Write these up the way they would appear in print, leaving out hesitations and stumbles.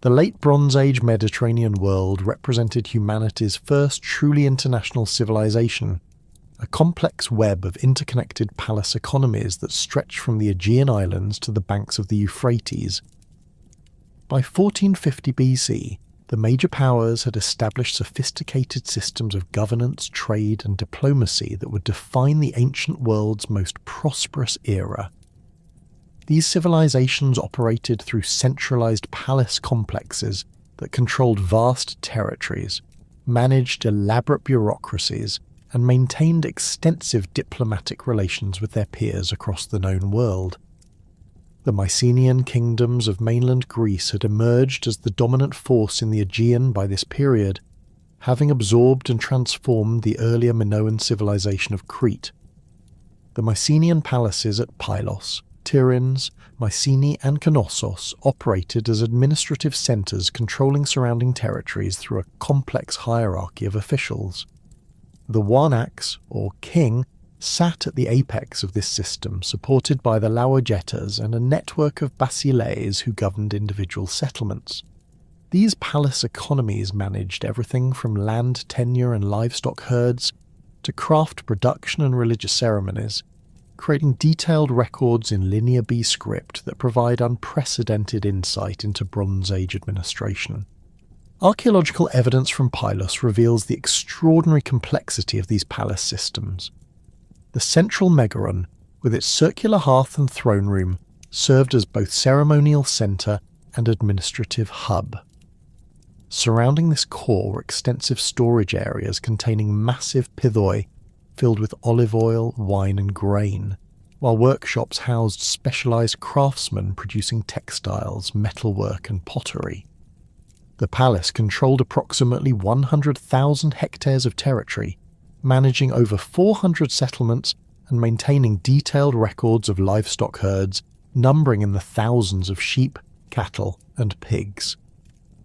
The late Bronze Age Mediterranean world represented humanity's first truly international civilization, a complex web of interconnected palace economies that stretched from the Aegean Islands to the banks of the Euphrates. By 1450 BC, the major powers had established sophisticated systems of governance, trade, and diplomacy that would define the ancient world's most prosperous era. These civilizations operated through centralized palace complexes that controlled vast territories, managed elaborate bureaucracies, and maintained extensive diplomatic relations with their peers across the known world. The Mycenaean kingdoms of mainland Greece had emerged as the dominant force in the Aegean by this period, having absorbed and transformed the earlier Minoan civilization of Crete. The Mycenaean palaces at Pylos, Tiryns, Mycenae and Knossos operated as administrative centres controlling surrounding territories through a complex hierarchy of officials. The Warnax, or king, sat at the apex of this system, supported by the Lauogetas and a network of basileis who governed individual settlements. These palace economies managed everything from land tenure and livestock herds to craft production and religious ceremonies, creating detailed records in Linear B script that provide unprecedented insight into Bronze Age administration. Archaeological evidence from Pylos reveals the extraordinary complexity of these palace systems. The central megaron, with its circular hearth and throne room, served as both ceremonial centre and administrative hub. Surrounding this core were extensive storage areas containing massive pithoi filled with olive oil, wine and grain, while workshops housed specialised craftsmen producing textiles, metalwork and pottery. The palace controlled approximately 100,000 hectares of territory, managing over 400 settlements and maintaining detailed records of livestock herds numbering in the thousands of sheep, cattle and pigs.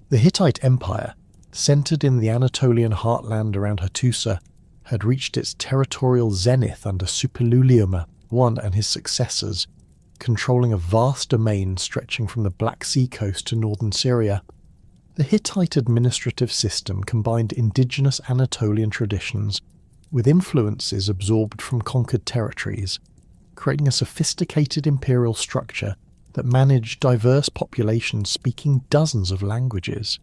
The Hittite Empire, centred in the Anatolian heartland around Hattusa, had reached its territorial zenith under Suppiluliuma I and his successors, controlling a vast domain stretching from the Black Sea coast to northern Syria. The Hittite administrative system combined indigenous Anatolian traditions with influences absorbed from conquered territories, creating a sophisticated imperial structure that managed diverse populations speaking dozens of languages.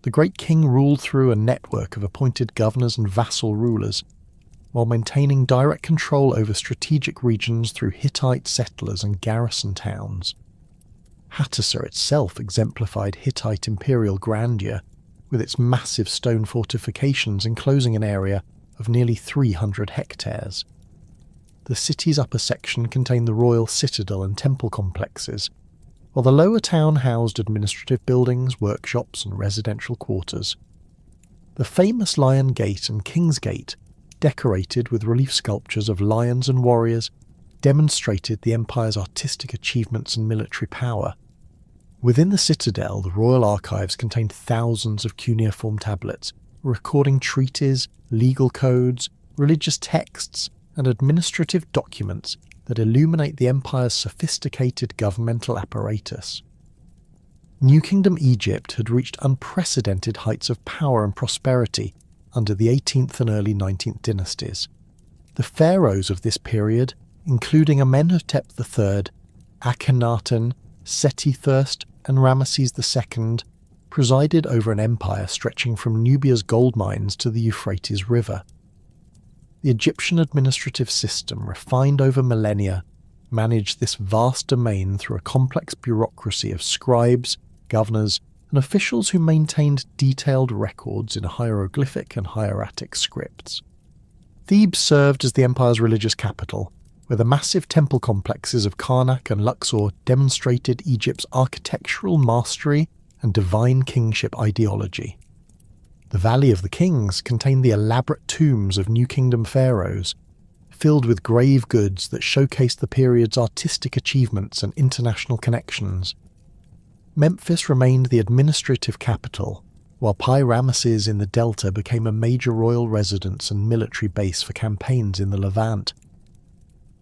The great king ruled through a network of appointed governors and vassal rulers, while maintaining direct control over strategic regions through Hittite settlers and garrison towns. Hattusa itself exemplified Hittite imperial grandeur, with its massive stone fortifications enclosing an area of nearly 300 hectares. The city's upper section contained the royal citadel and temple complexes, while the lower town housed administrative buildings, workshops and residential quarters. The famous Lion Gate and King's Gate, decorated with relief sculptures of lions and warriors, demonstrated the empire's artistic achievements and military power. Within the citadel, the royal archives contained thousands of cuneiform tablets, recording treaties, legal codes, religious texts, and administrative documents that illuminate the empire's sophisticated governmental apparatus. New Kingdom Egypt had reached unprecedented heights of power and prosperity under the 18th and early 19th dynasties. The pharaohs of this period, including Amenhotep III, Akhenaten, Seti I, and Ramesses II, presided over an empire stretching from Nubia's gold mines to the Euphrates River. The Egyptian administrative system, refined over millennia, managed this vast domain through a complex bureaucracy of scribes, governors, and officials who maintained detailed records in hieroglyphic and hieratic scripts. Thebes served as the empire's religious capital, where the massive temple complexes of Karnak and Luxor demonstrated Egypt's architectural mastery and divine kingship ideology. The Valley of the Kings contained the elaborate tombs of New Kingdom pharaohs, filled with grave goods that showcased the period's artistic achievements and international connections. Memphis remained the administrative capital, while Pi-Ramesses in the Delta became a major royal residence and military base for campaigns in the Levant.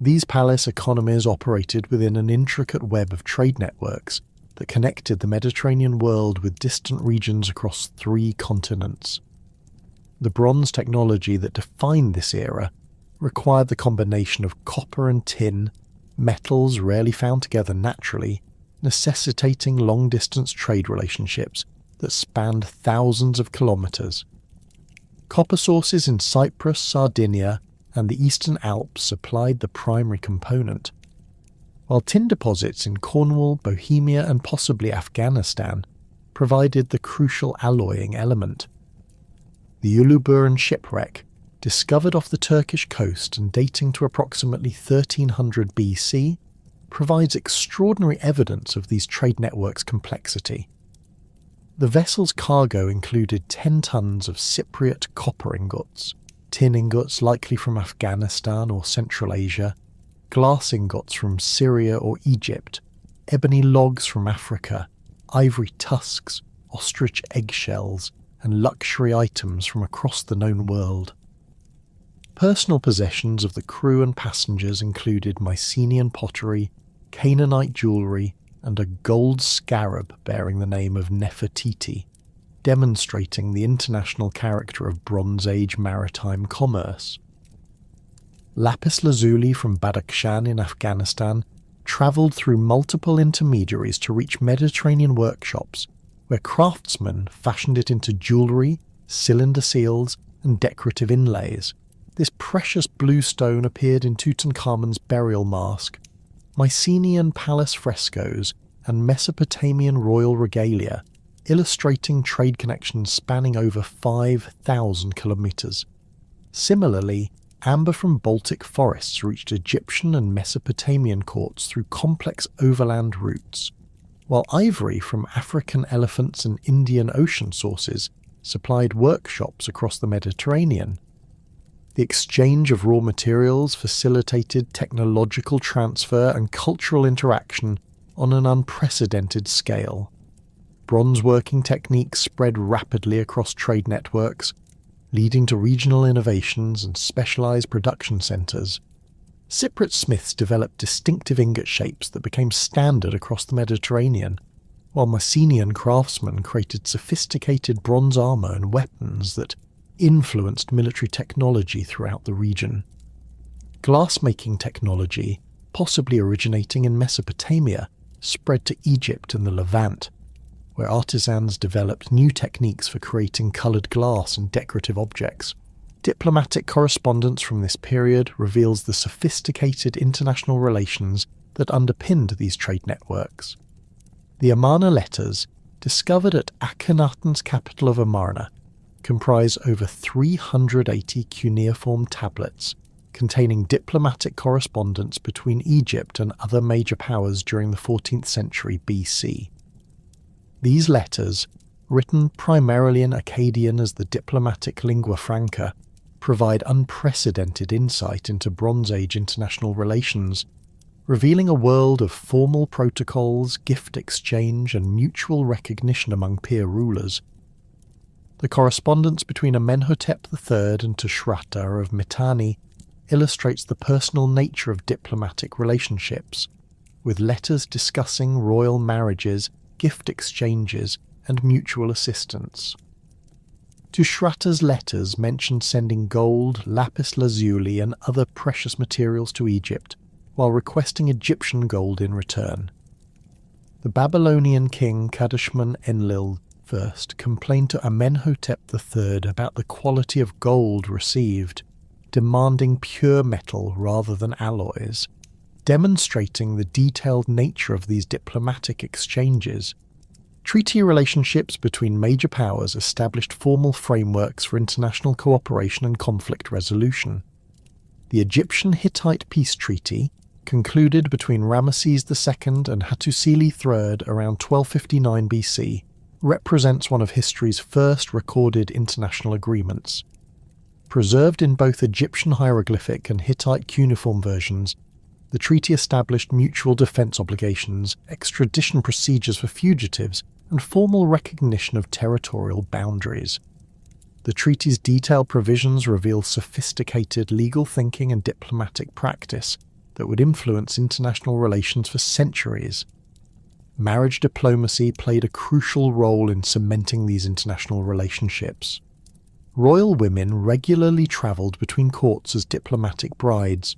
These palace economies operated within an intricate web of trade networks that connected the Mediterranean world with distant regions across 3 continents. The bronze technology that defined this era required the combination of copper and tin, metals rarely found together naturally, necessitating long-distance trade relationships that spanned thousands of kilometres. Copper sources in Cyprus, Sardinia, and the Eastern Alps supplied the primary component, while tin deposits in Cornwall, Bohemia, and possibly Afghanistan provided the crucial alloying element. The Uluburun shipwreck, discovered off the Turkish coast and dating to approximately 1300 BC, provides extraordinary evidence of these trade networks' complexity. The vessel's cargo included 10 tons of Cypriot copper ingots, tin ingots likely from Afghanistan or Central Asia, glass ingots from Syria or Egypt, ebony logs from Africa, ivory tusks, ostrich eggshells, and luxury items from across the known world. Personal possessions of the crew and passengers included Mycenaean pottery, Canaanite jewellery, and a gold scarab bearing the name of Nefertiti, demonstrating the international character of Bronze Age maritime commerce. Lapis lazuli from Badakhshan in Afghanistan travelled through multiple intermediaries to reach Mediterranean workshops, where craftsmen fashioned it into jewellery, cylinder seals, and decorative inlays. This precious blue stone appeared in Tutankhamun's burial mask, Mycenaean palace frescoes, and Mesopotamian royal regalia, illustrating trade connections spanning over 5,000 kilometres. Similarly, amber from Baltic forests reached Egyptian and Mesopotamian courts through complex overland routes, while ivory from African elephants and Indian Ocean sources supplied workshops across the Mediterranean. The exchange of raw materials facilitated technological transfer and cultural interaction on an unprecedented scale. Bronze working techniques spread rapidly across trade networks, leading to regional innovations and specialised production centres. Cypriot smiths developed distinctive ingot shapes that became standard across the Mediterranean, while Mycenaean craftsmen created sophisticated bronze armour and weapons that influenced military technology throughout the region. Glassmaking technology, possibly originating in Mesopotamia, spread to Egypt and the Levant, where artisans developed new techniques for creating coloured glass and decorative objects. Diplomatic correspondence from this period reveals the sophisticated international relations that underpinned these trade networks. The Amarna letters, discovered at Akhenaten's capital of Amarna, comprise over 380 cuneiform tablets containing diplomatic correspondence between Egypt and other major powers during the 14th century BC. These letters, written primarily in Akkadian as the diplomatic lingua franca, provide unprecedented insight into Bronze Age international relations, revealing a world of formal protocols, gift exchange, and mutual recognition among peer rulers. The correspondence between Amenhotep III and Tushratta of Mitanni illustrates the personal nature of diplomatic relationships, with letters discussing royal marriages, gift exchanges, and mutual assistance. Tushratta's letters mention sending gold, lapis lazuli, and other precious materials to Egypt, while requesting Egyptian gold in return. The Babylonian king Kadashman-Enlil I complained to Amenhotep III about the quality of gold received, demanding pure metal rather than alloys, demonstrating the detailed nature of these diplomatic exchanges. Treaty relationships between major powers established formal frameworks for international cooperation and conflict resolution. The Egyptian-Hittite peace treaty, concluded between Ramesses II and Hattusili III around 1259 BC, represents one of history's first recorded international agreements. Preserved in both Egyptian hieroglyphic and Hittite cuneiform versions, the treaty established mutual defence obligations, extradition procedures for fugitives, and formal recognition of territorial boundaries. The treaty's detailed provisions reveal sophisticated legal thinking and diplomatic practice that would influence international relations for centuries. marriage diplomacy played a crucial role in cementing these international relationships. Royal women regularly travelled between courts as diplomatic brides,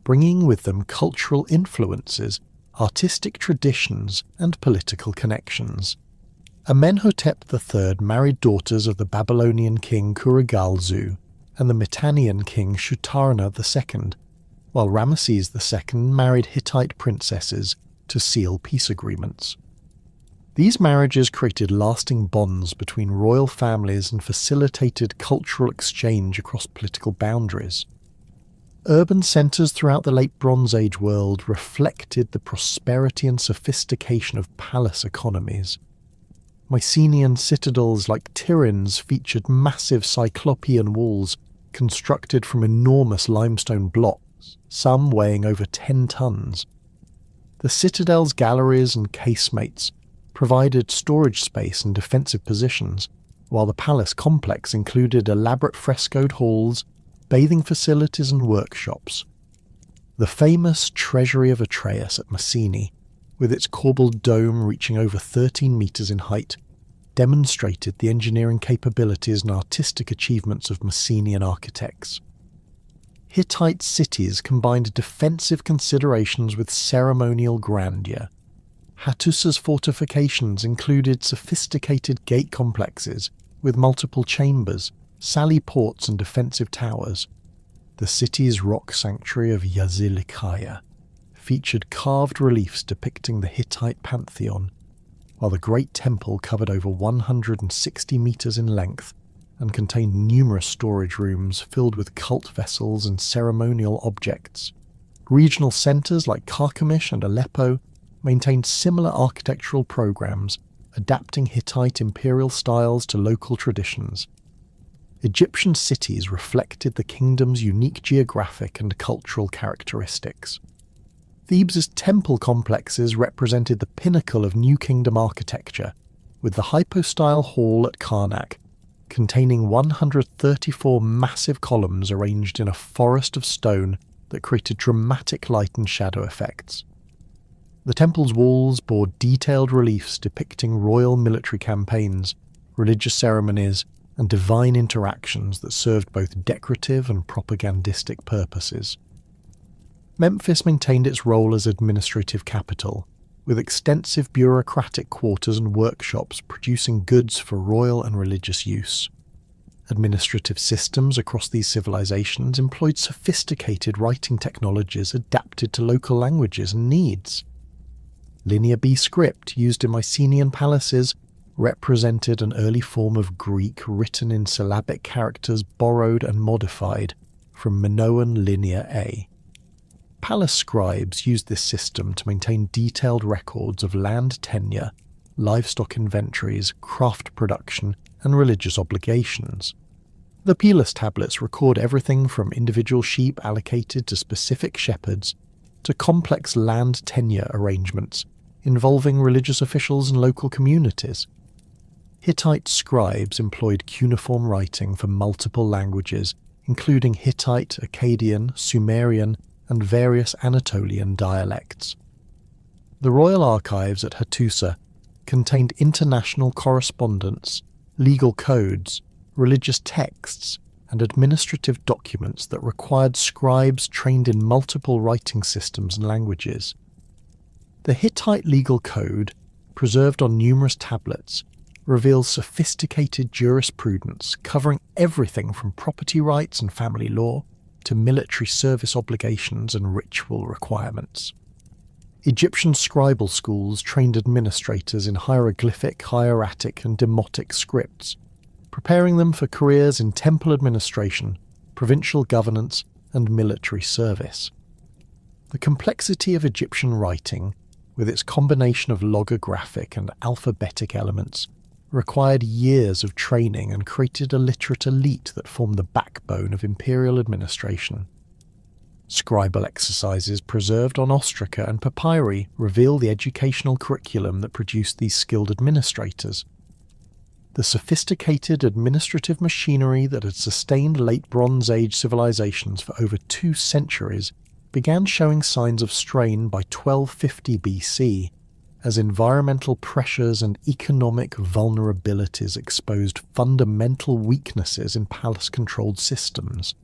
bringing with them cultural influences, artistic traditions, and political connections. Amenhotep III married daughters of the Babylonian king Kurigalzu and the Mitannian king Shutarna II, while Ramesses II married Hittite princesses to seal peace agreements. These marriages created lasting bonds between royal families and facilitated cultural exchange across political boundaries. Urban centres throughout the Late Bronze Age world reflected the prosperity and sophistication of palace economies. Mycenaean citadels like Tiryns featured massive cyclopean walls constructed from enormous limestone blocks, some weighing over 10 tons. The citadel's galleries and casemates provided storage space and defensive positions, while the palace complex included elaborate frescoed halls, bathing facilities and workshops. The famous Treasury of Atreus at Mycenae, with its corbelled dome reaching over 13 metres in height, demonstrated the engineering capabilities and artistic achievements of Mycenaean architects. Hittite cities combined defensive considerations with ceremonial grandeur. Hattusa's fortifications included sophisticated gate complexes with multiple chambers, sally ports and defensive towers. The city's rock sanctuary of Yazilikaya featured carved reliefs depicting the Hittite pantheon, while the Great Temple covered over 160 metres in length and contained numerous storage rooms filled with cult vessels and ceremonial objects. Regional centres like Carchemish and Aleppo maintained similar architectural programs, adapting Hittite imperial styles to local traditions. Egyptian cities reflected the kingdom's unique geographic and cultural characteristics. Thebes' temple complexes represented the pinnacle of New Kingdom architecture, with the hypostyle hall at Karnak containing 134 massive columns arranged in a forest of stone that created dramatic light and shadow effects. The temple's walls bore detailed reliefs depicting royal military campaigns, religious ceremonies, and divine interactions that served both decorative and propagandistic purposes. Memphis maintained its role as administrative capital, with extensive bureaucratic quarters and workshops producing goods for royal and religious use. Administrative systems across these civilizations employed sophisticated writing technologies adapted to local languages and needs. Linear B script used in Mycenaean palaces represented an early form of Greek written in syllabic characters borrowed and modified from Minoan Linear A. Palace scribes used this system to maintain detailed records of land tenure, livestock inventories, craft production, and religious obligations. The Pelus tablets record everything from individual sheep allocated to specific shepherds to complex land tenure arrangements involving religious officials and local communities. Hittite scribes employed cuneiform writing for multiple languages, including Hittite, Akkadian, Sumerian, and various Anatolian dialects. The royal archives at Hattusa contained international correspondence, legal codes, religious texts, and administrative documents that required scribes trained in multiple writing systems and languages. The Hittite legal code, preserved on numerous tablets, reveals sophisticated jurisprudence covering everything from property rights and family law to military service obligations and ritual requirements. Egyptian scribal schools trained administrators in hieroglyphic, hieratic, and demotic scripts, preparing them for careers in temple administration, provincial governance, and military service. The complexity of Egyptian writing, with its combination of logographic and alphabetic elements, required years of training and created a literate elite that formed the backbone of imperial administration. Scribal exercises preserved on ostraca and papyri reveal the educational curriculum that produced these skilled administrators. The sophisticated administrative machinery that had sustained late Bronze Age civilizations for over 2 centuries began showing signs of strain by 1250 BC, as environmental pressures and economic vulnerabilities exposed fundamental weaknesses in palace-controlled systems.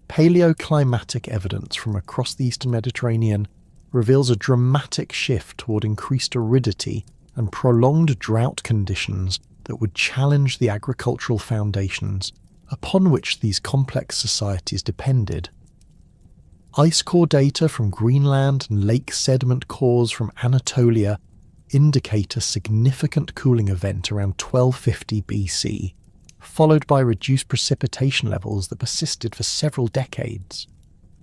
Paleoclimatic evidence from across the eastern Mediterranean reveals a dramatic shift toward increased aridity and prolonged drought conditions that would challenge the agricultural foundations upon which these complex societies depended. Ice core data from Greenland and lake sediment cores from Anatolia indicate a significant cooling event around 1250 BC, followed by reduced precipitation levels that persisted for several decades.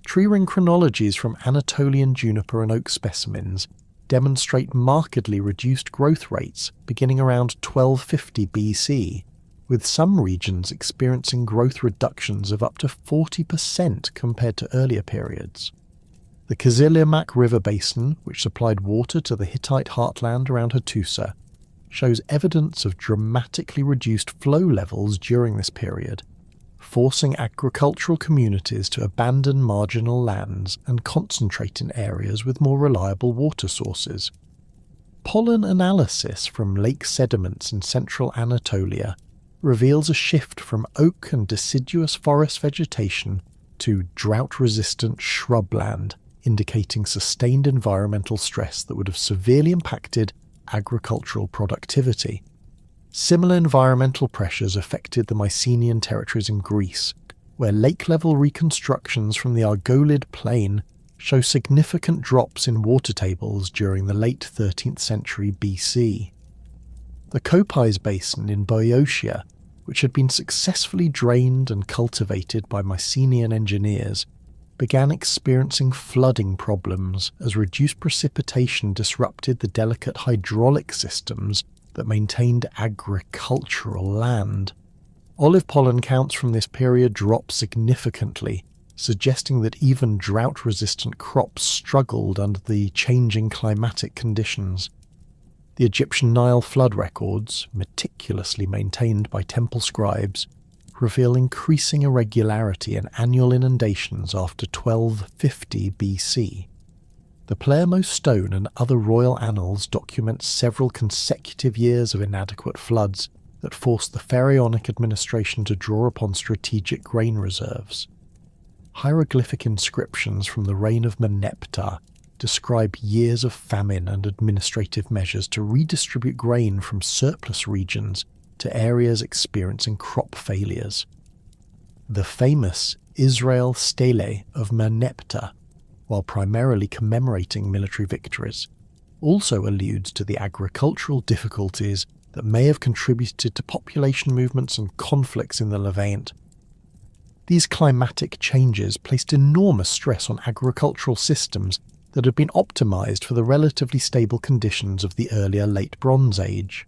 Tree ring chronologies from Anatolian juniper and oak specimens demonstrate markedly reduced growth rates beginning around 1250 BC, with some regions experiencing growth reductions of up to 40% compared to earlier periods. The Kızılırmak River basin, which supplied water to the Hittite heartland around Hattusa, shows evidence of dramatically reduced flow levels during this period, forcing agricultural communities to abandon marginal lands and concentrate in areas with more reliable water sources. Pollen analysis from lake sediments in central Anatolia reveals a shift from oak and deciduous forest vegetation to drought-resistant shrubland, indicating sustained environmental stress that would have severely impacted agricultural productivity. Similar environmental pressures affected the Mycenaean territories in Greece, where lake-level reconstructions from the Argolid Plain show significant drops in water tables during the late 13th century BC. The Kopais Basin in Boeotia, which had been successfully drained and cultivated by Mycenaean engineers, began experiencing flooding problems as reduced precipitation disrupted the delicate hydraulic systems that maintained agricultural land. Olive pollen counts from this period dropped significantly, suggesting that even drought-resistant crops struggled under the changing climatic conditions. The Egyptian Nile flood records, meticulously maintained by temple scribes, reveal increasing irregularity in annual inundations after 1250 BC. The Palermo Stone and other royal annals document several consecutive years of inadequate floods that forced the pharaonic administration to draw upon strategic grain reserves. Hieroglyphic inscriptions from the reign of Merneptah describe years of famine and administrative measures to redistribute grain from surplus regions to areas experiencing crop failures. The famous Israel Stele of Merneptah, while primarily commemorating military victories, also alludes to the agricultural difficulties that may have contributed to population movements and conflicts in the Levant. These climatic changes placed enormous stress on agricultural systems that had been optimized for the relatively stable conditions of the earlier Late Bronze Age.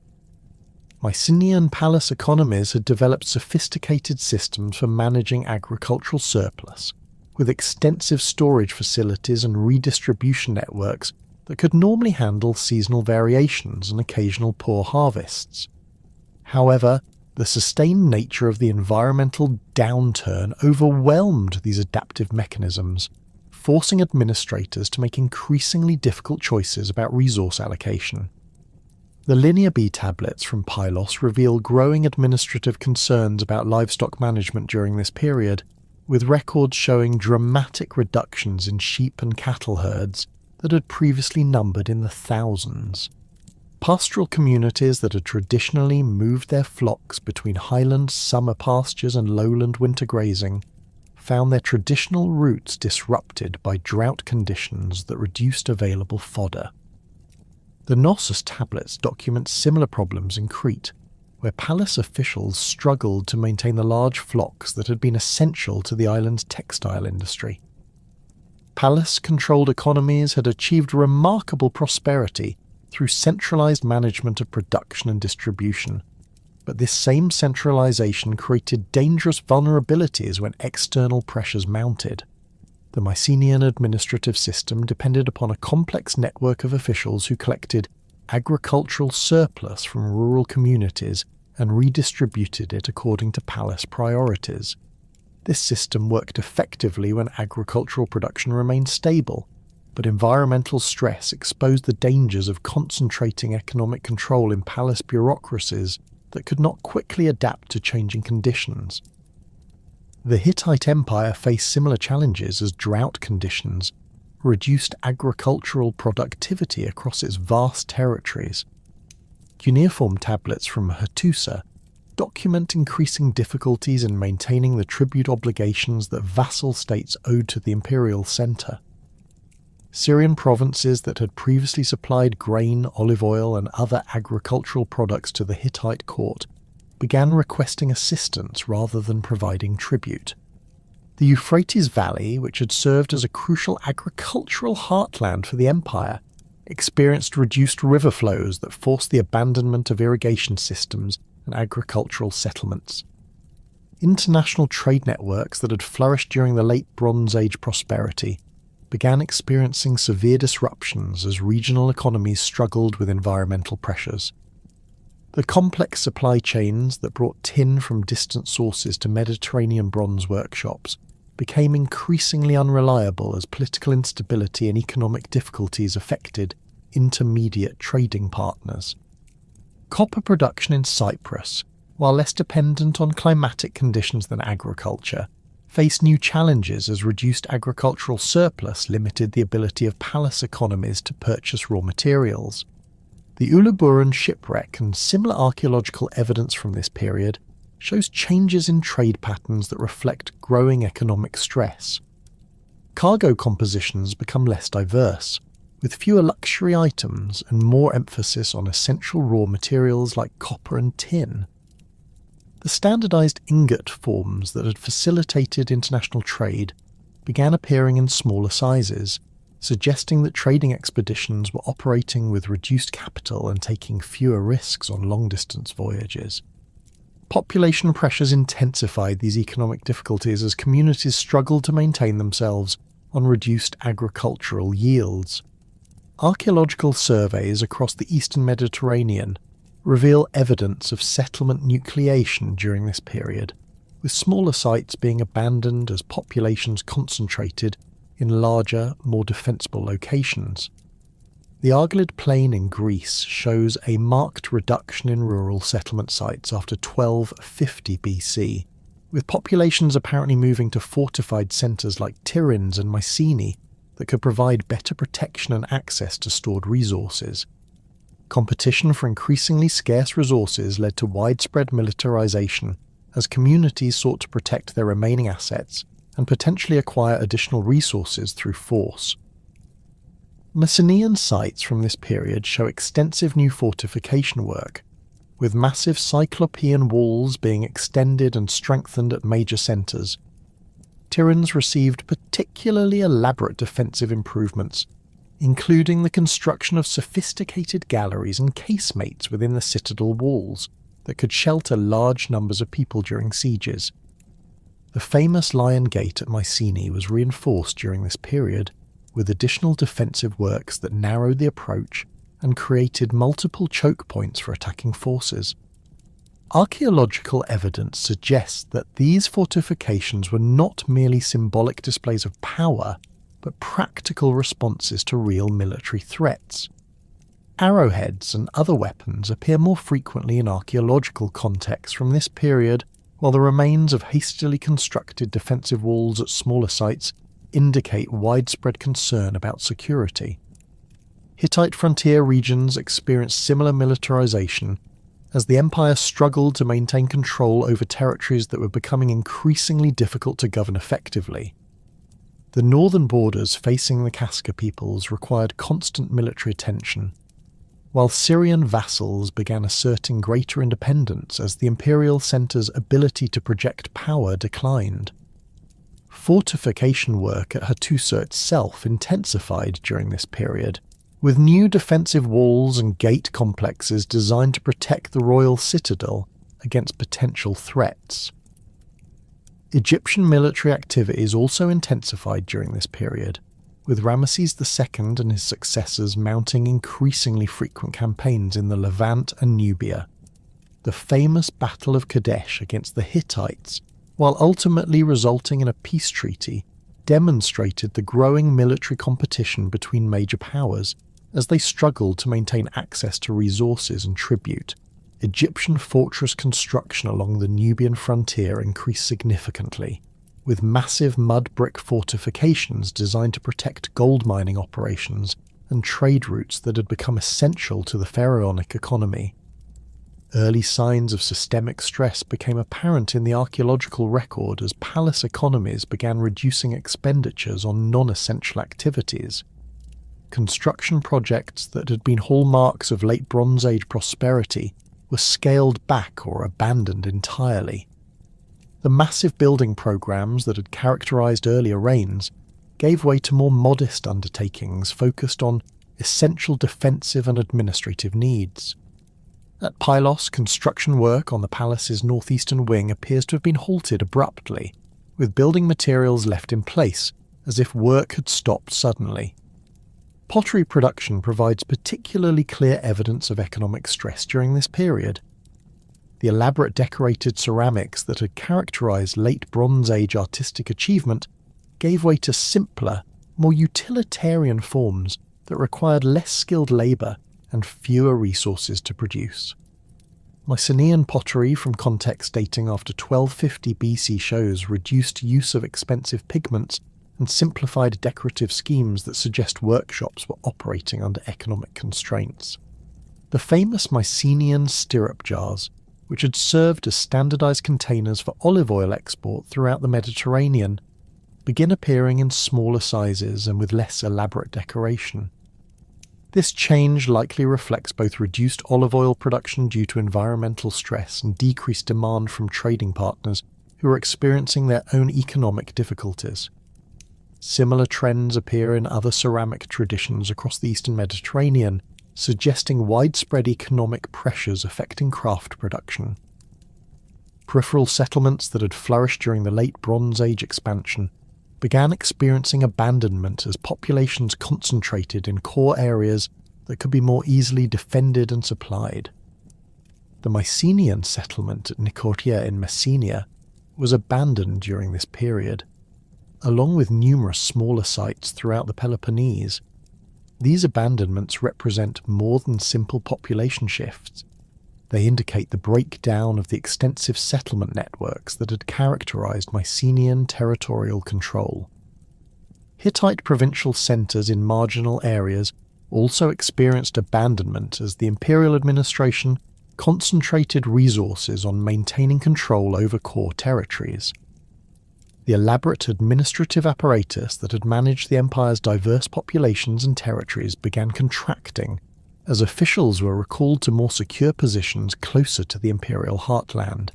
Mycenaean palace economies had developed sophisticated systems for managing agricultural surplus, with extensive storage facilities and redistribution networks that could normally handle seasonal variations and occasional poor harvests. However, the sustained nature of the environmental downturn overwhelmed these adaptive mechanisms, forcing administrators to make increasingly difficult choices about resource allocation. The Linear B tablets from Pylos reveal growing administrative concerns about livestock management during this period, with records showing dramatic reductions in sheep and cattle herds that had previously numbered in the thousands. Pastoral communities that had traditionally moved their flocks between highland summer pastures and lowland winter grazing found their traditional routes disrupted by drought conditions that reduced available fodder. The Knossos tablets document similar problems in Crete, where palace officials struggled to maintain the large flocks that had been essential to the island's textile industry. Palace-controlled economies had achieved remarkable prosperity through centralized management of production and distribution, but this same centralization created dangerous vulnerabilities when external pressures mounted. The Mycenaean administrative system depended upon a complex network of officials who collected agricultural surplus from rural communities and redistributed it according to palace priorities. This system worked effectively when agricultural production remained stable, but environmental stress exposed the dangers of concentrating economic control in palace bureaucracies that could not quickly adapt to changing conditions. The Hittite Empire faced similar challenges as drought conditions reduced agricultural productivity across its vast territories. Cuneiform tablets from Hattusa document increasing difficulties in maintaining the tribute obligations that vassal states owed to the imperial centre. Syrian provinces that had previously supplied grain, olive oil, and other agricultural products to the Hittite court began requesting assistance rather than providing tribute. The Euphrates Valley, which had served as a crucial agricultural heartland for the empire, experienced reduced river flows that forced the abandonment of irrigation systems and agricultural settlements. International trade networks that had flourished during the late Bronze Age prosperity began experiencing severe disruptions as regional economies struggled with environmental pressures. The complex supply chains that brought tin from distant sources to Mediterranean bronze workshops became increasingly unreliable as political instability and economic difficulties affected intermediate trading partners. Copper production in Cyprus, while less dependent on climatic conditions than agriculture, faced new challenges as reduced agricultural surplus limited the ability of palace economies to purchase raw materials. The Uluburun shipwreck and similar archaeological evidence from this period shows changes in trade patterns that reflect growing economic stress. Cargo compositions become less diverse, with fewer luxury items and more emphasis on essential raw materials like copper and tin. The standardized ingot forms that had facilitated international trade began appearing in smaller sizes, suggesting that trading expeditions were operating with reduced capital and taking fewer risks on long-distance voyages. Population pressures intensified these economic difficulties as communities struggled to maintain themselves on reduced agricultural yields. Archaeological surveys across the eastern Mediterranean reveal evidence of settlement nucleation during this period, with smaller sites being abandoned as populations concentrated in larger, more defensible locations. The Argolid Plain in Greece shows a marked reduction in rural settlement sites after 1250 BC, with populations apparently moving to fortified centres like Tiryns and Mycenae that could provide better protection and access to stored resources. Competition for increasingly scarce resources led to widespread militarization as communities sought to protect their remaining assets and potentially acquire additional resources through force. Mycenaean sites from this period show extensive new fortification work, with massive cyclopean walls being extended and strengthened at major centres. Tiryns received particularly elaborate defensive improvements, including the construction of sophisticated galleries and casemates within the citadel walls that could shelter large numbers of people during sieges. The famous Lion Gate at Mycenae was reinforced during this period, with additional defensive works that narrowed the approach and created multiple choke points for attacking forces. Archaeological evidence suggests that these fortifications were not merely symbolic displays of power, but practical responses to real military threats. Arrowheads and other weapons appear more frequently in archaeological contexts from this period, while the remains of hastily constructed defensive walls at smaller sites indicate widespread concern about security. Hittite frontier regions experienced similar militarization as the empire struggled to maintain control over territories that were becoming increasingly difficult to govern effectively. The northern borders facing the Kaska peoples required constant military attention, while Syrian vassals began asserting greater independence as the imperial centre's ability to project power declined. Fortification work at Hattusa itself intensified during this period, with new defensive walls and gate complexes designed to protect the royal citadel against potential threats. Egyptian military activities also intensified during this period, with Ramesses II and his successors mounting increasingly frequent campaigns in the Levant and Nubia. The famous Battle of Kadesh against the Hittites, while ultimately resulting in a peace treaty, demonstrated the growing military competition between major powers as they struggled to maintain access to resources and tribute. Egyptian fortress construction along the Nubian frontier increased significantly, with massive mud brick fortifications designed to protect gold mining operations and trade routes that had become essential to the pharaonic economy. Early signs of systemic stress became apparent in the archaeological record as palace economies began reducing expenditures on non-essential activities. Construction projects that had been hallmarks of late Bronze Age prosperity were scaled back or abandoned entirely. The massive building programs that had characterized earlier reigns gave way to more modest undertakings focused on essential defensive and administrative needs. At Pylos, construction work on the palace's northeastern wing appears to have been halted abruptly, with building materials left in place, as if work had stopped suddenly. Pottery production provides particularly clear evidence of economic stress during this period. The elaborate decorated ceramics that had characterized late Bronze Age artistic achievement gave way to simpler, more utilitarian forms that required less skilled labour and fewer resources to produce. Mycenaean pottery from contexts dating after 1250 BC shows reduced use of expensive pigments and simplified decorative schemes that suggest workshops were operating under economic constraints. The famous Mycenaean stirrup jars, which had served as standardized containers for olive oil export throughout the Mediterranean, begin appearing in smaller sizes and with less elaborate decoration. This change likely reflects both reduced olive oil production due to environmental stress and decreased demand from trading partners who are experiencing their own economic difficulties. Similar trends appear in other ceramic traditions across the Eastern Mediterranean, suggesting widespread economic pressures affecting craft production. Peripheral settlements that had flourished during the late Bronze Age expansion began experiencing abandonment as populations concentrated in core areas that could be more easily defended and supplied. The Mycenaean settlement at Nicosia in Messenia was abandoned during this period, along with numerous smaller sites throughout the Peloponnese. These abandonments represent more than simple population shifts. They indicate the breakdown of the extensive settlement networks that had characterized Mycenaean territorial control. Hittite provincial centers in marginal areas also experienced abandonment as the imperial administration concentrated resources on maintaining control over core territories. The elaborate administrative apparatus that had managed the empire's diverse populations and territories began contracting as officials were recalled to more secure positions closer to the imperial heartland.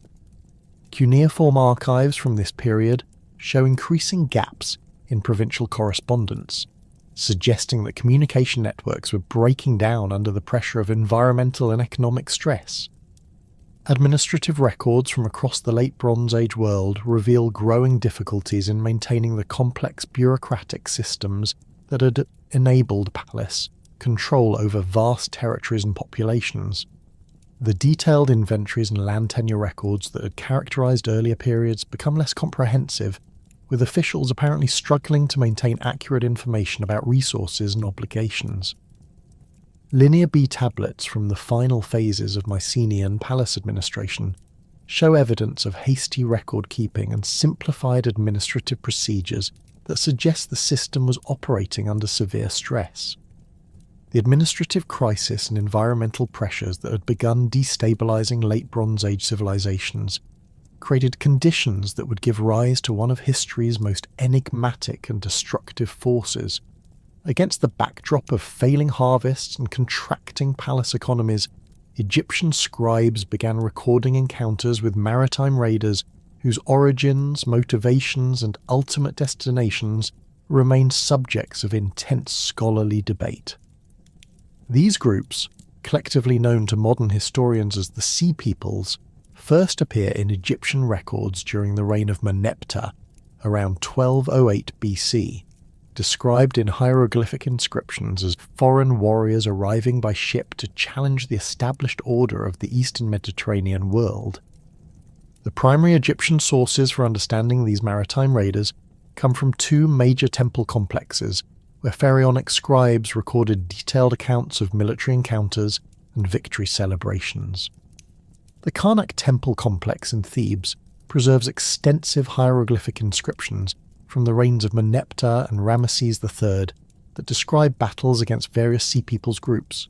Cuneiform archives from this period show increasing gaps in provincial correspondence, suggesting that communication networks were breaking down under the pressure of environmental and economic stress. Administrative records from across the late Bronze Age world reveal growing difficulties in maintaining the complex bureaucratic systems that had enabled Pallas control over vast territories and populations. The detailed inventories and land tenure records that had characterized earlier periods become less comprehensive, with officials apparently struggling to maintain accurate information about resources and obligations. Linear B tablets from the final phases of Mycenaean palace administration show evidence of hasty record-keeping and simplified administrative procedures that suggest the system was operating under severe stress. The administrative crisis and environmental pressures that had begun destabilizing late Bronze Age civilizations created conditions that would give rise to one of history's most enigmatic and destructive forces. Against the backdrop of failing harvests and contracting palace economies, Egyptian scribes began recording encounters with maritime raiders whose origins, motivations, and ultimate destinations remained subjects of intense scholarly debate. These groups, collectively known to modern historians as the Sea Peoples, first appear in Egyptian records during the reign of Merneptah, around 1208 BC, described in hieroglyphic inscriptions as foreign warriors arriving by ship to challenge the established order of the Eastern Mediterranean world. The primary Egyptian sources for understanding these maritime raiders come from two major temple complexes where pharaonic scribes recorded detailed accounts of military encounters and victory celebrations. The Karnak temple complex in Thebes preserves extensive hieroglyphic inscriptions from the reigns of Merneptah and Ramesses III that describe battles against various Sea Peoples groups,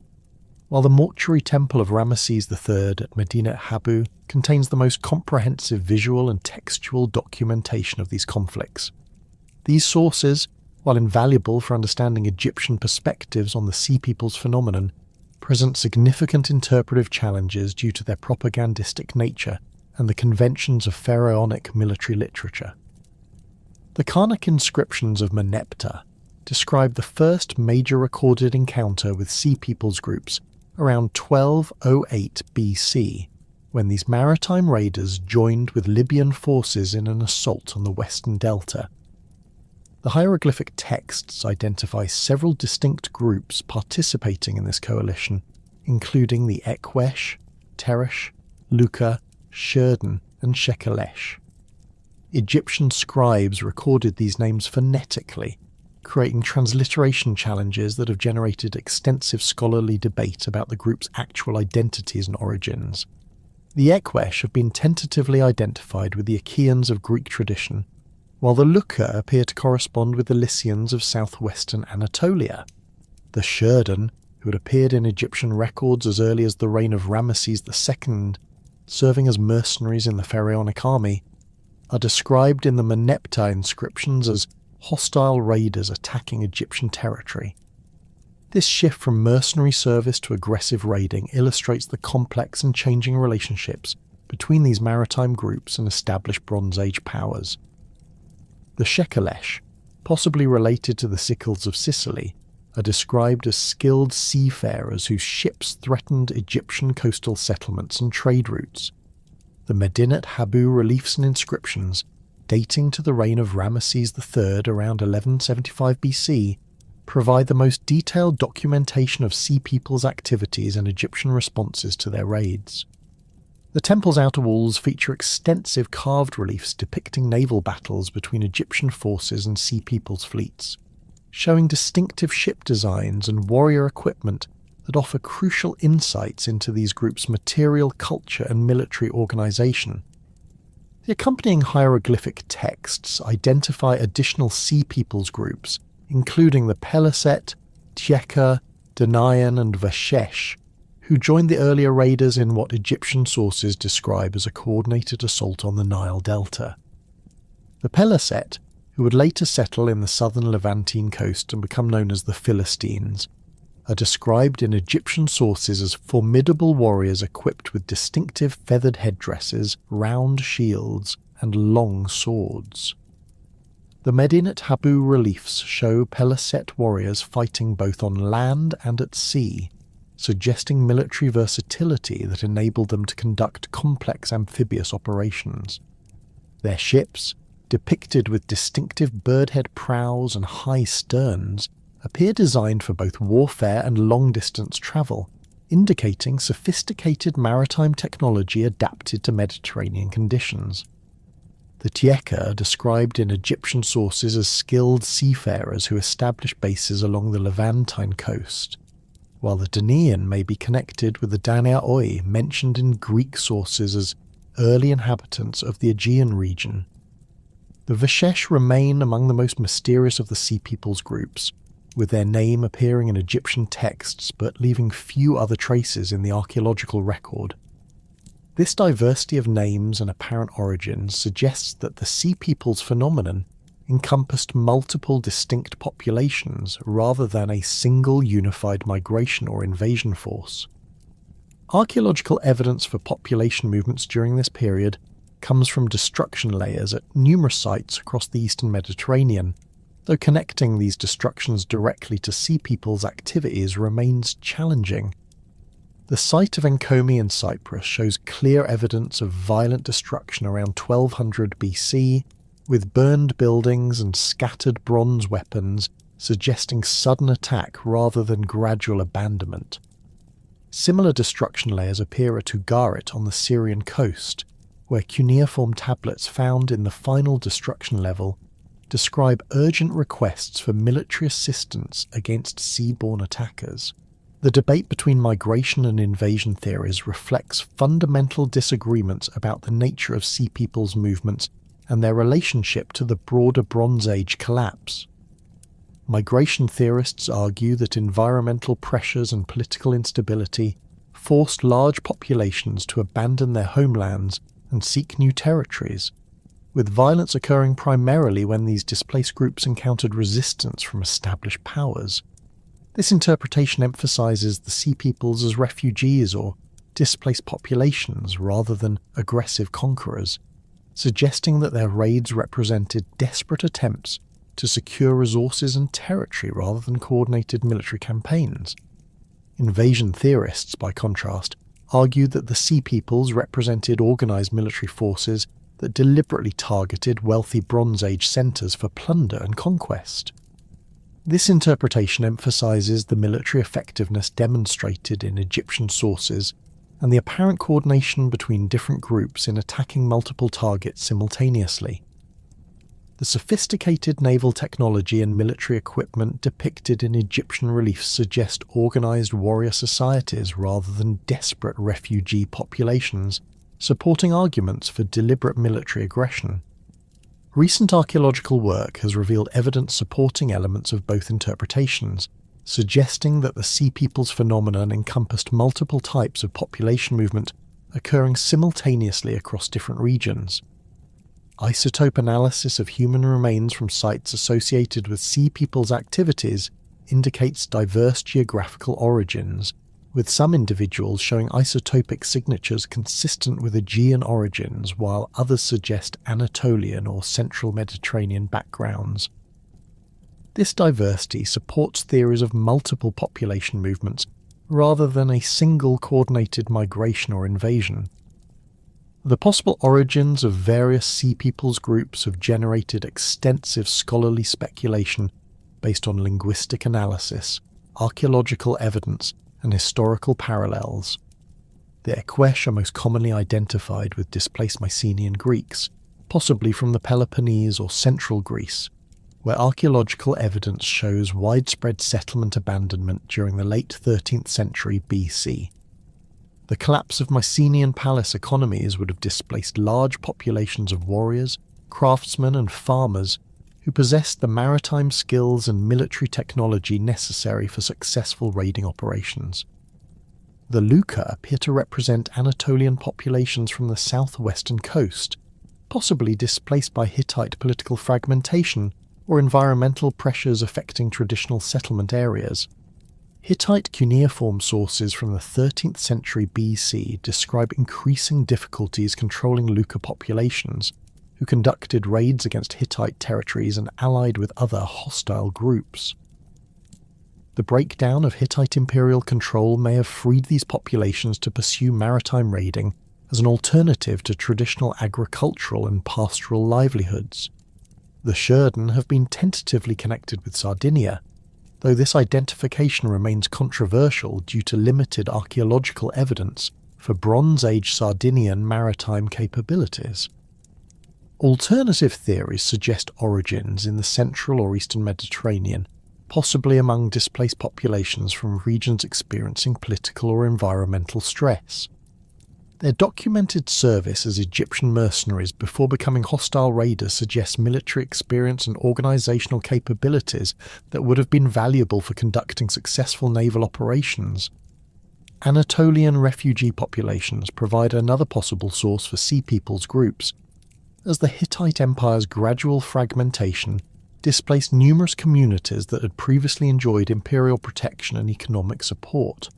while the mortuary temple of Ramesses III at Medinet Habu contains the most comprehensive visual and textual documentation of these conflicts. These sources, while invaluable for understanding Egyptian perspectives on the Sea Peoples phenomenon, present significant interpretive challenges due to their propagandistic nature and the conventions of pharaonic military literature. The Karnak inscriptions of Merneptah describe the first major recorded encounter with Sea Peoples groups around 1208 BC, when these maritime raiders joined with Libyan forces in an assault on the western delta. The hieroglyphic texts identify several distinct groups participating in this coalition, including the Ekwesh, Teresh, Luka, Shurden, and Shekelesh. Egyptian scribes recorded these names phonetically, creating transliteration challenges that have generated extensive scholarly debate about the group's actual identities and origins. The Ekwesh have been tentatively identified with the Achaeans of Greek tradition, while the Luka appear to correspond with the Lycians of southwestern Anatolia. The Shurden, who had appeared in Egyptian records as early as the reign of Ramesses II, serving as mercenaries in the pharaonic army, are described in the Merneptah inscriptions as hostile raiders attacking Egyptian territory. This shift from mercenary service to aggressive raiding illustrates the complex and changing relationships between these maritime groups and established Bronze Age powers. The Shekelesh, possibly related to the Sicels of Sicily, are described as skilled seafarers whose ships threatened Egyptian coastal settlements and trade routes. The Medinet Habu reliefs and inscriptions, dating to the reign of Ramesses III around 1175 BC, provide the most detailed documentation of Sea Peoples' activities and Egyptian responses to their raids. The temple's outer walls feature extensive carved reliefs depicting naval battles between Egyptian forces and Sea Peoples fleets, showing distinctive ship designs and warrior equipment that offer crucial insights into these groups' material culture and military organization. The accompanying hieroglyphic texts identify additional Sea Peoples groups, including the Peliset, Tieka, Danayan, and Vashesh, who joined the earlier raiders in what Egyptian sources describe as a coordinated assault on the Nile Delta. The Peliset, who would later settle in the southern Levantine coast and become known as the Philistines, are described in Egyptian sources as formidable warriors equipped with distinctive feathered headdresses, round shields, and long swords. The Medinet Habu reliefs show Peliset warriors fighting both on land and at sea, suggesting military versatility that enabled them to conduct complex amphibious operations. Their ships, depicted with distinctive birdhead prows and high sterns, appear designed for both warfare and long-distance travel, indicating sophisticated maritime technology adapted to Mediterranean conditions. The Tieka are described in Egyptian sources as skilled seafarers who established bases along the Levantine coast, while the Danayan may be connected with the Danaoi mentioned in Greek sources as early inhabitants of the Aegean region. The Vashesh remain among the most mysterious of the Sea Peoples groups, with their name appearing in Egyptian texts but leaving few other traces in the archaeological record. This diversity of names and apparent origins suggests that the Sea Peoples phenomenon encompassed multiple distinct populations rather than a single unified migration or invasion force. Archaeological evidence for population movements during this period comes from destruction layers at numerous sites across the eastern Mediterranean, though connecting these destructions directly to Sea Peoples' activities remains challenging. The site of Enkomi in Cyprus shows clear evidence of violent destruction around 1200 BC, with burned buildings and scattered bronze weapons suggesting sudden attack rather than gradual abandonment. Similar destruction layers appear at Ugarit on the Syrian coast, where cuneiform tablets found in the final destruction level describe urgent requests for military assistance against seaborne attackers. The debate between migration and invasion theories reflects fundamental disagreements about the nature of Sea Peoples movements and their relationship to the broader Bronze Age collapse. Migration theorists argue that environmental pressures and political instability forced large populations to abandon their homelands and seek new territories, with violence occurring primarily when these displaced groups encountered resistance from established powers. This interpretation emphasizes the Sea Peoples as refugees or displaced populations rather than aggressive conquerors, suggesting that their raids represented desperate attempts to secure resources and territory rather than coordinated military campaigns. Invasion theorists, by contrast, argued that the Sea Peoples represented organized military forces that deliberately targeted wealthy Bronze Age centers for plunder and conquest. This interpretation emphasizes the military effectiveness demonstrated in Egyptian sources and the apparent coordination between different groups in attacking multiple targets simultaneously. The sophisticated naval technology and military equipment depicted in Egyptian reliefs suggest organized warrior societies rather than desperate refugee populations, supporting arguments for deliberate military aggression. Recent archaeological work has revealed evidence supporting elements of both interpretations, suggesting that the Sea Peoples phenomenon encompassed multiple types of population movement occurring simultaneously across different regions. Isotope analysis of human remains from sites associated with Sea Peoples activities indicates diverse geographical origins, with some individuals showing isotopic signatures consistent with Aegean origins, while others suggest Anatolian or Central Mediterranean backgrounds. This diversity supports theories of multiple population movements rather than a single coordinated migration or invasion. The possible origins of various Sea Peoples groups have generated extensive scholarly speculation based on linguistic analysis, archaeological evidence, and historical parallels. The Eqesh are most commonly identified with displaced Mycenaean Greeks, possibly from the Peloponnese or Central Greece, where archaeological evidence shows widespread settlement abandonment during the late 13th century BC. The collapse of Mycenaean palace economies would have displaced large populations of warriors, craftsmen, and farmers who possessed the maritime skills and military technology necessary for successful raiding operations. The Luca appear to represent Anatolian populations from the southwestern coast, possibly displaced by Hittite political fragmentation or environmental pressures affecting traditional settlement areas. Hittite cuneiform sources from the 13th century BC describe increasing difficulties controlling Luca populations, who conducted raids against Hittite territories and allied with other hostile groups. The breakdown of Hittite imperial control may have freed these populations to pursue maritime raiding as an alternative to traditional agricultural and pastoral livelihoods. The Sherden have been tentatively connected with Sardinia, though this identification remains controversial due to limited archaeological evidence for Bronze Age Sardinian maritime capabilities. Alternative theories suggest origins in the central or eastern Mediterranean, possibly among displaced populations from regions experiencing political or environmental stress. Their documented service as Egyptian mercenaries before becoming hostile raiders suggests military experience and organizational capabilities that would have been valuable for conducting successful naval operations. Anatolian refugee populations provide another possible source for Sea Peoples groups, as the Hittite Empire's gradual fragmentation displaced numerous communities that had previously enjoyed imperial protection and economic support.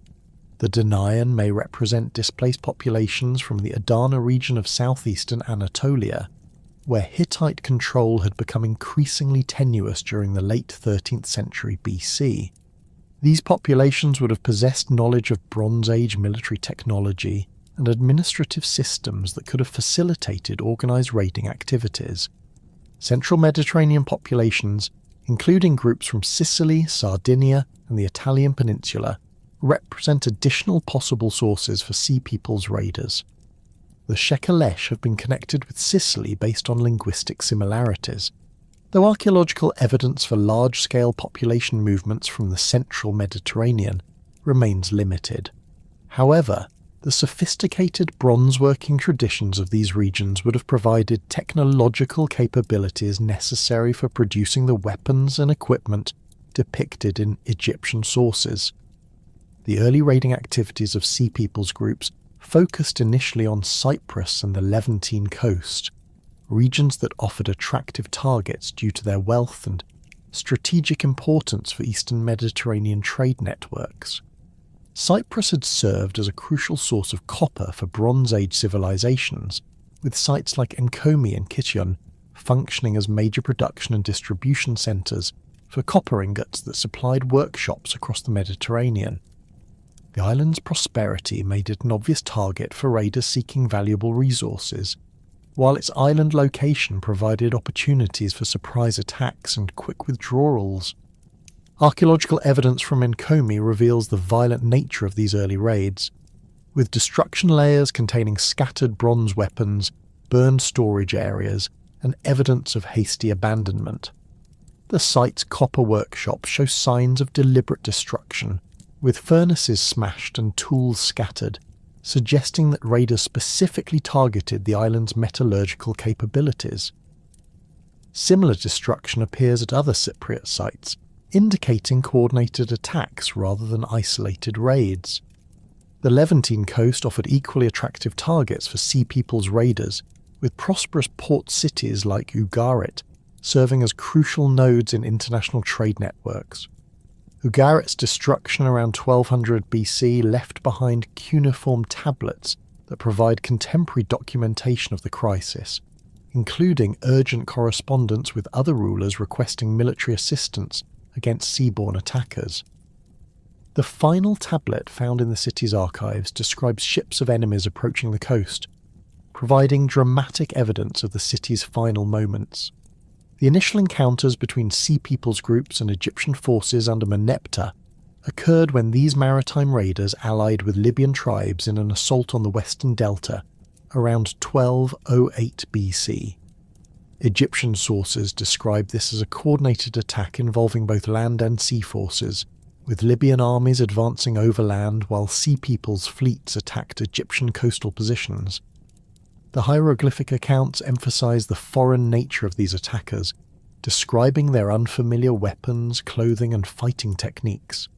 The Danaan may represent displaced populations from the Adana region of southeastern Anatolia, where Hittite control had become increasingly tenuous during the late 13th century BC. These populations would have possessed knowledge of Bronze Age military technology and administrative systems that could have facilitated organized raiding activities. Central Mediterranean populations, including groups from Sicily, Sardinia, and the Italian peninsula, represent additional possible sources for Sea Peoples raiders. The Shekelesh have been connected with Sicily based on linguistic similarities. Though archaeological evidence for large-scale population movements from the central Mediterranean remains limited. However, the sophisticated bronze-working traditions of these regions would have provided technological capabilities necessary for producing the weapons and equipment depicted in Egyptian sources. The early raiding activities of Sea Peoples groups focused initially on Cyprus and the Levantine coast, regions that offered attractive targets due to their wealth and strategic importance for Eastern Mediterranean trade networks. Cyprus had served as a crucial source of copper for Bronze Age civilizations, with sites like Enkomi and Kition functioning as major production and distribution centres for copper ingots that supplied workshops across the Mediterranean. The island's prosperity made it an obvious target for raiders seeking valuable resources, while its island location provided opportunities for surprise attacks and quick withdrawals. Archaeological evidence from Enkomi reveals the violent nature of these early raids, with destruction layers containing scattered bronze weapons, burned storage areas, and evidence of hasty abandonment. The site's copper workshops show signs of deliberate destruction, with furnaces smashed and tools scattered, suggesting that raiders specifically targeted the island's metallurgical capabilities. Similar destruction appears at other Cypriot sites, indicating coordinated attacks rather than isolated raids. The Levantine coast offered equally attractive targets for Sea Peoples raiders, with prosperous port cities like Ugarit serving as crucial nodes in international trade networks. Ugarit's destruction around 1200 BC left behind cuneiform tablets that provide contemporary documentation of the crisis, including urgent correspondence with other rulers requesting military assistance against seaborne attackers. The final tablet found in the city's archives describes ships of enemies approaching the coast, providing dramatic evidence of the city's final moments. The initial encounters between Sea Peoples groups and Egyptian forces under Meneptah occurred when these maritime raiders allied with Libyan tribes in an assault on the western delta around 1208 BC. Egyptian sources describe this as a coordinated attack involving both land and sea forces, with Libyan armies advancing overland while Sea Peoples fleets attacked Egyptian coastal positions. The hieroglyphic accounts emphasize the foreign nature of these attackers, describing their unfamiliar weapons, clothing, and fighting techniques.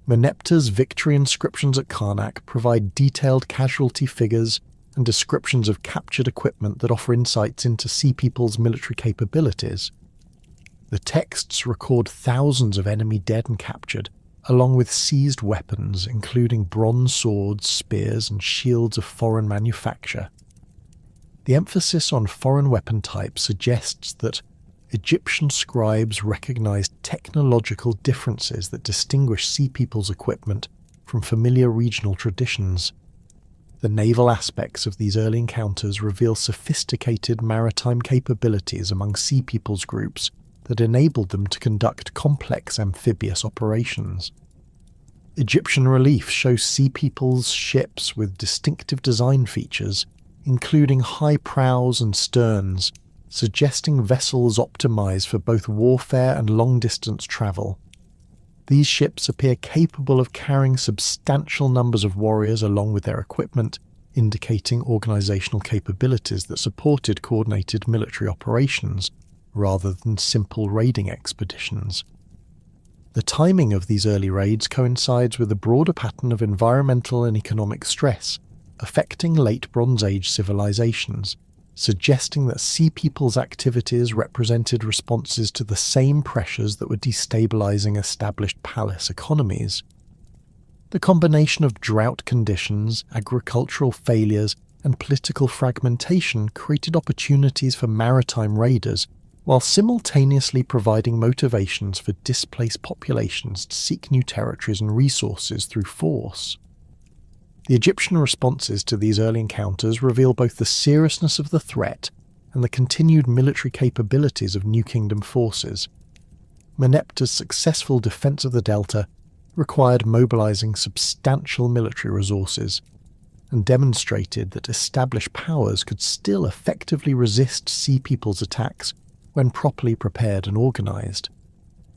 Meneptah's victory inscriptions at Karnak provide detailed casualty figures and descriptions of captured equipment that offer insights into Sea Peoples' military capabilities. The texts record thousands of enemy dead and captured, along with seized weapons including bronze swords, spears, and shields of foreign manufacture. The emphasis on foreign weapon types suggests that Egyptian scribes recognized technological differences that distinguish Sea Peoples' equipment from familiar regional traditions. The naval aspects of these early encounters reveal sophisticated maritime capabilities among Sea Peoples groups that enabled them to conduct complex amphibious operations. Egyptian relief shows Sea Peoples ships with distinctive design features, including high prows and sterns, suggesting vessels optimized for both warfare and long-distance travel. These ships appear capable of carrying substantial numbers of warriors along with their equipment, indicating organizational capabilities that supported coordinated military operations rather than simple raiding expeditions. The timing of these early raids coincides with a broader pattern of environmental and economic stress affecting late Bronze Age civilizations, suggesting that Sea Peoples' activities represented responses to the same pressures that were destabilizing established palace economies. The combination of drought conditions, agricultural failures, and political fragmentation created opportunities for maritime raiders, while simultaneously providing motivations for displaced populations to seek new territories and resources through force. The Egyptian responses to these early encounters reveal both the seriousness of the threat and the continued military capabilities of New Kingdom forces. Meneptah's successful defense of the Delta required mobilizing substantial military resources and demonstrated that established powers could still effectively resist Sea Peoples' attacks when properly prepared and organised.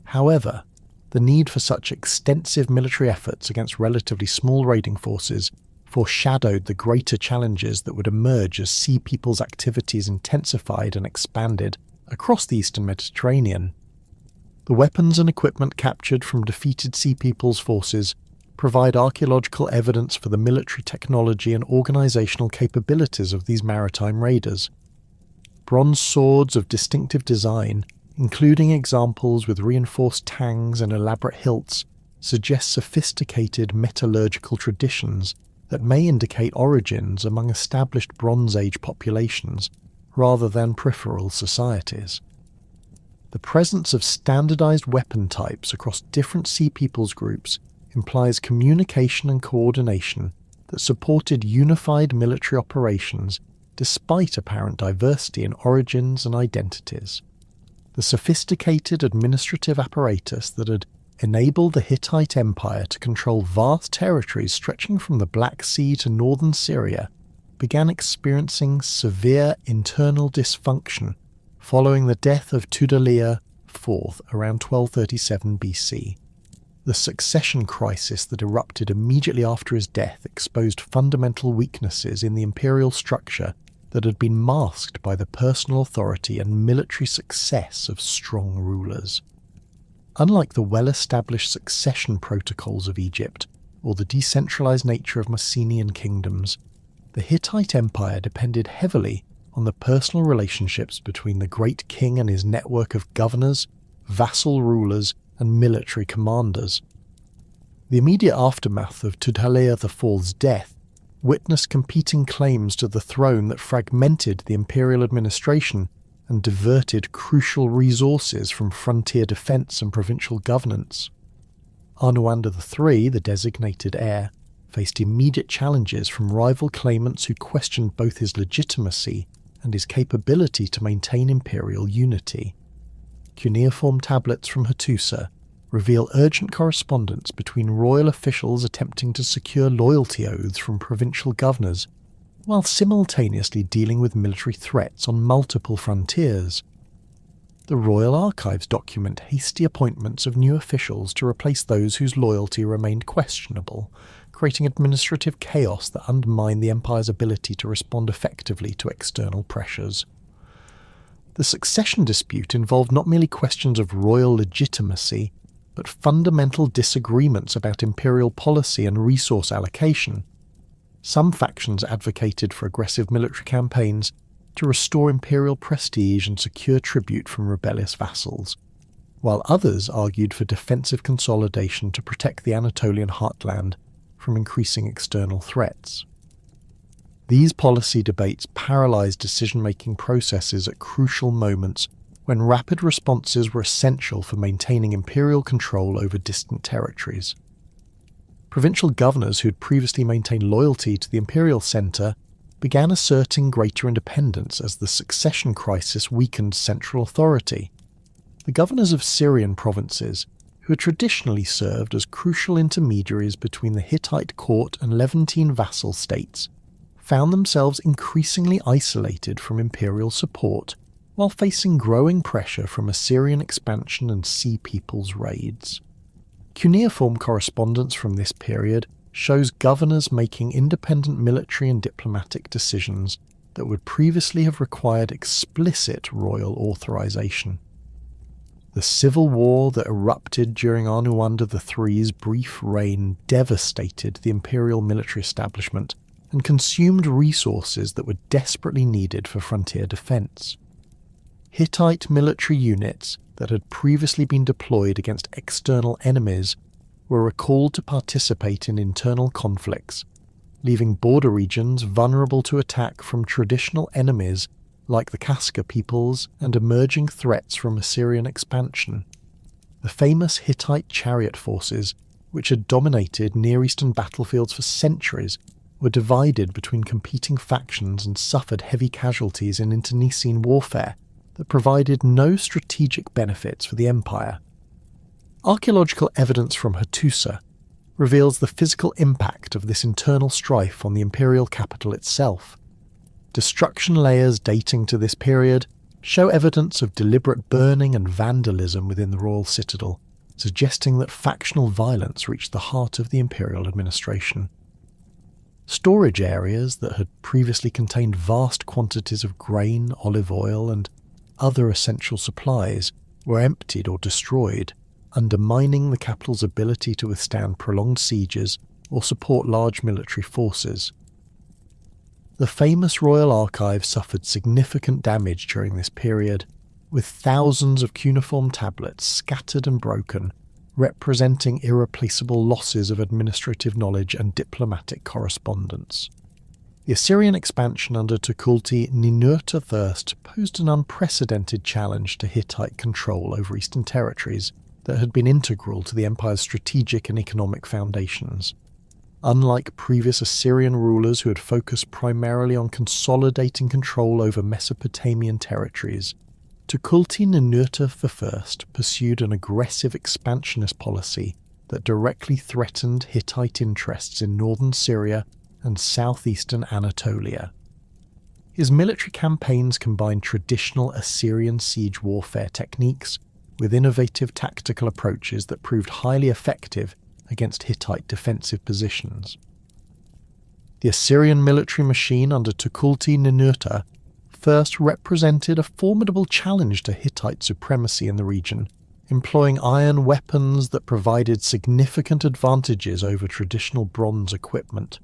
However, the need for such extensive military efforts against relatively small raiding forces foreshadowed the greater challenges that would emerge as Sea People's activities intensified and expanded across the eastern Mediterranean. The weapons and equipment captured from defeated Sea People's forces provide archaeological evidence for the military technology and organisational capabilities of these maritime raiders. Bronze swords of distinctive design, including examples with reinforced tangs and elaborate hilts, suggest sophisticated metallurgical traditions that may indicate origins among established Bronze Age populations rather than peripheral societies. The presence of standardized weapon types across different Sea Peoples groups implies communication and coordination that supported unified military operations despite apparent diversity in origins and identities. The sophisticated administrative apparatus that had enabled the Hittite Empire to control vast territories stretching from the Black Sea to northern Syria began experiencing severe internal dysfunction following the death of Tudhaliya IV around 1237 BC. The succession crisis that erupted immediately after his death exposed fundamental weaknesses in the imperial structure that had been masked by the personal authority and military success of strong rulers. Unlike the well-established succession protocols of Egypt or the decentralized nature of Mycenaean kingdoms, the Hittite Empire depended heavily on the personal relationships between the great king and his network of governors, vassal rulers, and military commanders. The immediate aftermath of Tudhaliya IV's death witnessed competing claims to the throne that fragmented the imperial administration and diverted crucial resources from frontier defence and provincial governance. Anuanda III, the designated heir, faced immediate challenges from rival claimants who questioned both his legitimacy and his capability to maintain imperial unity. Cuneiform tablets from Hattusa reveal urgent correspondence between royal officials attempting to secure loyalty oaths from provincial governors, while simultaneously dealing with military threats on multiple frontiers. The royal archives document hasty appointments of new officials to replace those whose loyalty remained questionable, creating administrative chaos that undermined the empire's ability to respond effectively to external pressures. The succession dispute involved not merely questions of royal legitimacy, but fundamental disagreements about imperial policy and resource allocation. Some factions advocated for aggressive military campaigns to restore imperial prestige and secure tribute from rebellious vassals, while others argued for defensive consolidation to protect the Anatolian heartland from increasing external threats. These policy debates paralysed decision-making processes at crucial moments when rapid responses were essential for maintaining imperial control over distant territories. Provincial governors who had previously maintained loyalty to the imperial centre began asserting greater independence as the succession crisis weakened central authority. The governors of Syrian provinces, who had traditionally served as crucial intermediaries between the Hittite court and Levantine vassal states, found themselves increasingly isolated from imperial support while facing growing pressure from Assyrian expansion and Sea Peoples raids. Cuneiform correspondence from this period shows governors making independent military and diplomatic decisions that would previously have required explicit royal authorization. The civil war that erupted during Anuanda III's brief reign devastated the imperial military establishment and consumed resources that were desperately needed for frontier defence. Hittite military units that had previously been deployed against external enemies were recalled to participate in internal conflicts, leaving border regions vulnerable to attack from traditional enemies like the Kaska peoples and emerging threats from Assyrian expansion. The famous Hittite chariot forces, which had dominated Near Eastern battlefields for centuries, were divided between competing factions and suffered heavy casualties in internecine warfare that provided no strategic benefits for the empire. Archaeological evidence from Hattusa reveals the physical impact of this internal strife on the imperial capital itself. Destruction layers dating to this period show evidence of deliberate burning and vandalism within the royal citadel, suggesting that factional violence reached the heart of the imperial administration. Storage areas that had previously contained vast quantities of grain, olive oil, and other essential supplies were emptied or destroyed, undermining the capital's ability to withstand prolonged sieges or support large military forces. The famous royal archive suffered significant damage during this period, with thousands of cuneiform tablets scattered and broken, representing irreplaceable losses of administrative knowledge and diplomatic correspondence. The Assyrian expansion under Tukulti-Ninurta I posed an unprecedented challenge to Hittite control over eastern territories that had been integral to the empire's strategic and economic foundations. Unlike previous Assyrian rulers who had focused primarily on consolidating control over Mesopotamian territories, Tukulti-Ninurta I pursued an aggressive expansionist policy that directly threatened Hittite interests in northern Syria and southeastern Anatolia. His military campaigns combined traditional Assyrian siege warfare techniques with innovative tactical approaches that proved highly effective against Hittite defensive positions. The Assyrian military machine under Tukulti-Ninurta first represented a formidable challenge to Hittite supremacy in the region, employing iron weapons that provided significant advantages over traditional bronze equipment.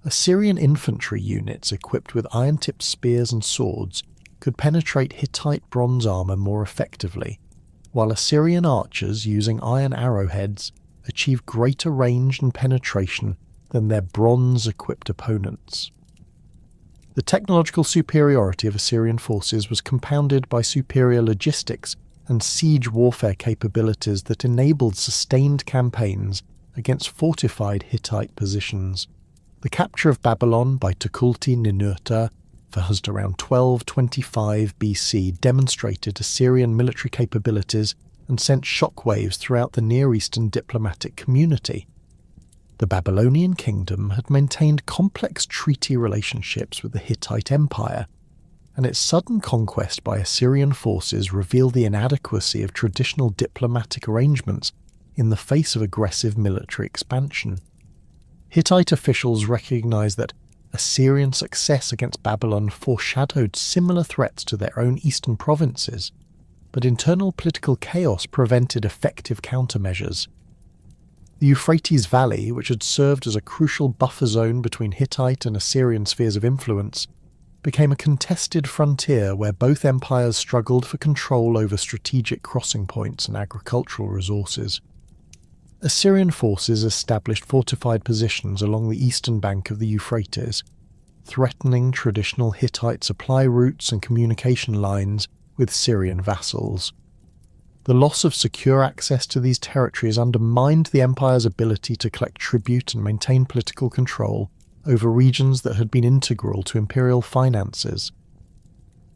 Assyrian infantry units equipped with iron-tipped spears and swords could penetrate Hittite bronze armour more effectively, while Assyrian archers using iron arrowheads achieved greater range and penetration than their bronze-equipped opponents. The technological superiority of Assyrian forces was compounded by superior logistics and siege warfare capabilities that enabled sustained campaigns against fortified Hittite positions. The capture of Babylon by Tukulti-Ninurta, first around 1225 BC, demonstrated Assyrian military capabilities and sent shockwaves throughout the Near Eastern diplomatic community. The Babylonian kingdom had maintained complex treaty relationships with the Hittite Empire, and its sudden conquest by Assyrian forces revealed the inadequacy of traditional diplomatic arrangements in the face of aggressive military expansion. Hittite officials recognized that Assyrian success against Babylon foreshadowed similar threats to their own eastern provinces, but internal political chaos prevented effective countermeasures. The Euphrates Valley, which had served as a crucial buffer zone between Hittite and Assyrian spheres of influence, became a contested frontier where both empires struggled for control over strategic crossing points and agricultural resources. Assyrian forces established fortified positions along the eastern bank of the Euphrates, threatening traditional Hittite supply routes and communication lines with Syrian vassals. The loss of secure access to these territories undermined the empire's ability to collect tribute and maintain political control over regions that had been integral to imperial finances.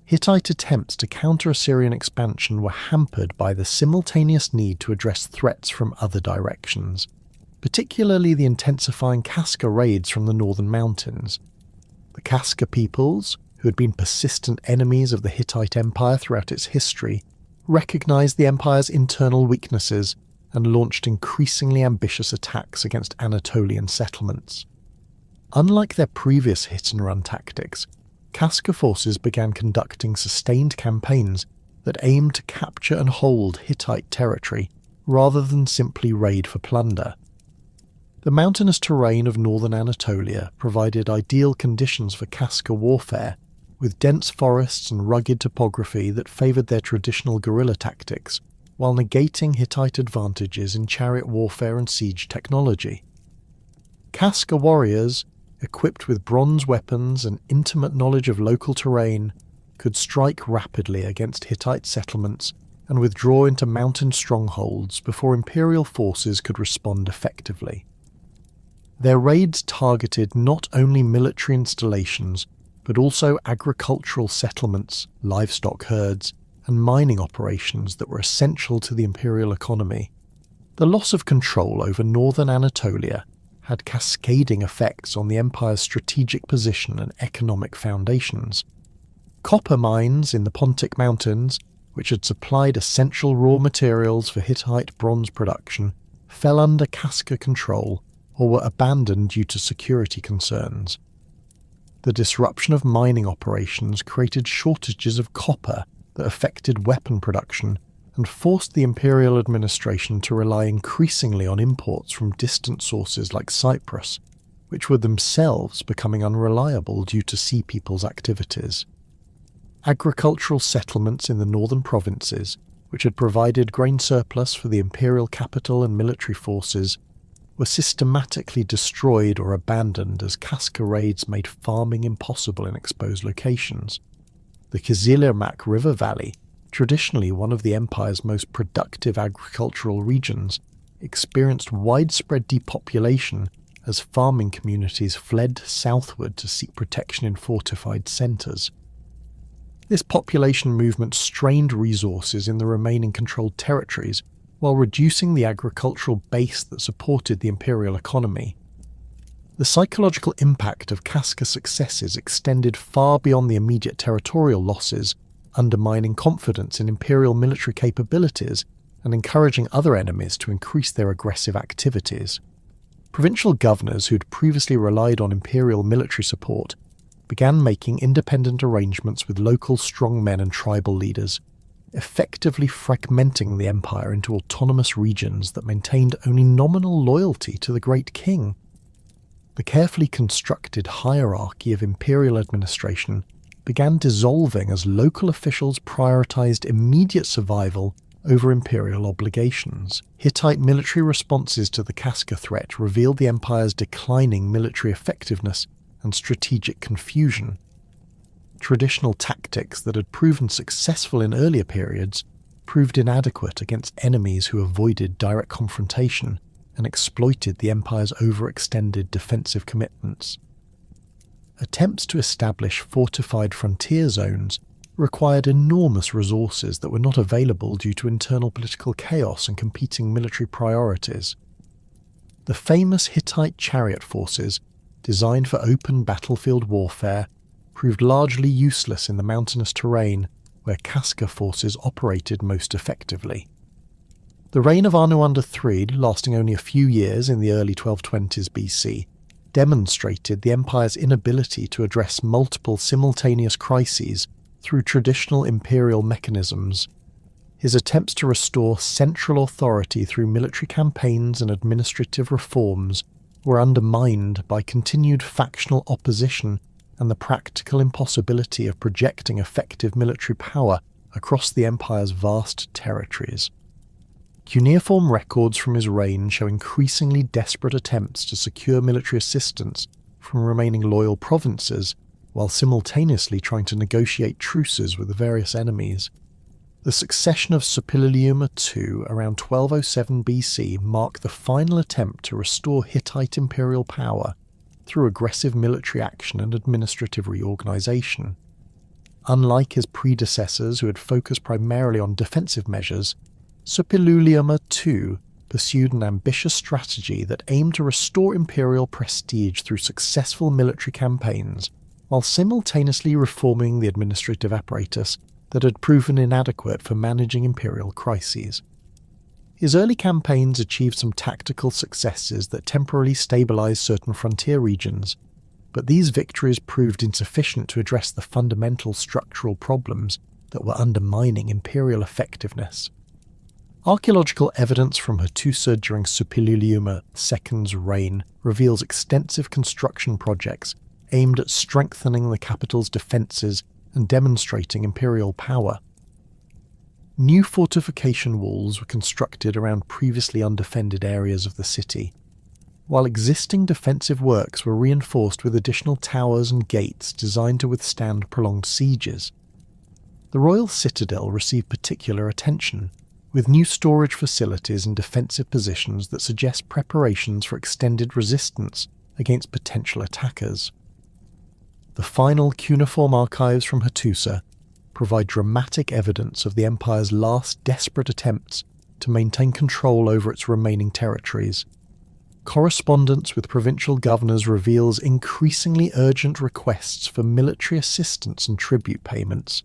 Hittite attempts to counter Assyrian expansion were hampered by the simultaneous need to address threats from other directions, particularly the intensifying Kaska raids from the northern mountains. The Kaska peoples, who had been persistent enemies of the Hittite Empire throughout its history, recognized the empire's internal weaknesses and launched increasingly ambitious attacks against Anatolian settlements. Unlike their previous hit-and-run tactics, Kaska forces began conducting sustained campaigns that aimed to capture and hold Hittite territory rather than simply raid for plunder. The mountainous terrain of northern Anatolia provided ideal conditions for Kaska warfare, with dense forests and rugged topography that favoured their traditional guerrilla tactics, while negating Hittite advantages in chariot warfare and siege technology. Kaska warriors, equipped with bronze weapons and intimate knowledge of local terrain, could strike rapidly against Hittite settlements and withdraw into mountain strongholds before imperial forces could respond effectively. Their raids targeted not only military installations, but also agricultural settlements, livestock herds, and mining operations that were essential to the imperial economy. The loss of control over northern Anatolia had cascading effects on the empire's strategic position and economic foundations. Copper mines in the Pontic Mountains, which had supplied essential raw materials for Hittite bronze production, fell under Casca control or were abandoned due to security concerns. The disruption of mining operations created shortages of copper that affected weapon production and forced the imperial administration to rely increasingly on imports from distant sources like Cyprus, which were themselves becoming unreliable due to sea people's activities. Agricultural settlements in the northern provinces, which had provided grain surplus for the imperial capital and military forces, were systematically destroyed or abandoned as Casca raids made farming impossible in exposed locations. The Kızılırmak River Valley, traditionally one of the empire's most productive agricultural regions, experienced widespread depopulation as farming communities fled southward to seek protection in fortified centres. This population movement strained resources in the remaining controlled territories while reducing the agricultural base that supported the imperial economy. The psychological impact of Casca's successes extended far beyond the immediate territorial losses, undermining confidence in imperial military capabilities and encouraging other enemies to increase their aggressive activities. Provincial governors who'd previously relied on imperial military support began making independent arrangements with local strongmen and tribal leaders, effectively fragmenting the empire into autonomous regions that maintained only nominal loyalty to the great king. The carefully constructed hierarchy of imperial administration began dissolving as local officials prioritized immediate survival over imperial obligations. Hittite military responses to the Casca threat revealed the empire's declining military effectiveness and strategic confusion. Traditional tactics that had proven successful in earlier periods proved inadequate against enemies who avoided direct confrontation and exploited the empire's overextended defensive commitments. Attempts to establish fortified frontier zones required enormous resources that were not available due to internal political chaos and competing military priorities. The famous Hittite chariot forces, designed for open battlefield warfare, proved largely useless in the mountainous terrain where Casca forces operated most effectively. The reign of Arnuander III, lasting only a few years in the early 1220s BC, demonstrated the empire's inability to address multiple simultaneous crises through traditional imperial mechanisms. His attempts to restore central authority through military campaigns and administrative reforms were undermined by continued factional opposition and the practical impossibility of projecting effective military power across the empire's vast territories. Cuneiform records from his reign show increasingly desperate attempts to secure military assistance from remaining loyal provinces, while simultaneously trying to negotiate truces with the various enemies. The succession of Suppiluliuma II around 1207 BC marked the final attempt to restore Hittite imperial power through aggressive military action and administrative reorganization. Unlike his predecessors who had focused primarily on defensive measures, Suppiluliuma II pursued an ambitious strategy that aimed to restore imperial prestige through successful military campaigns, while simultaneously reforming the administrative apparatus that had proven inadequate for managing imperial crises. His early campaigns achieved some tactical successes that temporarily stabilized certain frontier regions, but these victories proved insufficient to address the fundamental structural problems that were undermining imperial effectiveness. Archaeological evidence from Hattusa during Suppiluliuma II's reign reveals extensive construction projects aimed at strengthening the capital's defences and demonstrating imperial power. New fortification walls were constructed around previously undefended areas of the city, while existing defensive works were reinforced with additional towers and gates designed to withstand prolonged sieges. The royal citadel received particular attention, with new storage facilities and defensive positions that suggest preparations for extended resistance against potential attackers. The final cuneiform archives from Hattusa provide dramatic evidence of the empire's last desperate attempts to maintain control over its remaining territories. correspondence with provincial governors reveals increasingly urgent requests for military assistance and tribute payments,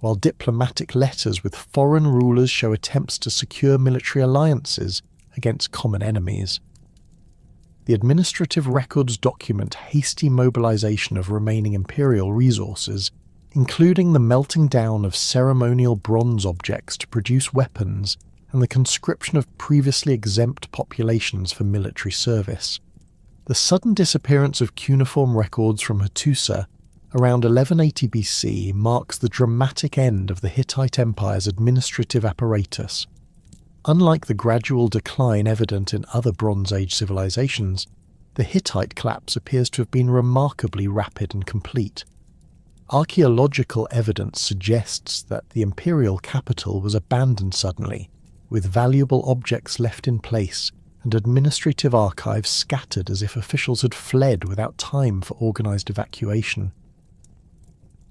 while diplomatic letters with foreign rulers show attempts to secure military alliances against common enemies. The administrative records document hasty mobilization of remaining imperial resources, including the melting down of ceremonial bronze objects to produce weapons and the conscription of previously exempt populations for military service. The sudden disappearance of cuneiform records from Hattusa around 1180 BC marks the dramatic end of the Hittite Empire's administrative apparatus. Unlike the gradual decline evident in other Bronze Age civilizations, the Hittite collapse appears to have been remarkably rapid and complete. Archaeological evidence suggests that the imperial capital was abandoned suddenly, with valuable objects left in place and administrative archives scattered as if officials had fled without time for organized evacuation.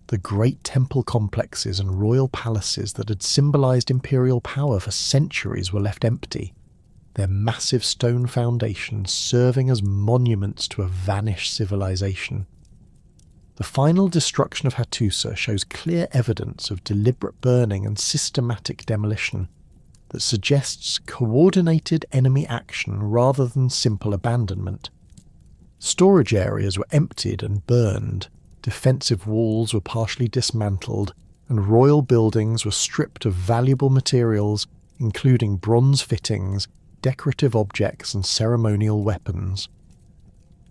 The great temple complexes and royal palaces that had symbolized imperial power for centuries were left empty, their massive stone foundations serving as monuments to a vanished civilization. The final destruction of Hattusa shows clear evidence of deliberate burning and systematic demolition that suggests coordinated enemy action rather than simple abandonment. Storage areas were emptied and burned, defensive walls were partially dismantled, and royal buildings were stripped of valuable materials, including bronze fittings, decorative objects, and ceremonial weapons.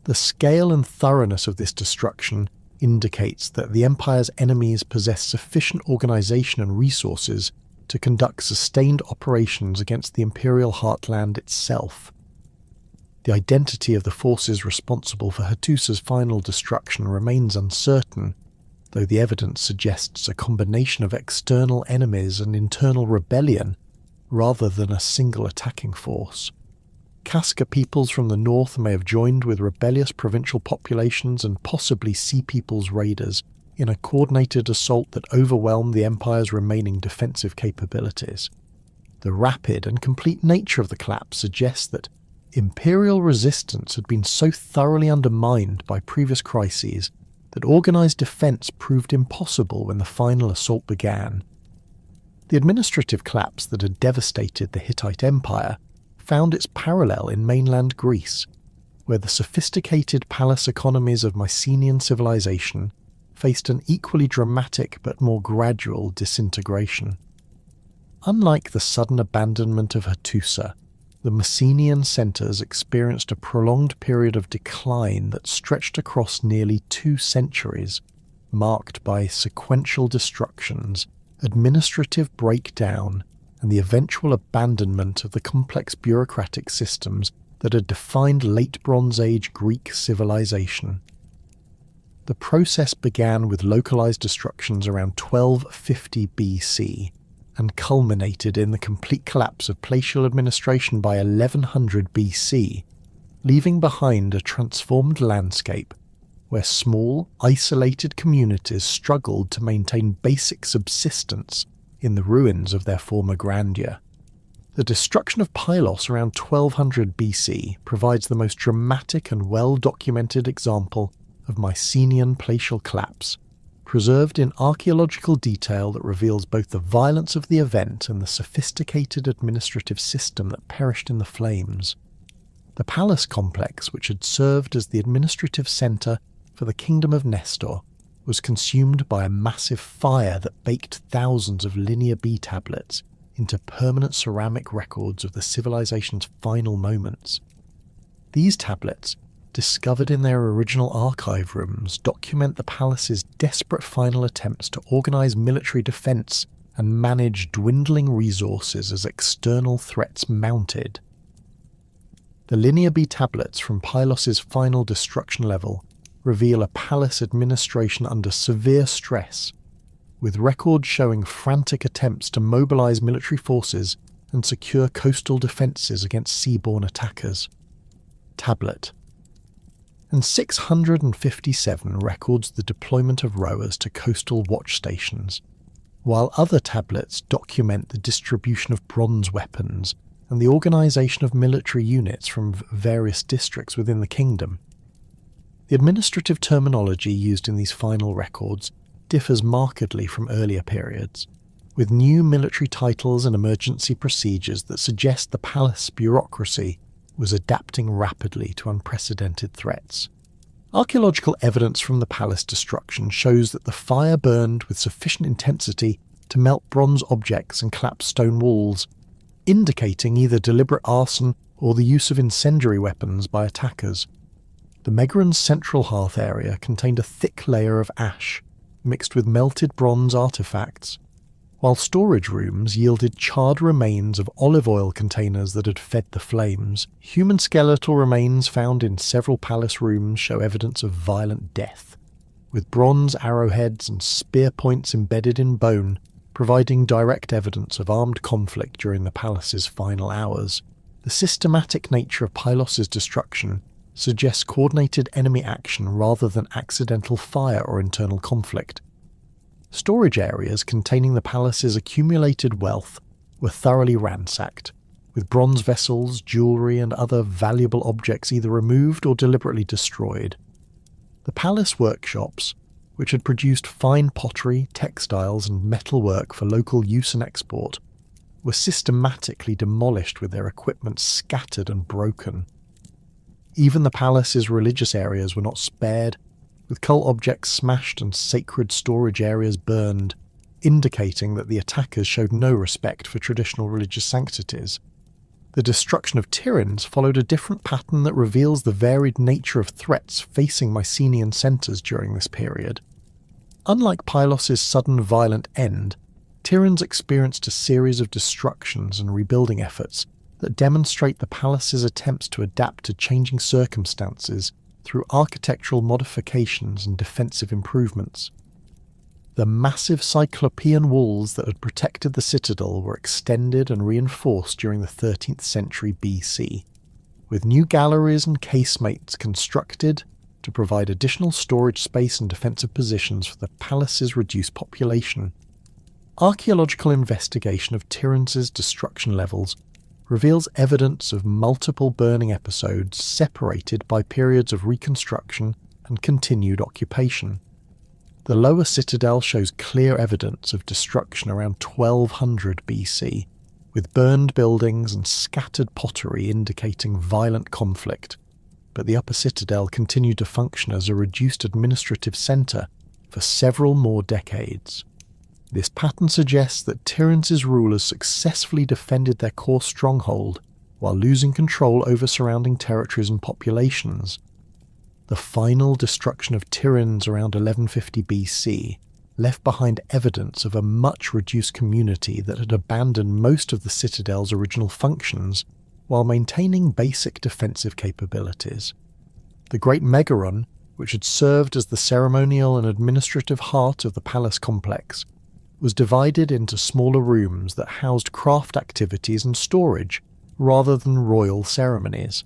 The scale and thoroughness of this destruction indicates that the Empire's enemies possessed sufficient organization and resources to conduct sustained operations against the imperial heartland itself. The identity of the forces responsible for Hattusa's final destruction remains uncertain, though the evidence suggests a combination of external enemies and internal rebellion rather than a single attacking force. Kaska peoples from the north may have joined with rebellious provincial populations and possibly Sea Peoples raiders in a coordinated assault that overwhelmed the Empire's remaining defensive capabilities. The rapid and complete nature of the collapse suggests that imperial resistance had been so thoroughly undermined by previous crises that organized defense proved impossible when the final assault began. The administrative collapse that had devastated the Hittite Empire found its parallel in mainland Greece, where the sophisticated palace economies of Mycenaean civilization faced an equally dramatic but more gradual disintegration. Unlike the sudden abandonment of Hattusa, the Mycenaean centres experienced a prolonged period of decline that stretched across nearly 2 centuries, marked by sequential destructions, administrative breakdown, and the eventual abandonment of the complex bureaucratic systems that had defined late Bronze Age Greek civilization. The process began with localized destructions around 1250 BC, and culminated in the complete collapse of palatial administration by 1100 BC, leaving behind a transformed landscape where small, isolated communities struggled to maintain basic subsistence in the ruins of their former grandeur. The destruction of Pylos around 1200 BC provides the most dramatic and well-documented example of Mycenaean palatial collapse, preserved in archaeological detail that reveals both the violence of the event and the sophisticated administrative system that perished in the flames. The palace complex, which had served as the administrative centre for the kingdom of Nestor, was consumed by a massive fire that baked thousands of Linear B tablets into permanent ceramic records of the civilization's final moments. These tablets, discovered in their original archive rooms, document the palace's desperate final attempts to organize military defense and manage dwindling resources as external threats mounted. The Linear B tablets from Pylos's final destruction level reveal a palace administration under severe stress, with records showing frantic attempts to mobilize military forces and secure coastal defenses against seaborne attackers. Tablet. And 657 records the deployment of rowers to coastal watch stations, while other tablets document the distribution of bronze weapons and the organisation of military units from various districts within the kingdom. The administrative terminology used in these final records differs markedly from earlier periods, with new military titles and emergency procedures that suggest the palace bureaucracy was adapting rapidly to unprecedented threats. Archaeological evidence from the palace destruction shows that the fire burned with sufficient intensity to melt bronze objects and collapse stone walls, indicating either deliberate arson or the use of incendiary weapons by attackers. The Megaron's central hearth area contained a thick layer of ash, mixed with melted bronze artefacts, while storage rooms yielded charred remains of olive oil containers that had fed the flames. Human skeletal remains found in several palace rooms show evidence of violent death, with bronze arrowheads and spear points embedded in bone, providing direct evidence of armed conflict during the palace's final hours. The systematic nature of Pylos' destruction suggests coordinated enemy action rather than accidental fire or internal conflict. Storage areas containing the palace's accumulated wealth were thoroughly ransacked, with bronze vessels, jewellery and other valuable objects either removed or deliberately destroyed. The palace workshops, which had produced fine pottery, textiles and metalwork for local use and export, were systematically demolished with their equipment scattered and broken. Even the palace's religious areas were not spared, with cult objects smashed and sacred storage areas burned, indicating that the attackers showed no respect for traditional religious sanctities. The destruction of Tiryns followed a different pattern that reveals the varied nature of threats facing Mycenaean centres during this period. Unlike Pylos' sudden violent end, Tiryns experienced a series of destructions and rebuilding efforts that demonstrate the palace's attempts to adapt to changing circumstances through architectural modifications and defensive improvements. The massive Cyclopean walls that had protected the citadel were extended and reinforced during the 13th century BC, with new galleries and casemates constructed to provide additional storage space and defensive positions for the palace's reduced population. Archaeological investigation of Tiryns' destruction levels reveals evidence of multiple burning episodes separated by periods of reconstruction and continued occupation. The lower citadel shows clear evidence of destruction around 1200 BC, with burned buildings and scattered pottery indicating violent conflict, but the upper citadel continued to function as a reduced administrative centre for several more decades. This pattern suggests that Tiryns' rulers successfully defended their core stronghold while losing control over surrounding territories and populations. The final destruction of Tiryns around 1150 BC left behind evidence of a much reduced community that had abandoned most of the citadel's original functions while maintaining basic defensive capabilities. The Great Megaron, which had served as the ceremonial and administrative heart of the palace complex, was divided into smaller rooms that housed craft activities and storage rather than royal ceremonies.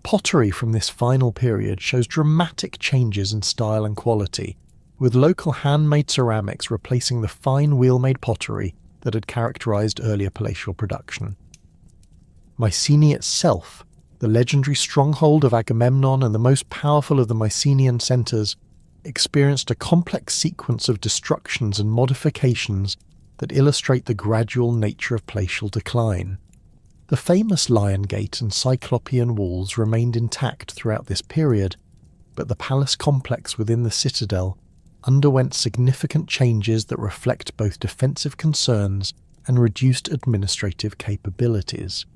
Pottery from this final period shows dramatic changes in style and quality, with local handmade ceramics replacing the fine wheel-made pottery that had characterized earlier palatial production. Mycenae itself, the legendary stronghold of Agamemnon and the most powerful of the Mycenaean centres, experienced a complex sequence of destructions and modifications that illustrate the gradual nature of palatial decline. The famous Lion Gate and Cyclopean walls remained intact throughout this period, but the palace complex within the citadel underwent significant changes that reflect both defensive concerns and reduced administrative capabilities.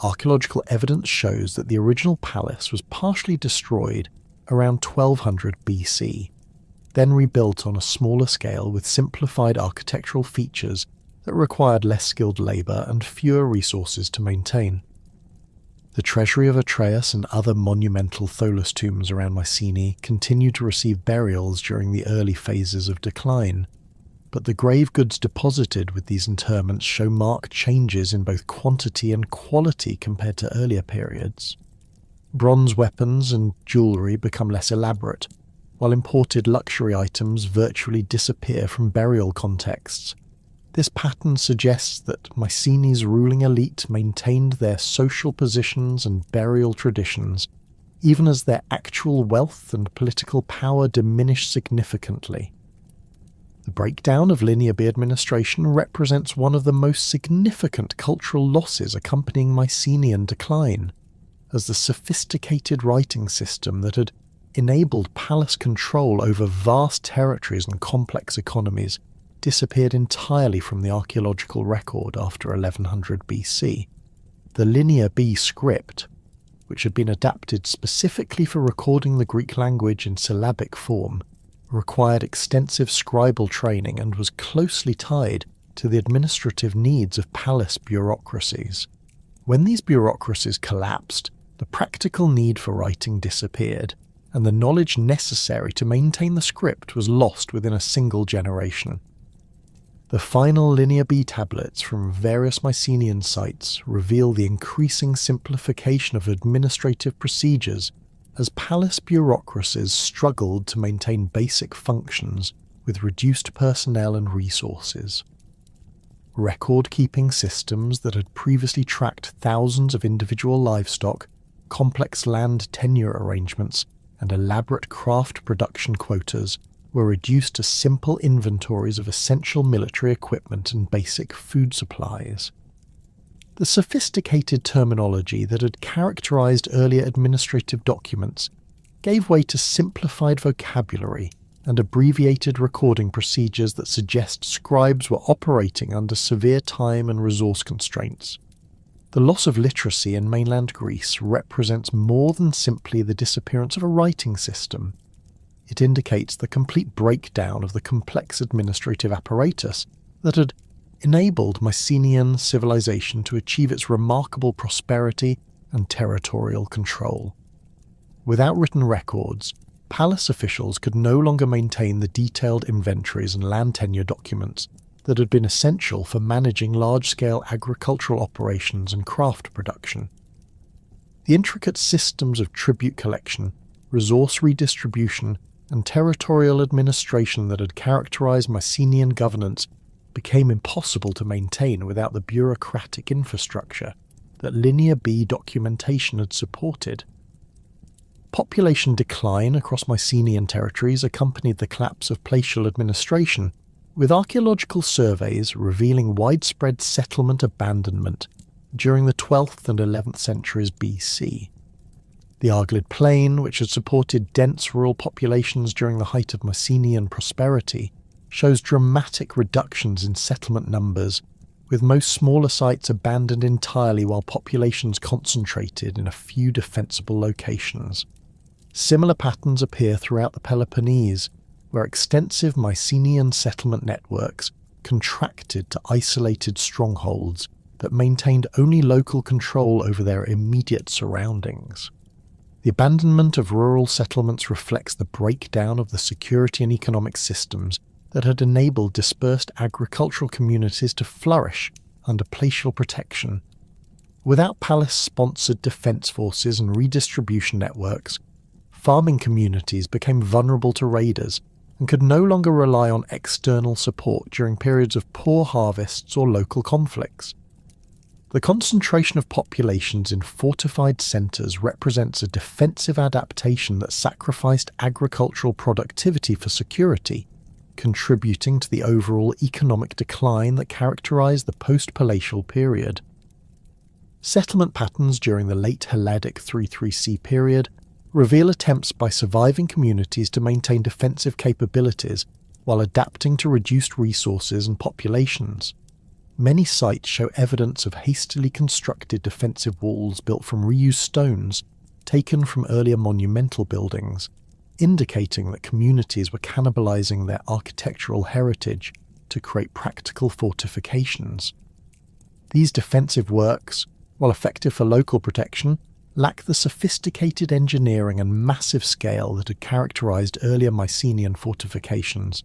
Archaeological evidence shows that the original palace was partially destroyed around 1200 BC, then rebuilt on a smaller scale with simplified architectural features that required less skilled labour and fewer resources to maintain. The treasury of Atreus and other monumental Tholos tombs around Mycenae continued to receive burials during the early phases of decline, but the grave goods deposited with these interments show marked changes in both quantity and quality compared to earlier periods. Bronze weapons and jewellery become less elaborate, while imported luxury items virtually disappear from burial contexts. This pattern suggests that Mycenae's ruling elite maintained their social positions and burial traditions, even as their actual wealth and political power diminished significantly. The breakdown of Linear B administration represents one of the most significant cultural losses accompanying Mycenaean decline, as the sophisticated writing system that had enabled palace control over vast territories and complex economies disappeared entirely from the archaeological record after 1100 BC. The Linear B script, which had been adapted specifically for recording the Greek language in syllabic form, required extensive scribal training and was closely tied to the administrative needs of palace bureaucracies. When these bureaucracies collapsed, the practical need for writing disappeared, and the knowledge necessary to maintain the script was lost within a single generation. The final Linear B tablets from various Mycenaean sites reveal the increasing simplification of administrative procedures as palace bureaucracies struggled to maintain basic functions with reduced personnel and resources. Record-keeping systems that had previously tracked thousands of individual livestock, complex land tenure arrangements, and elaborate craft production quotas were reduced to simple inventories of essential military equipment and basic food supplies. The sophisticated terminology that had characterized earlier administrative documents gave way to simplified vocabulary and abbreviated recording procedures that suggest scribes were operating under severe time and resource constraints. The loss of literacy in mainland Greece represents more than simply the disappearance of a writing system. It indicates the complete breakdown of the complex administrative apparatus that had enabled Mycenaean civilization to achieve its remarkable prosperity and territorial control. Without written records, palace officials could no longer maintain the detailed inventories and land tenure documents that had been essential for managing large-scale agricultural operations and craft production. The intricate systems of tribute collection, resource redistribution, and territorial administration that had characterized Mycenaean governance became impossible to maintain without the bureaucratic infrastructure that Linear B documentation had supported. Population decline across Mycenaean territories accompanied the collapse of palatial administration, with archaeological surveys revealing widespread settlement abandonment during the 12th and 11th centuries BC. The Argolid Plain, which had supported dense rural populations during the height of Mycenaean prosperity, shows dramatic reductions in settlement numbers, with most smaller sites abandoned entirely while populations concentrated in a few defensible locations. Similar patterns appear throughout the Peloponnese, where extensive Mycenaean settlement networks contracted to isolated strongholds that maintained only local control over their immediate surroundings. The abandonment of rural settlements reflects the breakdown of the security and economic systems that had enabled dispersed agricultural communities to flourish under palatial protection. Without palace-sponsored defence forces and redistribution networks, farming communities became vulnerable to raiders and could no longer rely on external support during periods of poor harvests or local conflicts. The concentration of populations in fortified centres represents a defensive adaptation that sacrificed agricultural productivity for security, contributing to the overall economic decline that characterized the post-palatial period. Settlement patterns during the late Helladic 3-3C period reveal attempts by surviving communities to maintain defensive capabilities while adapting to reduced resources and populations. Many sites show evidence of hastily constructed defensive walls built from reused stones taken from earlier monumental buildings, indicating that communities were cannibalizing their architectural heritage to create practical fortifications. These defensive works, while effective for local protection, lack the sophisticated engineering and massive scale that had characterized earlier Mycenaean fortifications,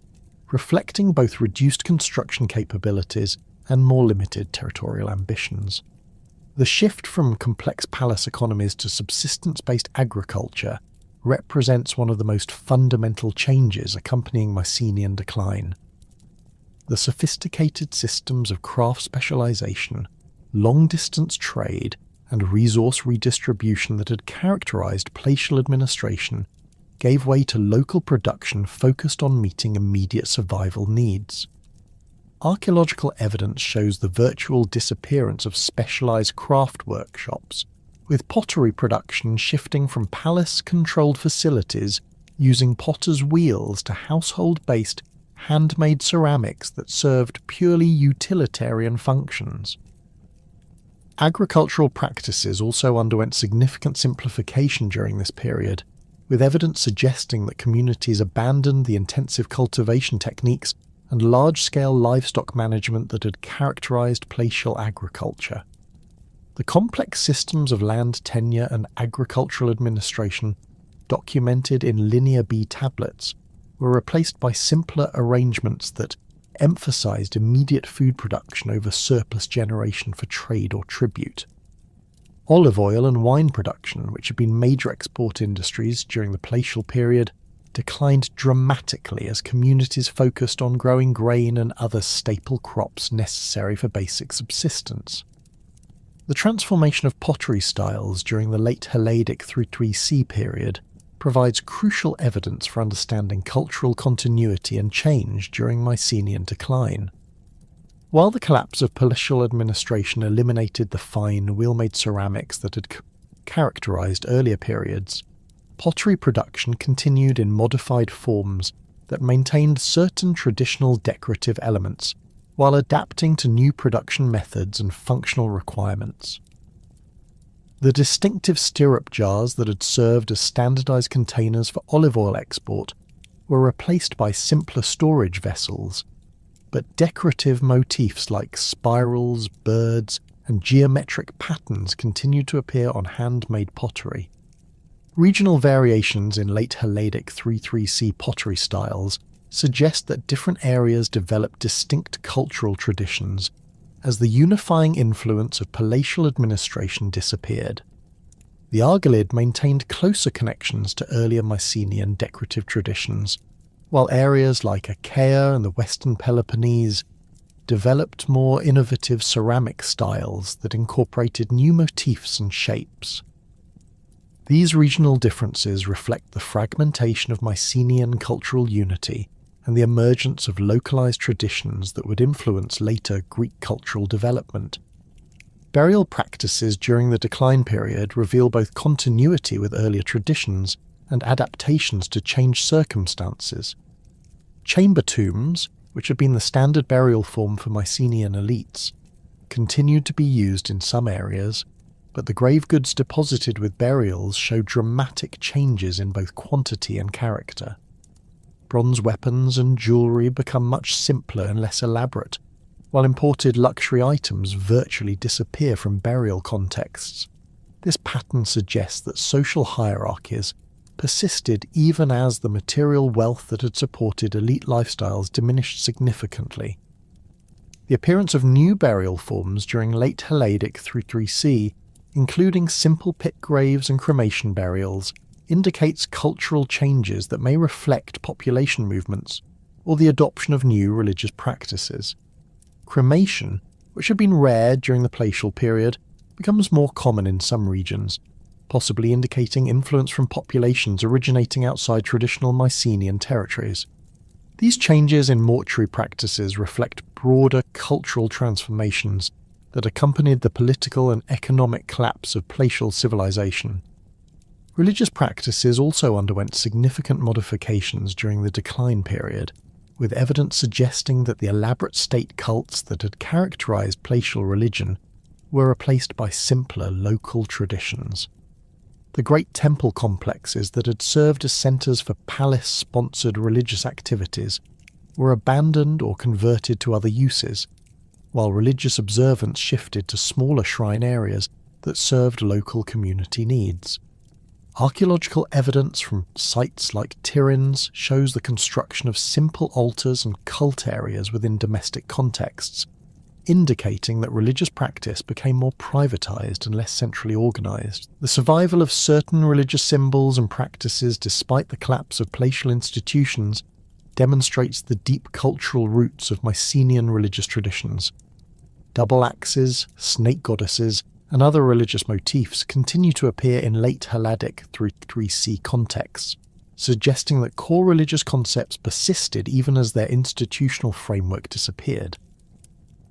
reflecting both reduced construction capabilities and more limited territorial ambitions. The shift from complex palace economies to subsistence-based agriculture represents one of the most fundamental changes accompanying Mycenaean decline. the sophisticated systems of craft specialization, long-distance trade, and resource redistribution that had characterized palatial administration gave way to local production focused on meeting immediate survival needs. Archaeological evidence shows the virtual disappearance of specialized craft workshops, with pottery production shifting from palace-controlled facilities using potter's wheels to household-based handmade ceramics that served purely utilitarian functions. Agricultural practices also underwent significant simplification during this period, with evidence suggesting that communities abandoned the intensive cultivation techniques and large-scale livestock management that had characterized palatial agriculture. The complex systems of land tenure and agricultural administration, documented in Linear B tablets, were replaced by simpler arrangements that emphasized immediate food production over surplus generation for trade or tribute. Olive oil and wine production, which had been major export industries during the palatial period, declined dramatically as communities focused on growing grain and other staple crops necessary for basic subsistence. The transformation of pottery styles during the late Helladic through 3C period provides crucial evidence for understanding cultural continuity and change during Mycenaean decline. While the collapse of palatial administration eliminated the fine, wheel-made ceramics that had characterized earlier periods, pottery production continued in modified forms that maintained certain traditional decorative elements while adapting to new production methods and functional requirements. The distinctive stirrup jars that had served as standardized containers for olive oil export were replaced by simpler storage vessels, but decorative motifs like spirals, birds, and geometric patterns continued to appear on handmade pottery. Regional variations in late Helladic 3-3C pottery styles suggest that different areas developed distinct cultural traditions as the unifying influence of palatial administration disappeared. The Argolid maintained closer connections to earlier Mycenaean decorative traditions, while areas like Achaea and the Western Peloponnese developed more innovative ceramic styles that incorporated new motifs and shapes. These regional differences reflect the fragmentation of Mycenaean cultural unity and the emergence of localized traditions that would influence later Greek cultural development. Burial practices during the decline period reveal both continuity with earlier traditions and adaptations to changed circumstances. Chamber tombs, which had been the standard burial form for Mycenaean elites, continued to be used in some areas, but the grave goods deposited with burials show dramatic changes in both quantity and character. Bronze weapons and jewellery become much simpler and less elaborate, while imported luxury items virtually disappear from burial contexts. This pattern suggests that social hierarchies persisted even as the material wealth that had supported elite lifestyles diminished significantly. The appearance of new burial forms during late Helladic through 3C, including simple pit graves and cremation burials, indicates cultural changes that may reflect population movements or the adoption of new religious practices. Cremation, which had been rare during the palatial period, becomes more common in some regions, possibly indicating influence from populations originating outside traditional Mycenaean territories. These changes in mortuary practices reflect broader cultural transformations that accompanied the political and economic collapse of palatial civilization. Religious practices also underwent significant modifications during the decline period, with evidence suggesting that the elaborate state cults that had characterized palatial religion were replaced by simpler local traditions. The great temple complexes that had served as centers for palace-sponsored religious activities were abandoned or converted to other uses, while religious observance shifted to smaller shrine areas that served local community needs. Archaeological evidence from sites like Tiryns shows the construction of simple altars and cult areas within domestic contexts, indicating that religious practice became more privatized and less centrally organized. The survival of certain religious symbols and practices despite the collapse of palatial institutions demonstrates the deep cultural roots of Mycenaean religious traditions. Double axes, snake goddesses, and other religious motifs continue to appear in late Helladic through 3C contexts, suggesting that core religious concepts persisted even as their institutional framework disappeared.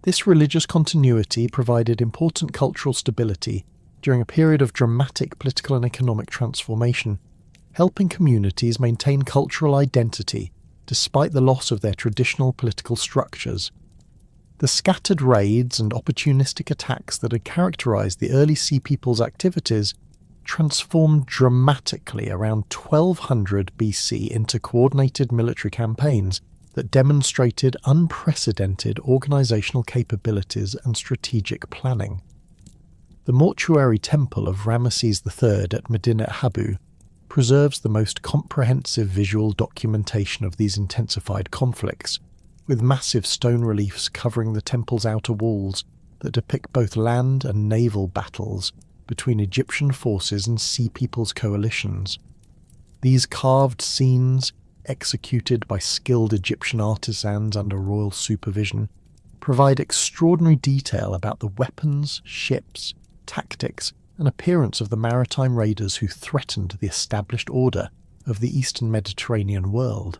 This religious continuity provided important cultural stability during a period of dramatic political and economic transformation, helping communities maintain cultural identity despite the loss of their traditional political structures. The scattered raids and opportunistic attacks that had characterized the early Sea People's activities transformed dramatically around 1200 BC into coordinated military campaigns that demonstrated unprecedented organizational capabilities and strategic planning. The mortuary temple of Ramesses III at Medinet Habu preserves the most comprehensive visual documentation of these intensified conflicts, with massive stone reliefs covering the temple's outer walls that depict both land and naval battles between Egyptian forces and Sea People's coalitions. These carved scenes, executed by skilled Egyptian artisans under royal supervision, provide extraordinary detail about the weapons, ships, tactics, and appearance of the maritime raiders who threatened the established order of the eastern Mediterranean world.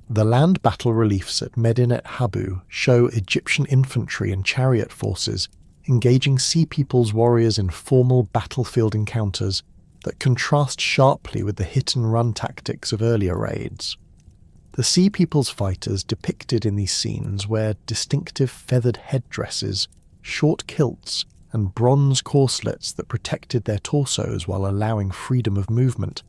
The land battle reliefs at Medinet Habu show Egyptian infantry and chariot forces engaging Sea People's warriors in formal battlefield encounters that contrast sharply with the hit-and-run tactics of earlier raids. The Sea People's fighters depicted in these scenes wear distinctive feathered headdresses, short kilts, and bronze corselets that protected their torsos while allowing freedom of movement.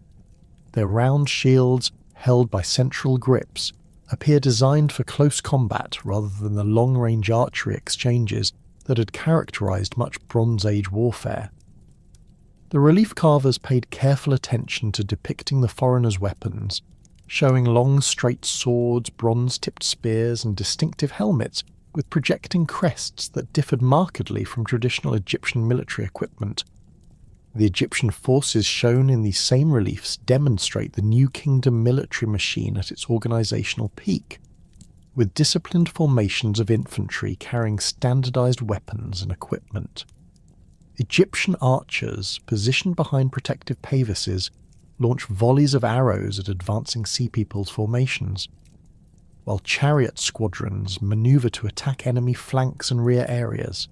Their round shields, held by central grips, appear designed for close combat rather than the long-range archery exchanges that had characterized much Bronze Age warfare. The relief carvers paid careful attention to depicting the foreigners' weapons, showing long straight swords, bronze-tipped spears, and distinctive helmets with projecting crests that differed markedly from traditional Egyptian military equipment. The Egyptian forces shown in these same reliefs demonstrate the New Kingdom military machine at its organizational peak, with disciplined formations of infantry carrying standardized weapons and equipment. Egyptian archers, positioned behind protective pavises, launch volleys of arrows at advancing Sea People's formations, while chariot squadrons maneuver to attack enemy flanks and rear areas.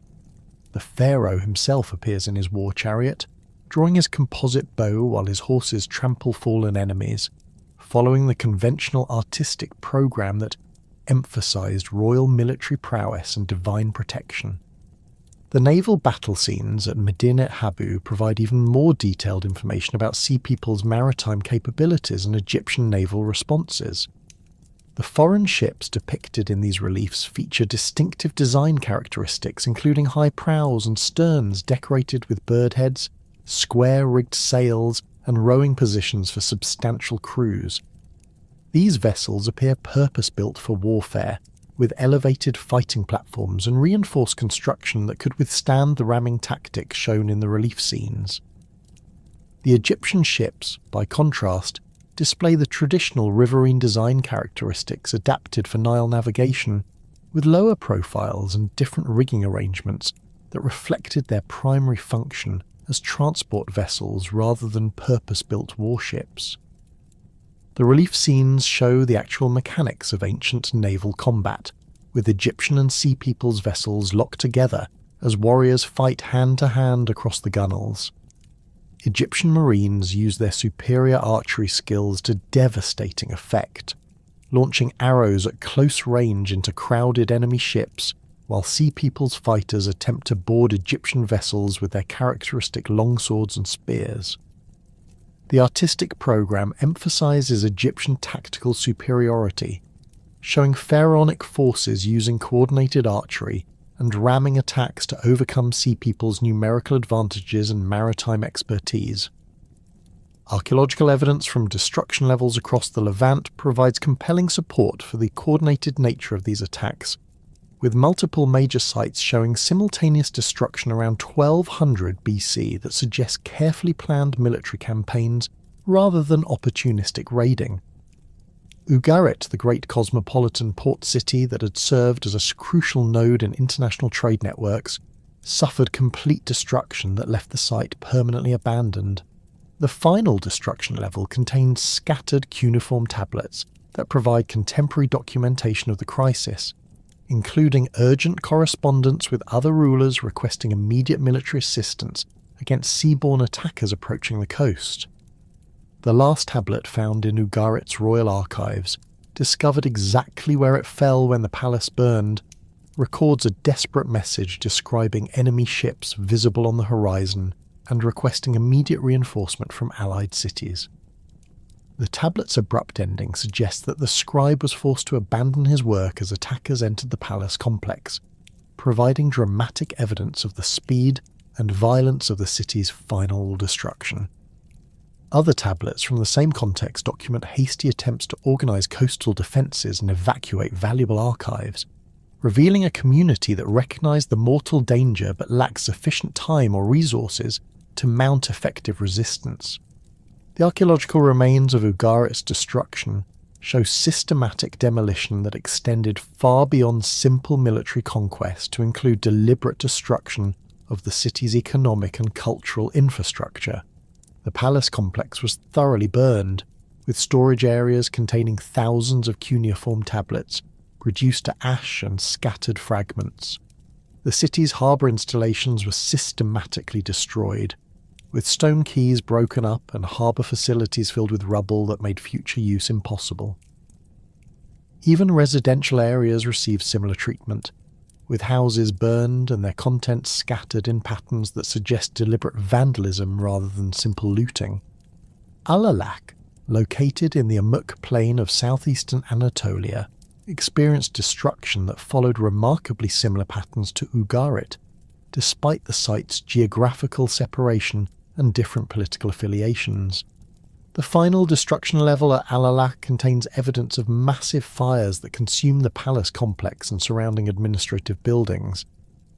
The pharaoh himself appears in his war chariot, drawing his composite bow while his horses trample fallen enemies, following the conventional artistic program that emphasized royal military prowess and divine protection. The naval battle scenes at Medinet Habu provide even more detailed information about Sea People's maritime capabilities and Egyptian naval responses. The foreign ships depicted in these reliefs feature distinctive design characteristics, including high prows and sterns decorated with bird heads, square-rigged sails, and rowing positions for substantial crews. These vessels appear purpose-built for warfare, with elevated fighting platforms and reinforced construction that could withstand the ramming tactics shown in the relief scenes. The Egyptian ships, by contrast, display the traditional riverine design characteristics adapted for Nile navigation, with lower profiles and different rigging arrangements that reflected their primary function as transport vessels rather than purpose-built warships. The relief scenes show the actual mechanics of ancient naval combat, with Egyptian and Sea People's vessels locked together as warriors fight hand-to-hand across the gunwales. Egyptian marines use their superior archery skills to devastating effect, launching arrows at close range into crowded enemy ships, while Sea People's fighters attempt to board Egyptian vessels with their characteristic longswords and spears. The artistic program emphasizes Egyptian tactical superiority, showing pharaonic forces using coordinated archery and ramming attacks to overcome Sea People's numerical advantages and maritime expertise. Archaeological evidence from destruction levels across the Levant provides compelling support for the coordinated nature of these attacks, with multiple major sites showing simultaneous destruction around 1200 BC that suggests carefully planned military campaigns rather than opportunistic raiding. Ugarit, the great cosmopolitan port city that had served as a crucial node in international trade networks, suffered complete destruction that left the site permanently abandoned. The final destruction level contained scattered cuneiform tablets that provide contemporary documentation of the crisis, including urgent correspondence with other rulers requesting immediate military assistance against seaborne attackers approaching the coast. The last tablet found in Ugarit's royal archives, discovered exactly where it fell when the palace burned, records a desperate message describing enemy ships visible on the horizon and requesting immediate reinforcement from allied cities. The tablet's abrupt ending suggests that the scribe was forced to abandon his work as attackers entered the palace complex, providing dramatic evidence of the speed and violence of the city's final destruction. Other tablets from the same context document hasty attempts to organize coastal defenses and evacuate valuable archives, revealing a community that recognized the mortal danger but lacked sufficient time or resources to mount effective resistance. The archaeological remains of Ugarit's destruction show systematic demolition that extended far beyond simple military conquest to include deliberate destruction of the city's economic and cultural infrastructure. The palace complex was thoroughly burned, with storage areas containing thousands of cuneiform tablets reduced to ash and scattered fragments. The city's harbour installations were systematically destroyed, with stone quays broken up and harbour facilities filled with rubble that made future use impossible. Even residential areas received similar treatment, with houses burned and their contents scattered in patterns that suggest deliberate vandalism rather than simple looting. Alalak, located in the Amuk plain of southeastern Anatolia, experienced destruction that followed remarkably similar patterns to Ugarit, despite the site's geographical separation and different political affiliations. The final destruction level at Alalak contains evidence of massive fires that consumed the palace complex and surrounding administrative buildings,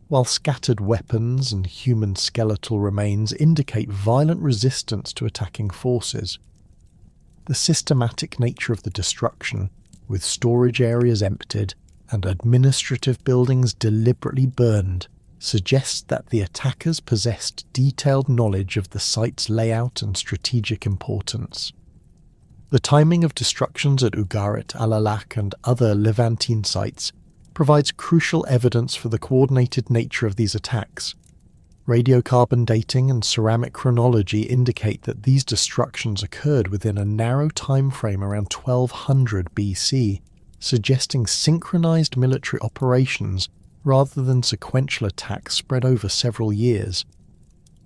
while scattered weapons and human skeletal remains indicate violent resistance to attacking forces. The systematic nature of the destruction, with storage areas emptied and administrative buildings deliberately burned, suggests that the attackers possessed detailed knowledge of the site's layout and strategic importance. The timing of destructions at Ugarit, Alalak, and other Levantine sites provides crucial evidence for the coordinated nature of these attacks. Radiocarbon dating and ceramic chronology indicate that these destructions occurred within a narrow time frame around 1200 BC, suggesting synchronized military operations rather than sequential attacks spread over several years.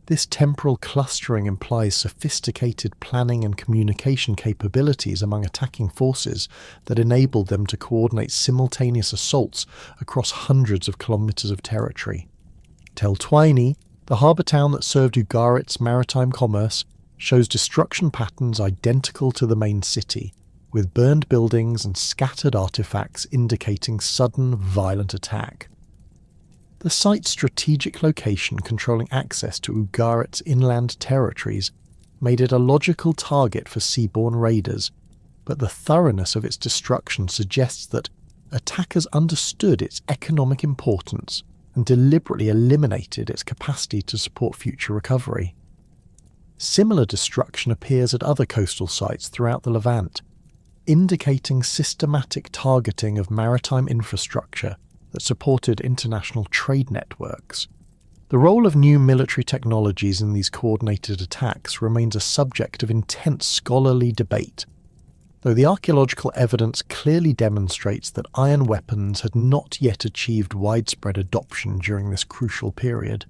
This temporal clustering implies sophisticated planning and communication capabilities among attacking forces that enabled them to coordinate simultaneous assaults across hundreds of kilometers of territory. Tel Twaini, the harbour town that served Ugarit's maritime commerce, shows destruction patterns identical to the main city, with burned buildings and scattered artefacts indicating sudden, violent attack. The site's strategic location controlling access to Ugarit's inland territories made it a logical target for seaborne raiders, but the thoroughness of its destruction suggests that attackers understood its economic importance and deliberately eliminated its capacity to support future recovery. Similar destruction appears at other coastal sites throughout the Levant, indicating systematic targeting of maritime infrastructure that supported international trade networks. The role of new military technologies in these coordinated attacks remains a subject of intense scholarly debate, though the archaeological evidence clearly demonstrates that iron weapons had not yet achieved widespread adoption during this crucial period.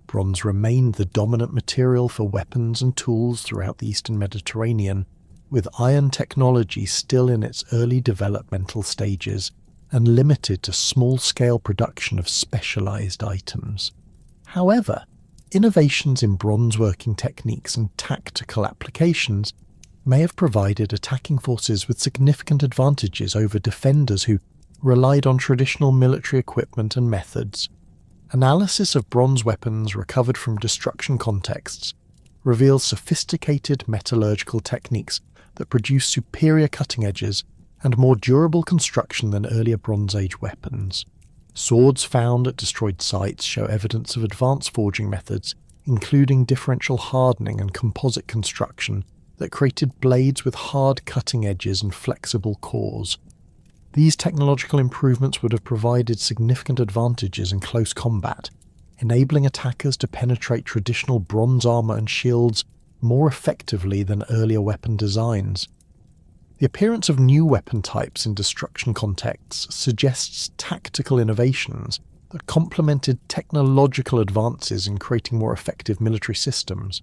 Bronze remained the dominant material for weapons and tools throughout the Eastern Mediterranean, with iron technology still in its early developmental stages and limited to small-scale production of specialized items. However, innovations in bronze working techniques and tactical applications may have provided attacking forces with significant advantages over defenders who relied on traditional military equipment and methods. Analysis of bronze weapons recovered from destruction contexts reveals sophisticated metallurgical techniques that produce superior cutting edges and more durable construction than earlier Bronze Age weapons. Swords found at destroyed sites show evidence of advanced forging methods, including differential hardening and composite construction that created blades with hard cutting edges and flexible cores. These technological improvements would have provided significant advantages in close combat, enabling attackers to penetrate traditional bronze armor and shields more effectively than earlier weapon designs. The appearance of new weapon types in destruction contexts suggests tactical innovations that complemented technological advances in creating more effective military systems.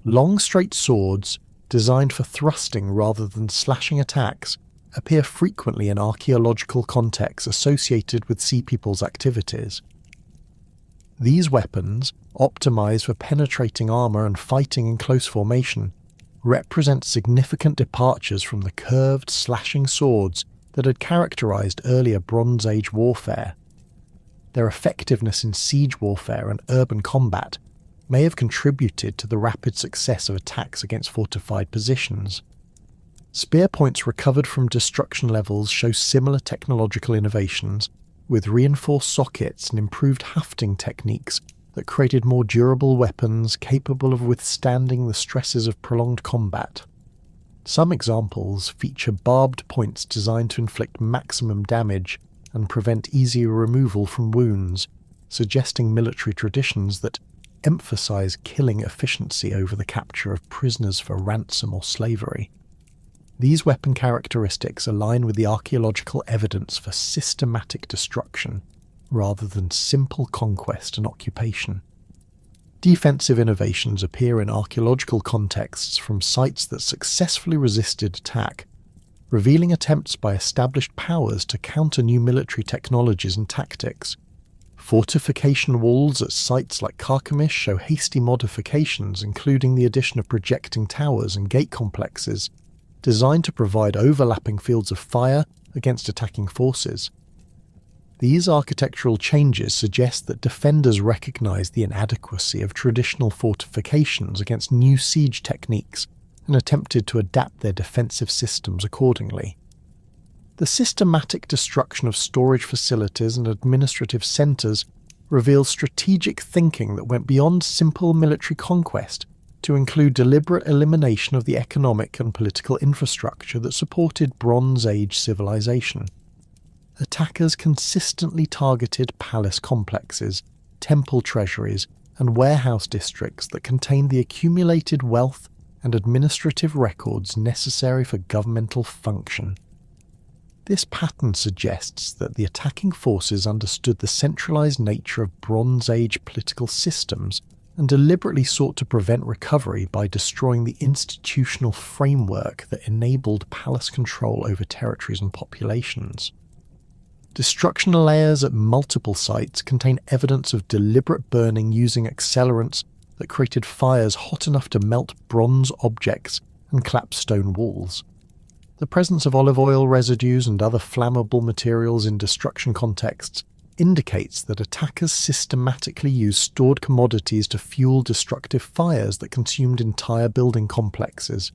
Long straight swords, designed for thrusting rather than slashing attacks, appear frequently in archaeological contexts associated with Sea People's activities. These weapons, optimized for penetrating armor and fighting in close formation, represent significant departures from the curved, slashing swords that had characterized earlier Bronze Age warfare. Their effectiveness in siege warfare and urban combat may have contributed to the rapid success of attacks against fortified positions. Spear points recovered from destruction levels show similar technological innovations, with reinforced sockets and improved hafting techniques that created more durable weapons capable of withstanding the stresses of prolonged combat. Some examples feature barbed points designed to inflict maximum damage and prevent easier removal from wounds, suggesting military traditions that emphasize killing efficiency over the capture of prisoners for ransom or slavery. These weapon characteristics align with the archaeological evidence for systematic destruction, rather than simple conquest and occupation. Defensive innovations appear in archaeological contexts from sites that successfully resisted attack, revealing attempts by established powers to counter new military technologies and tactics. Fortification walls at sites like Carchemish show hasty modifications, including the addition of projecting towers and gate complexes, designed to provide overlapping fields of fire against attacking forces. These architectural changes suggest that defenders recognized the inadequacy of traditional fortifications against new siege techniques and attempted to adapt their defensive systems accordingly. The systematic destruction of storage facilities and administrative centers reveals strategic thinking that went beyond simple military conquest to include deliberate elimination of the economic and political infrastructure that supported Bronze Age civilization. Attackers consistently targeted palace complexes, temple treasuries, and warehouse districts that contained the accumulated wealth and administrative records necessary for governmental function. This pattern suggests that the attacking forces understood the centralized nature of Bronze Age political systems and deliberately sought to prevent recovery by destroying the institutional framework that enabled palace control over territories and populations. Destruction layers at multiple sites contain evidence of deliberate burning using accelerants that created fires hot enough to melt bronze objects and collapse stone walls. The presence of olive oil residues and other flammable materials in destruction contexts indicates that attackers systematically used stored commodities to fuel destructive fires that consumed entire building complexes.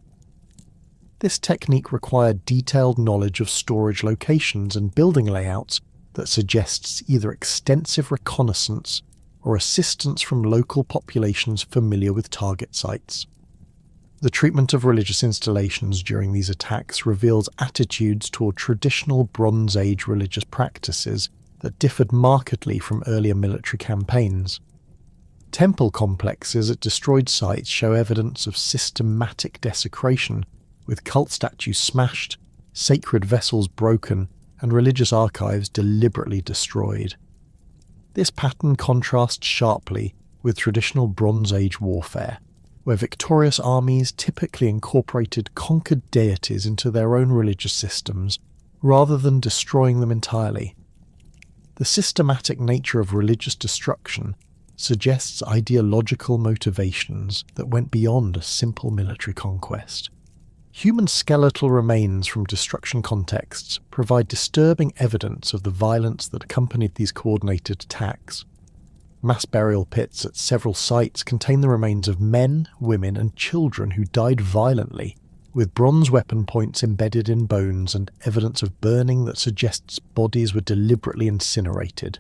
This technique required detailed knowledge of storage locations and building layouts that suggests either extensive reconnaissance or assistance from local populations familiar with target sites. The treatment of religious installations during these attacks reveals attitudes toward traditional Bronze Age religious practices that differed markedly from earlier military campaigns. Temple complexes at destroyed sites show evidence of systematic desecration, with cult statues smashed, sacred vessels broken, and religious archives deliberately destroyed. This pattern contrasts sharply with traditional Bronze Age warfare, where victorious armies typically incorporated conquered deities into their own religious systems, rather than destroying them entirely. The systematic nature of religious destruction suggests ideological motivations that went beyond a simple military conquest. Human skeletal remains from destruction contexts provide disturbing evidence of the violence that accompanied these coordinated attacks. Mass burial pits at several sites contain the remains of men, women, and children who died violently, with bronze weapon points embedded in bones and evidence of burning that suggests bodies were deliberately incinerated.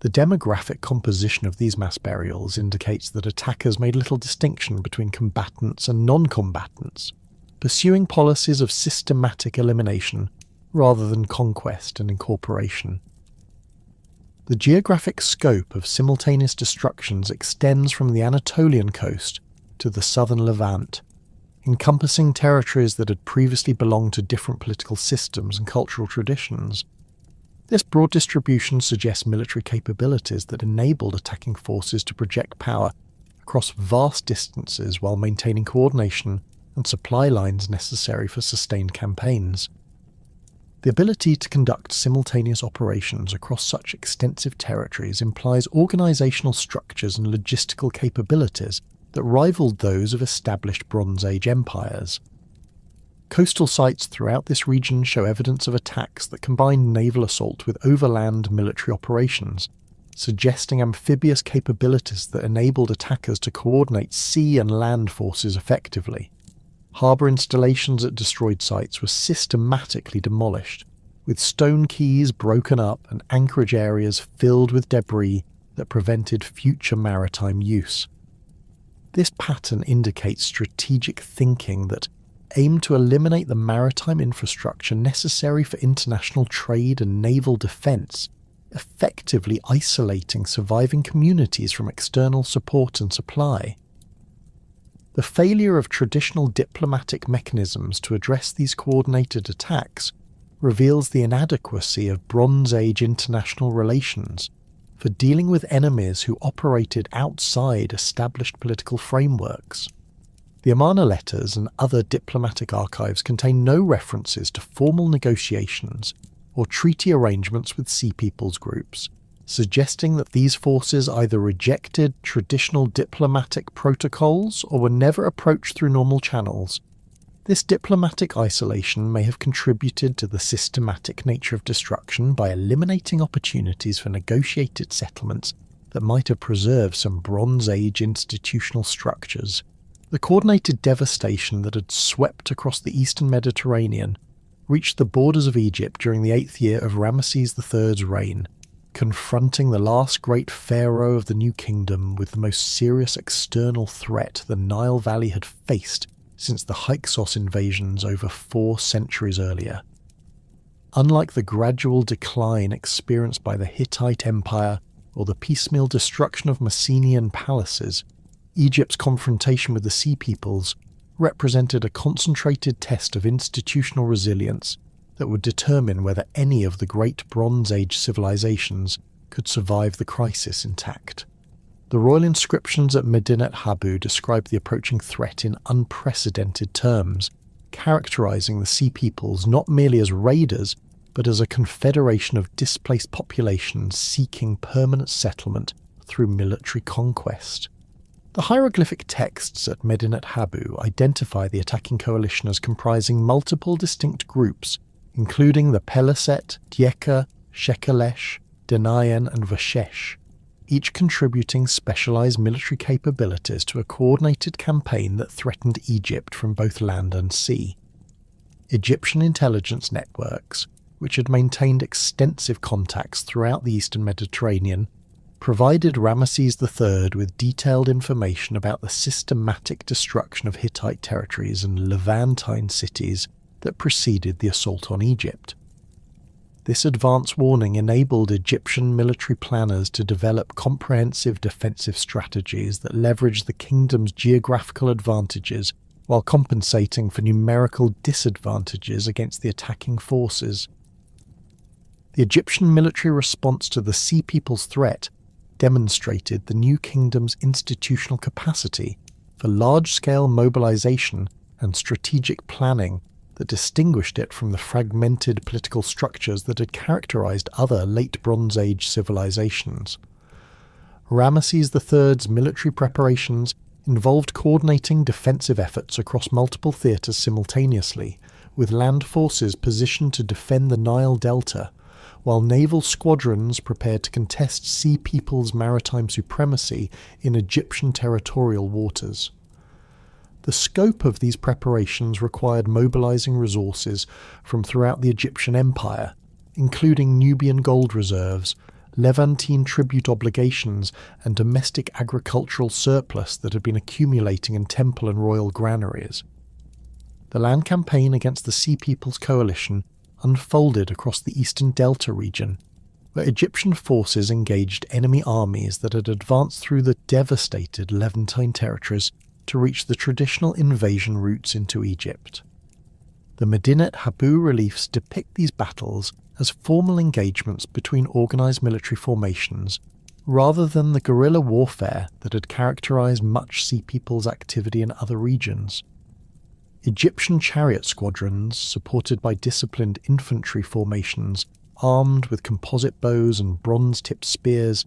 The demographic composition of these mass burials indicates that attackers made little distinction between combatants and non-combatants, pursuing policies of systematic elimination rather than conquest and incorporation. The geographic scope of simultaneous destructions extends from the Anatolian coast to the southern Levant, encompassing territories that had previously belonged to different political systems and cultural traditions. This broad distribution suggests military capabilities that enabled attacking forces to project power across vast distances while maintaining coordination and supply lines necessary for sustained campaigns. The ability to conduct simultaneous operations across such extensive territories implies organisational structures and logistical capabilities that rivaled those of established Bronze Age empires. Coastal sites throughout this region show evidence of attacks that combined naval assault with overland military operations, suggesting amphibious capabilities that enabled attackers to coordinate sea and land forces effectively. Harbour installations at destroyed sites were systematically demolished, with stone quays broken up and anchorage areas filled with debris that prevented future maritime use. This pattern indicates strategic thinking that aimed to eliminate the maritime infrastructure necessary for international trade and naval defence, effectively isolating surviving communities from external support and supply. The failure of traditional diplomatic mechanisms to address these coordinated attacks reveals the inadequacy of Bronze Age international relations for dealing with enemies who operated outside established political frameworks. The Amarna letters and other diplomatic archives contain no references to formal negotiations or treaty arrangements with Sea Peoples groups, suggesting that these forces either rejected traditional diplomatic protocols or were never approached through normal channels. This diplomatic isolation may have contributed to the systematic nature of destruction by eliminating opportunities for negotiated settlements that might have preserved some Bronze Age institutional structures. The coordinated devastation that had swept across the eastern Mediterranean reached the borders of Egypt during the 8th year of Ramesses III's reign, confronting the last great pharaoh of the New Kingdom with the most serious external threat the Nile Valley had faced since the Hyksos invasions over 4 centuries earlier. Unlike the gradual decline experienced by the Hittite Empire or the piecemeal destruction of Mycenaean palaces, Egypt's confrontation with the Sea Peoples represented a concentrated test of institutional resilience that would determine whether any of the great Bronze Age civilizations could survive the crisis intact. The royal inscriptions at Medinet Habu describe the approaching threat in unprecedented terms, characterizing the Sea Peoples not merely as raiders, but as a confederation of displaced populations seeking permanent settlement through military conquest. The hieroglyphic texts at Medinet Habu identify the attacking coalition as comprising multiple distinct groups, including the Peleset, Dieka, Shekelesh, Denayan and Vashesh, each contributing specialized military capabilities to a coordinated campaign that threatened Egypt from both land and sea. Egyptian intelligence networks, which had maintained extensive contacts throughout the eastern Mediterranean, provided Ramesses III with detailed information about the systematic destruction of Hittite territories and Levantine cities that preceded the assault on Egypt. This advance warning enabled Egyptian military planners to develop comprehensive defensive strategies that leveraged the kingdom's geographical advantages while compensating for numerical disadvantages against the attacking forces. The Egyptian military response to the Sea Peoples' threat demonstrated the new kingdom's institutional capacity for large-scale mobilization and strategic planning that distinguished it from the fragmented political structures that had characterized other late Bronze Age civilizations. Ramesses III's military preparations involved coordinating defensive efforts across multiple theatres simultaneously, with land forces positioned to defend the Nile Delta, while naval squadrons prepared to contest Sea Peoples' maritime supremacy in Egyptian territorial waters. The scope of these preparations required mobilizing resources from throughout the Egyptian Empire, including Nubian gold reserves, Levantine tribute obligations, and domestic agricultural surplus that had been accumulating in temple and royal granaries. The land campaign against the Sea People's Coalition unfolded across the eastern Delta region, where Egyptian forces engaged enemy armies that had advanced through the devastated Levantine territories to reach the traditional invasion routes into Egypt. The Medinet Habu reliefs depict these battles as formal engagements between organised military formations, rather than the guerrilla warfare that had characterised much Sea People's activity in other regions. Egyptian chariot squadrons, supported by disciplined infantry formations, armed with composite bows and bronze-tipped spears,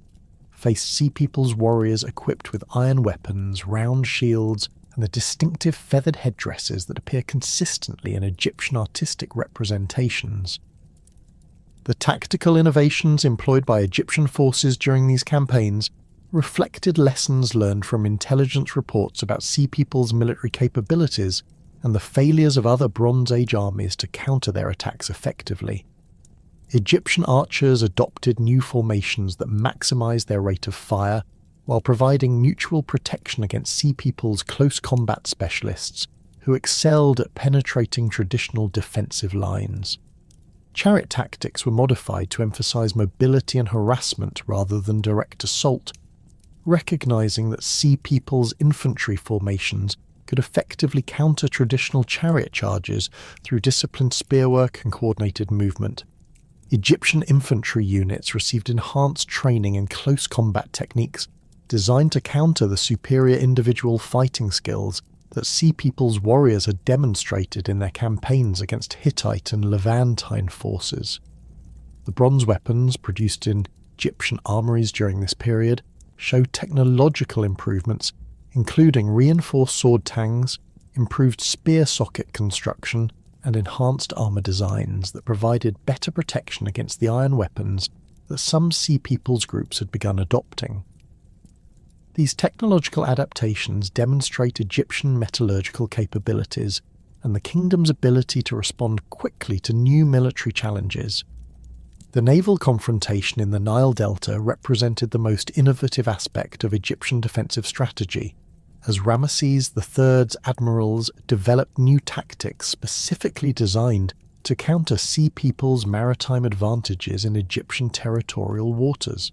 faced Sea People's warriors equipped with iron weapons, round shields, and the distinctive feathered headdresses that appear consistently in Egyptian artistic representations. The tactical innovations employed by Egyptian forces during these campaigns reflected lessons learned from intelligence reports about Sea People's military capabilities and the failures of other Bronze Age armies to counter their attacks effectively. Egyptian archers adopted new formations that maximized their rate of fire while providing mutual protection against Sea People's close combat specialists who excelled at penetrating traditional defensive lines. Chariot tactics were modified to emphasize mobility and harassment rather than direct assault, recognizing that Sea People's infantry formations could effectively counter traditional chariot charges through disciplined spearwork and coordinated movement. Egyptian infantry units received enhanced training in close combat techniques designed to counter the superior individual fighting skills that Sea People's warriors had demonstrated in their campaigns against Hittite and Levantine forces. The bronze weapons produced in Egyptian armories during this period showed technological improvements, including reinforced sword tangs, improved spear socket construction, and enhanced armour designs that provided better protection against the iron weapons that some Sea People's groups had begun adopting. These technological adaptations demonstrate Egyptian metallurgical capabilities and the kingdom's ability to respond quickly to new military challenges. The naval confrontation in the Nile Delta represented the most innovative aspect of Egyptian defensive strategy, as Ramesses III's admirals developed new tactics specifically designed to counter Sea People's maritime advantages in Egyptian territorial waters.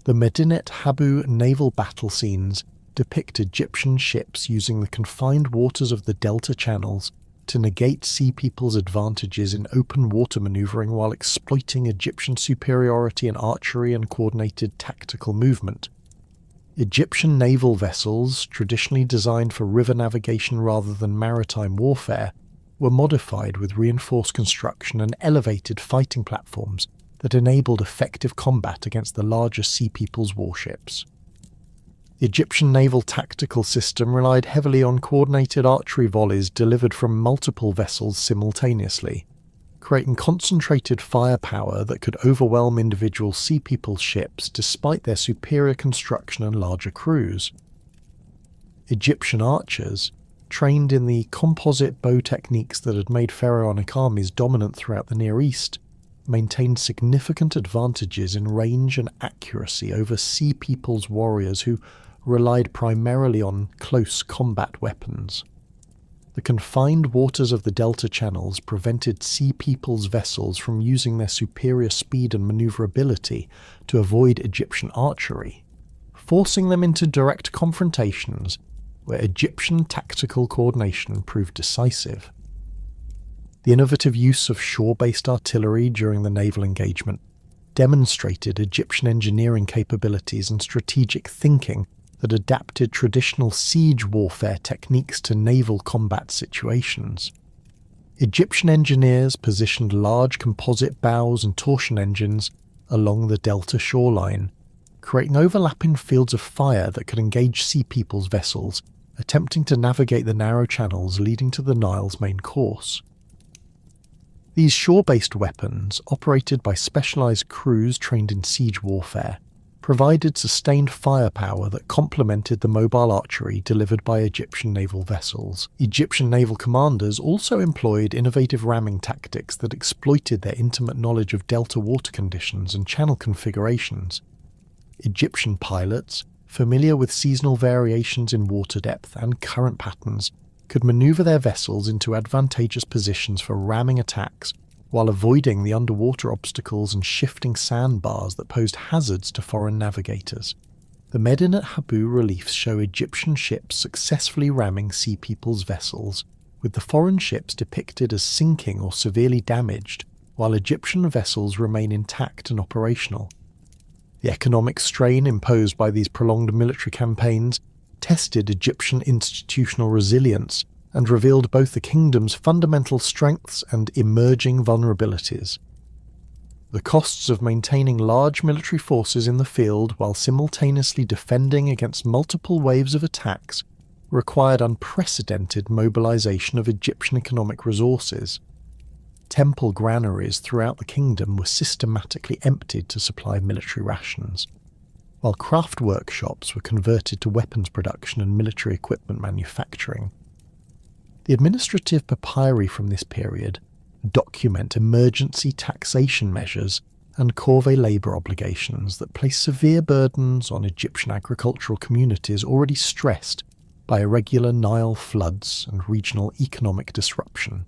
The Medinet Habu naval battle scenes depict Egyptian ships using the confined waters of the Delta channels to negate Sea People's advantages in open water maneuvering while exploiting Egyptian superiority in archery and coordinated tactical movement. Egyptian naval vessels, traditionally designed for river navigation rather than maritime warfare, were modified with reinforced construction and elevated fighting platforms that enabled effective combat against the larger Sea People's warships. The Egyptian naval tactical system relied heavily on coordinated archery volleys delivered from multiple vessels simultaneously, creating concentrated firepower that could overwhelm individual Sea People's ships despite their superior construction and larger crews. Egyptian archers, trained in the composite bow techniques that had made pharaonic armies dominant throughout the Near East, maintained significant advantages in range and accuracy over Sea People's warriors who relied primarily on close combat weapons. The confined waters of the Delta channels prevented Sea People's vessels from using their superior speed and maneuverability to avoid Egyptian archery, forcing them into direct confrontations where Egyptian tactical coordination proved decisive. The innovative use of shore-based artillery during the naval engagement demonstrated Egyptian engineering capabilities and strategic thinking that adapted traditional siege warfare techniques to naval combat situations. Egyptian engineers positioned large composite bows and torsion engines along the Delta shoreline, creating overlapping fields of fire that could engage Sea People's vessels attempting to navigate the narrow channels leading to the Nile's main course. These shore-based weapons, operated by specialized crews trained in siege warfare, provided sustained firepower that complemented the mobile archery delivered by Egyptian naval vessels. Egyptian naval commanders also employed innovative ramming tactics that exploited their intimate knowledge of delta water conditions and channel configurations. Egyptian pilots, familiar with seasonal variations in water depth and current patterns, could maneuver their vessels into advantageous positions for ramming attacks while avoiding the underwater obstacles and shifting sandbars that posed hazards to foreign navigators. The Medinet Habu reliefs show Egyptian ships successfully ramming Sea People's vessels, with the foreign ships depicted as sinking or severely damaged, while Egyptian vessels remain intact and operational. The economic strain imposed by these prolonged military campaigns tested Egyptian institutional resilience and revealed both the kingdom's fundamental strengths and emerging vulnerabilities. The costs of maintaining large military forces in the field while simultaneously defending against multiple waves of attacks required unprecedented mobilization of Egyptian economic resources. Temple granaries throughout the kingdom were systematically emptied to supply military rations, while craft workshops were converted to weapons production and military equipment manufacturing. The administrative papyri from this period document emergency taxation measures and corvée labour obligations that place severe burdens on Egyptian agricultural communities already stressed by irregular Nile floods and regional economic disruption.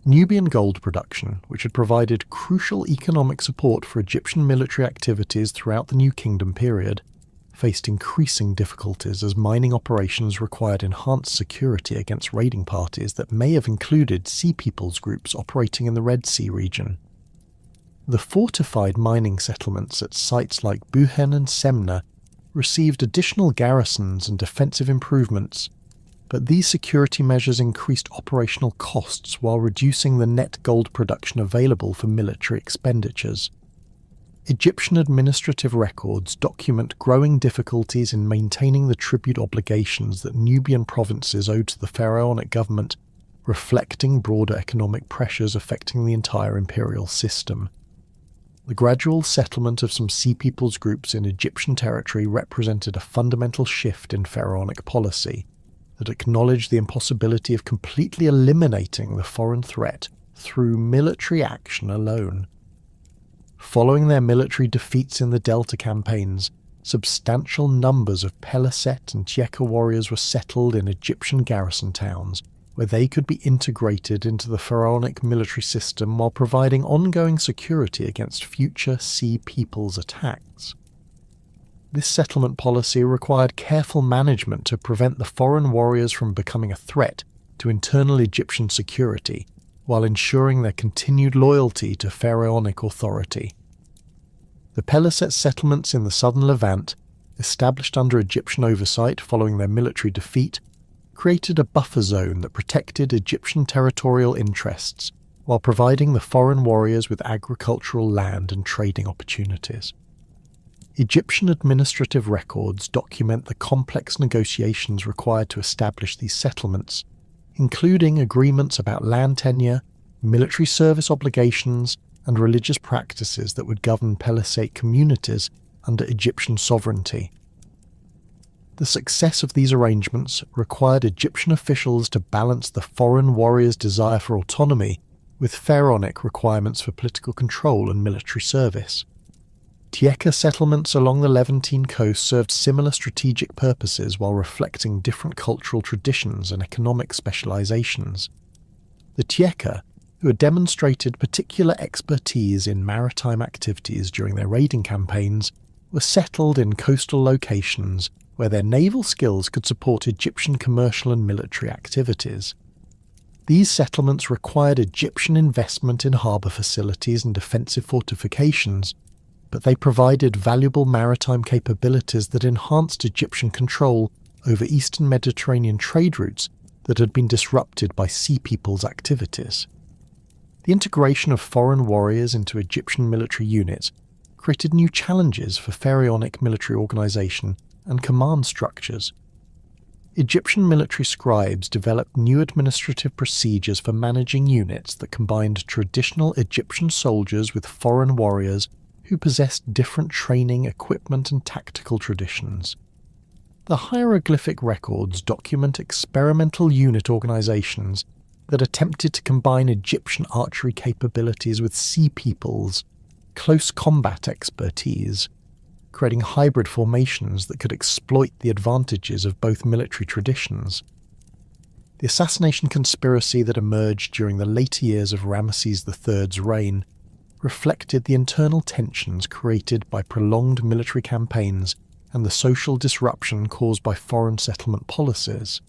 Nubian gold production, which had provided crucial economic support for Egyptian military activities throughout the New Kingdom period, faced increasing difficulties as mining operations required enhanced security against raiding parties that may have included Sea Peoples groups operating in the Red Sea region. The fortified mining settlements at sites like Buhen and Semna received additional garrisons and defensive improvements, but these security measures increased operational costs while reducing the net gold production available for military expenditures. Egyptian administrative records document growing difficulties in maintaining the tribute obligations that Nubian provinces owed to the pharaonic government, reflecting broader economic pressures affecting the entire imperial system. The gradual settlement of some Sea Peoples groups in Egyptian territory represented a fundamental shift in pharaonic policy that acknowledged the impossibility of completely eliminating the foreign threat through military action alone. Following their military defeats in the Delta campaigns, substantial numbers of Peliset and Tieka warriors were settled in Egyptian garrison towns, where they could be integrated into the pharaonic military system while providing ongoing security against future Sea Peoples attacks. This settlement policy required careful management to prevent the foreign warriors from becoming a threat to internal Egyptian security, while ensuring their continued loyalty to pharaonic authority. The Peliset settlements in the southern Levant, established under Egyptian oversight following their military defeat, created a buffer zone that protected Egyptian territorial interests while providing the foreign warriors with agricultural land and trading opportunities. Egyptian administrative records document the complex negotiations required to establish these settlements, including agreements about land tenure, military service obligations, and religious practices that would govern Pelisate communities under Egyptian sovereignty. The success of these arrangements required Egyptian officials to balance the foreign warriors' desire for autonomy with pharaonic requirements for political control and military service. Tieka settlements along the Levantine coast served similar strategic purposes while reflecting different cultural traditions and economic specializations. The Tieka, who had demonstrated particular expertise in maritime activities during their raiding campaigns, were settled in coastal locations where their naval skills could support Egyptian commercial and military activities. These settlements required Egyptian investment in harbour facilities and defensive fortifications, but they provided valuable maritime capabilities that enhanced Egyptian control over eastern Mediterranean trade routes that had been disrupted by Sea Peoples' activities. The integration of foreign warriors into Egyptian military units created new challenges for pharaonic military organization and command structures. Egyptian military scribes developed new administrative procedures for managing units that combined traditional Egyptian soldiers with foreign warriors who possessed different training, equipment, and tactical traditions. The hieroglyphic records document experimental unit organizations that attempted to combine Egyptian archery capabilities with sea peoples' close combat expertise, creating hybrid formations that could exploit the advantages of both military traditions. The assassination conspiracy that emerged during the later years of Ramesses III's reign reflected the internal tensions created by prolonged military campaigns and the social disruption caused by foreign settlement policies.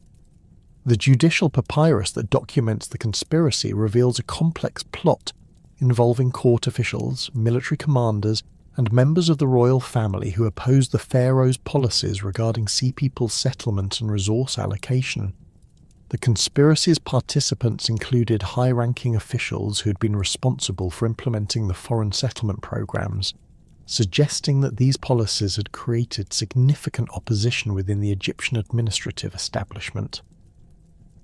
The judicial papyrus that documents the conspiracy reveals a complex plot involving court officials, military commanders, and members of the royal family who opposed the pharaoh's policies regarding sea people's settlement and resource allocation. The conspiracy's participants included high-ranking officials who had been responsible for implementing the foreign settlement programs, suggesting that these policies had created significant opposition within the Egyptian administrative establishment.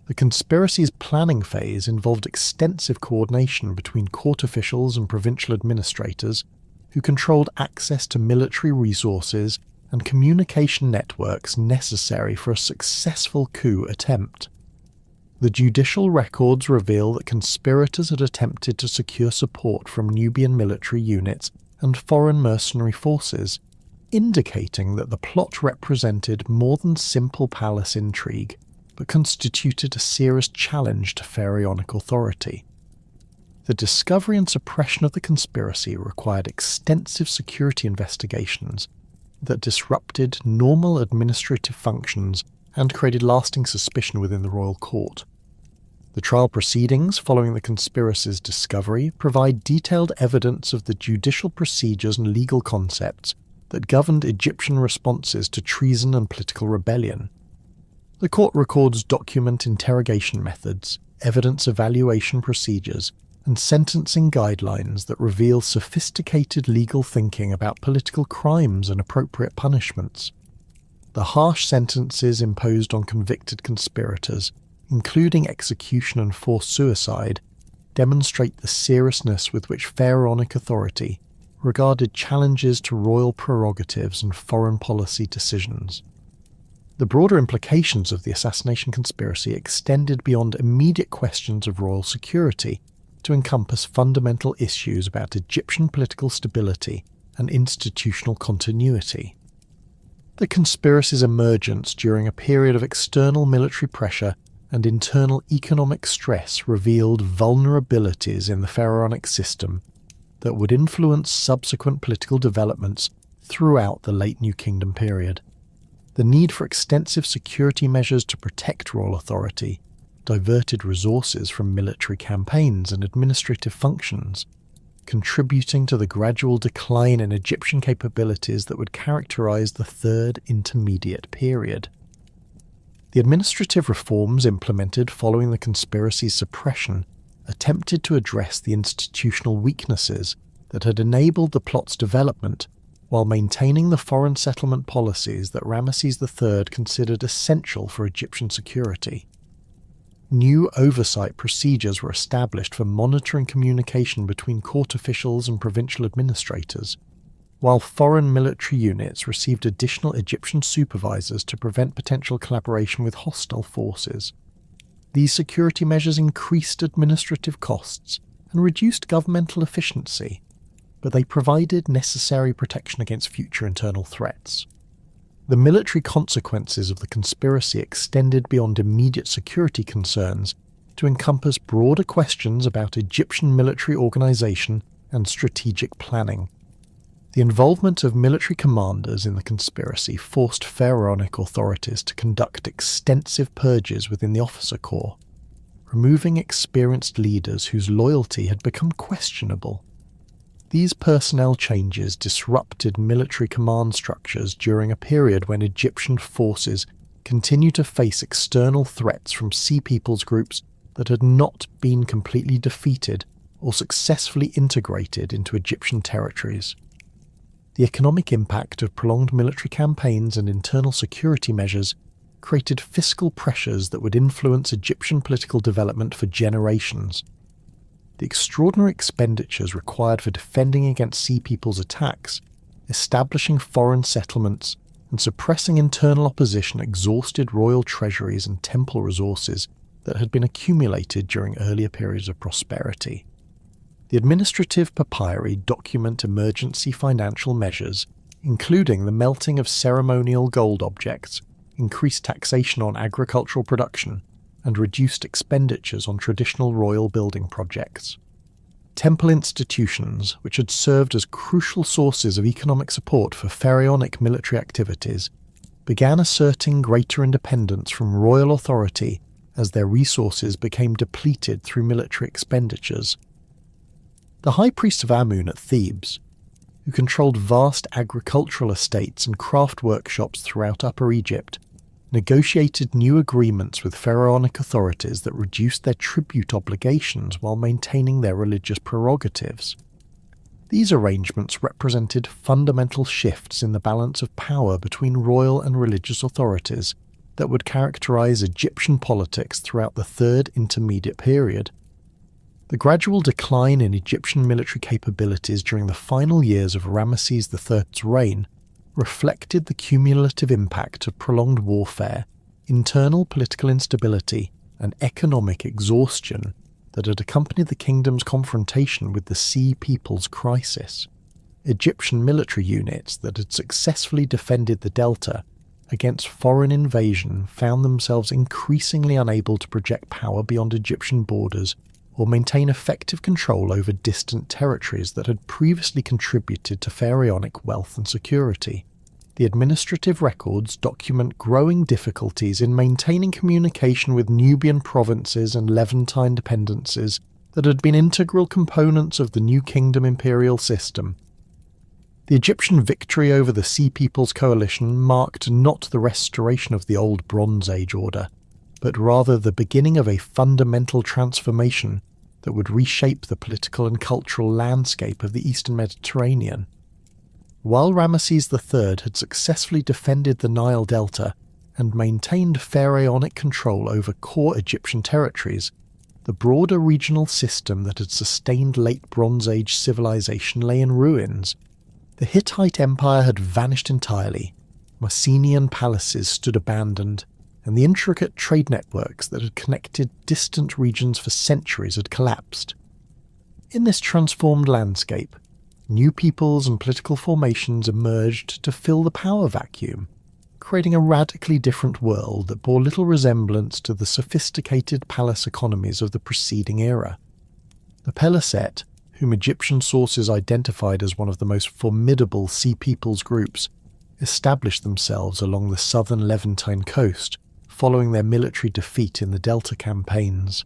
The conspiracy's planning phase involved extensive coordination between court officials and provincial administrators who controlled access to military resources and communication networks necessary for a successful coup attempt. The judicial records reveal that conspirators had attempted to secure support from Nubian military units and foreign mercenary forces, indicating that the plot represented more than simple palace intrigue, but constituted a serious challenge to pharaonic authority. The discovery and suppression of the conspiracy required extensive security investigations that disrupted normal administrative functions and created lasting suspicion within the royal court. The trial proceedings following the conspiracy's discovery provide detailed evidence of the judicial procedures and legal concepts that governed Egyptian responses to treason and political rebellion. The court records document interrogation methods, evidence evaluation procedures, and sentencing guidelines that reveal sophisticated legal thinking about political crimes and appropriate punishments. The harsh sentences imposed on convicted conspirators, including execution and forced suicide, demonstrate the seriousness with which pharaonic authority regarded challenges to royal prerogatives and foreign policy decisions. The broader implications of the assassination conspiracy extended beyond immediate questions of royal security to encompass fundamental issues about Egyptian political stability and institutional continuity. The conspiracy's emergence during a period of external military pressure and internal economic stress revealed vulnerabilities in the pharaonic system that would influence subsequent political developments throughout the late New Kingdom period. The need for extensive security measures to protect royal authority diverted resources from military campaigns and administrative functions, contributing to the gradual decline in Egyptian capabilities that would characterize the Third Intermediate Period. The administrative reforms implemented following the conspiracy's suppression attempted to address the institutional weaknesses that had enabled the plot's development while maintaining the foreign settlement policies that Ramesses III considered essential for Egyptian security. New oversight procedures were established for monitoring communication between court officials and provincial administrators, while foreign military units received additional Egyptian supervisors to prevent potential collaboration with hostile forces. These security measures increased administrative costs and reduced governmental efficiency, but they provided necessary protection against future internal threats. The military consequences of the conspiracy extended beyond immediate security concerns to encompass broader questions about Egyptian military organization and strategic planning. The involvement of military commanders in the conspiracy forced pharaonic authorities to conduct extensive purges within the officer corps, removing experienced leaders whose loyalty had become questionable. These personnel changes disrupted military command structures during a period when Egyptian forces continued to face external threats from Sea Peoples groups that had not been completely defeated or successfully integrated into Egyptian territories. The economic impact of prolonged military campaigns and internal security measures created fiscal pressures that would influence Egyptian political development for generations. the extraordinary expenditures required for defending against Sea People's attacks, establishing foreign settlements, and suppressing internal opposition exhausted royal treasuries and temple resources that had been accumulated during earlier periods of prosperity. The administrative papyri document emergency financial measures, including the melting of ceremonial gold objects, increased taxation on agricultural production, and reduced expenditures on traditional royal building projects. Temple institutions, which had served as crucial sources of economic support for pharaonic military activities, began asserting greater independence from royal authority as their resources became depleted through military expenditures. The high priest of Amun at Thebes, who controlled vast agricultural estates and craft workshops throughout Upper Egypt, negotiated new agreements with pharaonic authorities that reduced their tribute obligations while maintaining their religious prerogatives. These arrangements represented fundamental shifts in the balance of power between royal and religious authorities that would characterize Egyptian politics throughout the Third Intermediate Period. The gradual decline in Egyptian military capabilities during the final years of Ramesses III's reign reflected the cumulative impact of prolonged warfare, internal political instability, and economic exhaustion that had accompanied the kingdom's confrontation with the Sea People's crisis. Egyptian military units that had successfully defended the Delta against foreign invasion found themselves increasingly unable to project power beyond Egyptian borders or maintain effective control over distant territories that had previously contributed to pharaonic wealth and security. The administrative records document growing difficulties in maintaining communication with Nubian provinces and Levantine dependencies that had been integral components of the New Kingdom imperial system. The Egyptian victory over the Sea People's coalition marked not the restoration of the old Bronze Age order, but rather the beginning of a fundamental transformation that would reshape the political and cultural landscape of the Eastern Mediterranean. While Ramesses III had successfully defended the Nile Delta and maintained pharaonic control over core Egyptian territories, the broader regional system that had sustained late Bronze Age civilization lay in ruins. The Hittite Empire had vanished entirely, Mycenaean palaces stood abandoned, and the intricate trade networks that had connected distant regions for centuries had collapsed. In this transformed landscape, new peoples and political formations emerged to fill the power vacuum, creating a radically different world that bore little resemblance to the sophisticated palace economies of the preceding era. The Peliset, whom Egyptian sources identified as one of the most formidable Sea Peoples groups, established themselves along the southern Levantine coast, following their military defeat in the Delta campaigns.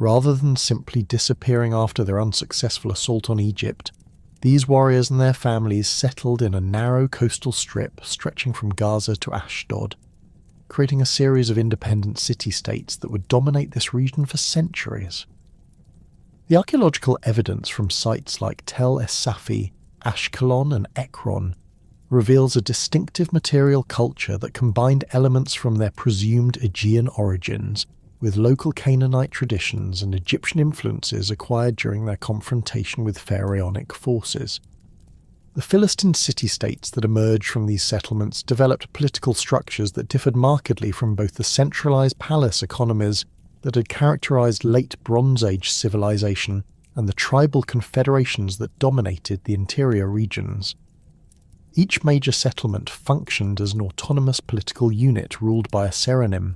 Rather than simply disappearing after their unsuccessful assault on Egypt, these warriors and their families settled in a narrow coastal strip stretching from Gaza to Ashdod, creating a series of independent city-states that would dominate this region for centuries. The archaeological evidence from sites like Tel Es-Safi, Ashkelon and Ekron reveals a distinctive material culture that combined elements from their presumed Aegean origins with local Canaanite traditions and Egyptian influences acquired during their confrontation with pharaonic forces. The Philistine city-states that emerged from these settlements developed political structures that differed markedly from both the centralized palace economies that had characterized late Bronze Age civilization and the tribal confederations that dominated the interior regions. Each major settlement functioned as an autonomous political unit ruled by a seronym,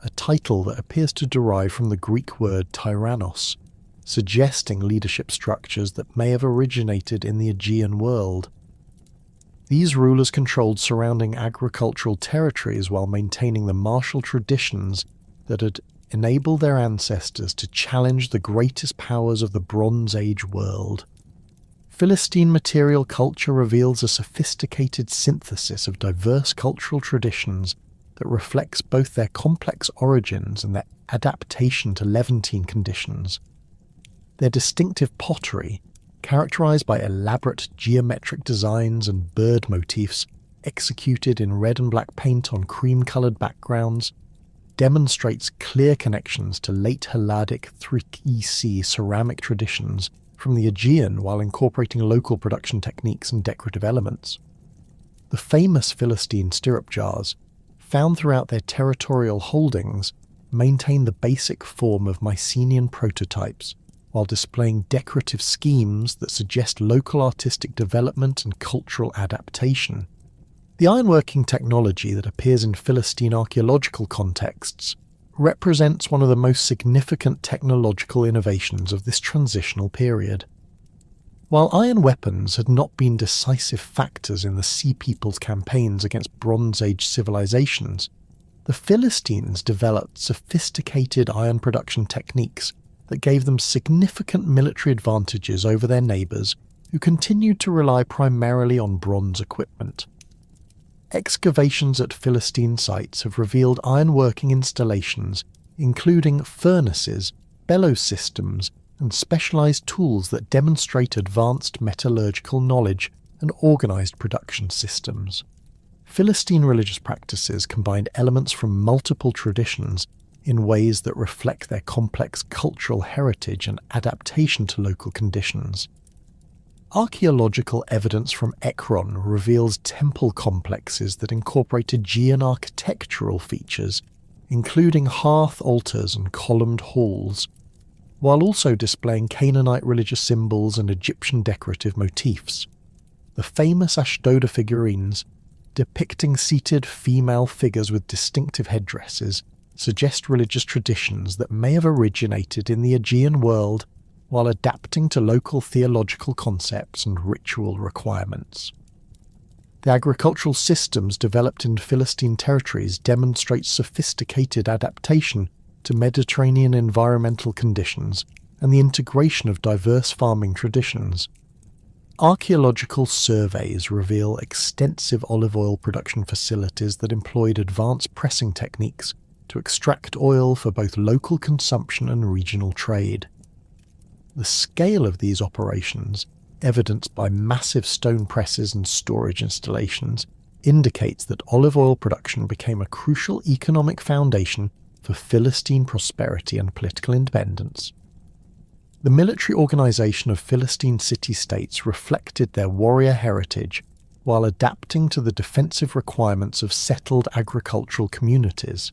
a title that appears to derive from the Greek word tyrannos, suggesting leadership structures that may have originated in the Aegean world. These rulers controlled surrounding agricultural territories while maintaining the martial traditions that had enabled their ancestors to challenge the greatest powers of the Bronze Age world. Philistine material culture reveals a sophisticated synthesis of diverse cultural traditions that reflects both their complex origins and their adaptation to Levantine conditions. Their distinctive pottery, characterized by elaborate geometric designs and bird motifs executed in red and black paint on cream-colored backgrounds, demonstrates clear connections to late Helladic 3C ceramic traditions from the Aegean while incorporating local production techniques and decorative elements. The famous Philistine stirrup jars, found throughout their territorial holdings, maintain the basic form of Mycenaean prototypes, while displaying decorative schemes that suggest local artistic development and cultural adaptation. The ironworking technology that appears in Philistine archaeological contexts represents one of the most significant technological innovations of this transitional period. While iron weapons had not been decisive factors in the Sea Peoples' campaigns against Bronze Age civilizations, the Philistines developed sophisticated iron production techniques that gave them significant military advantages over their neighbours, who continued to rely primarily on bronze equipment. Excavations at Philistine sites have revealed ironworking installations, including furnaces, bellows systems, and specialised tools that demonstrate advanced metallurgical knowledge and organised production systems. Philistine religious practices combined elements from multiple traditions in ways that reflect their complex cultural heritage and adaptation to local conditions. Archaeological evidence from Ekron reveals temple complexes that incorporate Aegean architectural features, including hearth altars and columned halls, while also displaying Canaanite religious symbols and Egyptian decorative motifs. The famous Ashdod figurines, depicting seated female figures with distinctive headdresses, suggest religious traditions that may have originated in the Aegean world while adapting to local theological concepts and ritual requirements. The agricultural systems developed in Philistine territories demonstrate sophisticated adaptation to Mediterranean environmental conditions and the integration of diverse farming traditions. Archaeological surveys reveal extensive olive oil production facilities that employed advanced pressing techniques to extract oil for both local consumption and regional trade. The scale of these operations, evidenced by massive stone presses and storage installations, indicates that olive oil production became a crucial economic foundation for Philistine prosperity and political independence. The military organisation of Philistine city-states reflected their warrior heritage while adapting to the defensive requirements of settled agricultural communities.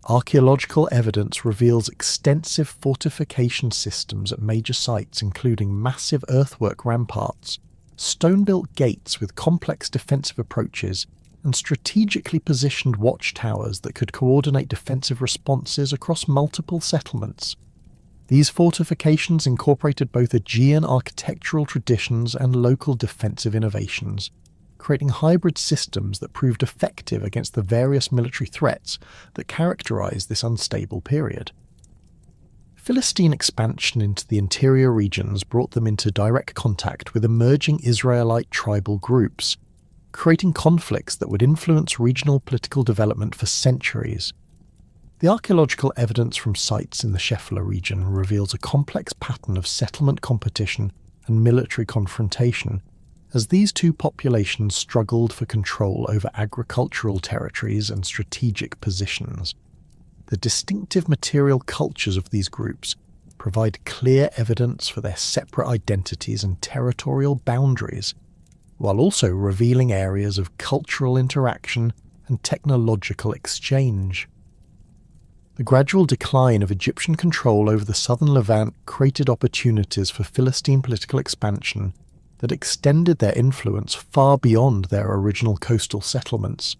Archaeological evidence reveals extensive fortification systems at major sites, including massive earthwork ramparts, stone-built gates with complex defensive approaches, and strategically positioned watchtowers that could coordinate defensive responses across multiple settlements. These fortifications incorporated both Aegean architectural traditions and local defensive innovations, creating hybrid systems that proved effective against the various military threats that characterized this unstable period. Philistine expansion into the interior regions brought them into direct contact with emerging Israelite tribal groups, creating conflicts that would influence regional political development for centuries. The archaeological evidence from sites in the Shephelah region reveals a complex pattern of settlement competition and military confrontation, as these two populations struggled for control over agricultural territories and strategic positions. The distinctive material cultures of these groups provide clear evidence for their separate identities and territorial boundaries, while also revealing areas of cultural interaction and technological exchange. The gradual decline of Egyptian control over the southern Levant created opportunities for Philistine political expansion that extended their influence far beyond their original coastal settlements.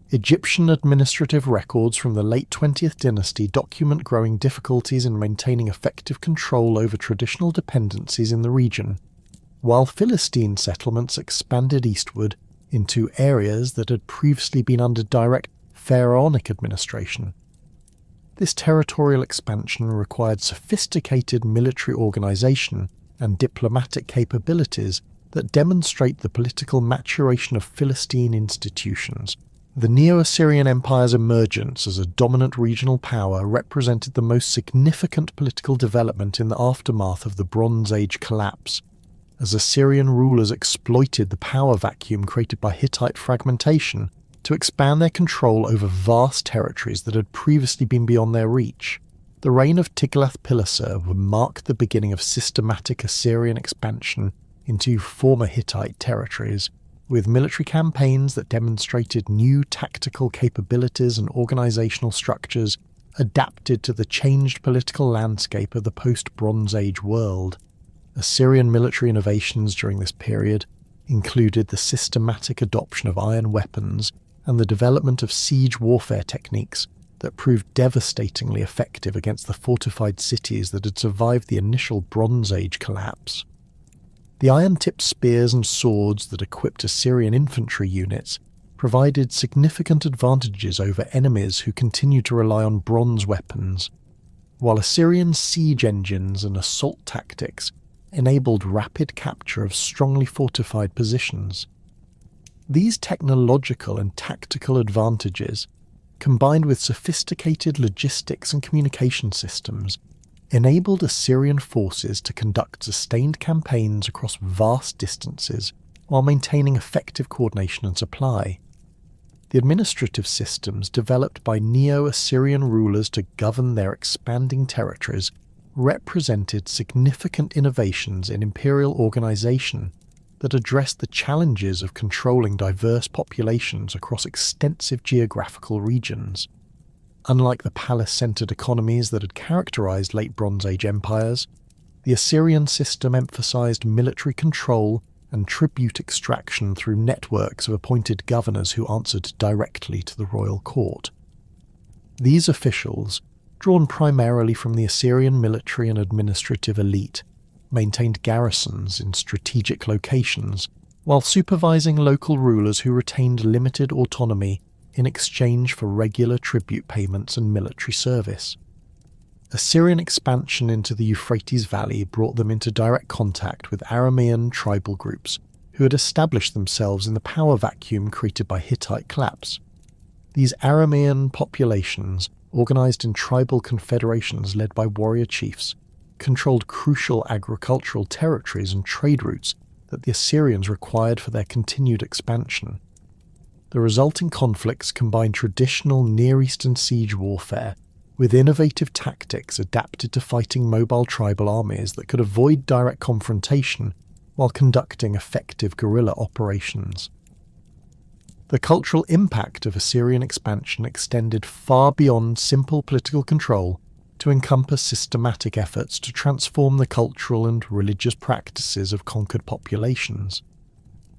Egyptian administrative records from the late 20th dynasty document growing difficulties in maintaining effective control over traditional dependencies in the region, while Philistine settlements expanded eastward into areas that had previously been under direct pharaonic administration. This territorial expansion required sophisticated military organisation and diplomatic capabilities that demonstrate the political maturation of Philistine institutions. The Neo-Assyrian Empire's emergence as a dominant regional power represented the most significant political development in the aftermath of the Bronze Age collapse, as Assyrian rulers exploited the power vacuum created by Hittite fragmentation to expand their control over vast territories that had previously been beyond their reach. The reign of Tiglath-Pileser would mark the beginning of systematic Assyrian expansion into former Hittite territories, with military campaigns that demonstrated new tactical capabilities and organizational structures adapted to the changed political landscape of the post-Bronze Age world. Assyrian military innovations during this period included the systematic adoption of iron weapons and the development of siege warfare techniques that proved devastatingly effective against the fortified cities that had survived the initial Bronze Age collapse. The iron-tipped spears and swords that equipped Assyrian infantry units provided significant advantages over enemies who continued to rely on bronze weapons, while Assyrian siege engines and assault tactics enabled rapid capture of strongly fortified positions. These technological and tactical advantages, combined with sophisticated logistics and communication systems, enabled Assyrian forces to conduct sustained campaigns across vast distances while maintaining effective coordination and supply. The administrative systems developed by Neo-Assyrian rulers to govern their expanding territories represented significant innovations in imperial organization that addressed the challenges of controlling diverse populations across extensive geographical regions. Unlike the palace-centered economies that had characterized late Bronze Age empires, the Assyrian system emphasized military control and tribute extraction through networks of appointed governors who answered directly to the royal court. These officials, drawn primarily from the Assyrian military and administrative elite, maintained garrisons in strategic locations, while supervising local rulers who retained limited autonomy in exchange for regular tribute payments and military service. Assyrian expansion into the Euphrates Valley brought them into direct contact with Aramean tribal groups who had established themselves in the power vacuum created by Hittite collapse. These Aramean populations, organized in tribal confederations led by warrior chiefs, controlled crucial agricultural territories and trade routes that the Assyrians required for their continued expansion. The resulting conflicts combined traditional Near Eastern siege warfare with innovative tactics adapted to fighting mobile tribal armies that could avoid direct confrontation while conducting effective guerrilla operations. The cultural impact of Assyrian expansion extended far beyond simple political control to encompass systematic efforts to transform the cultural and religious practices of conquered populations.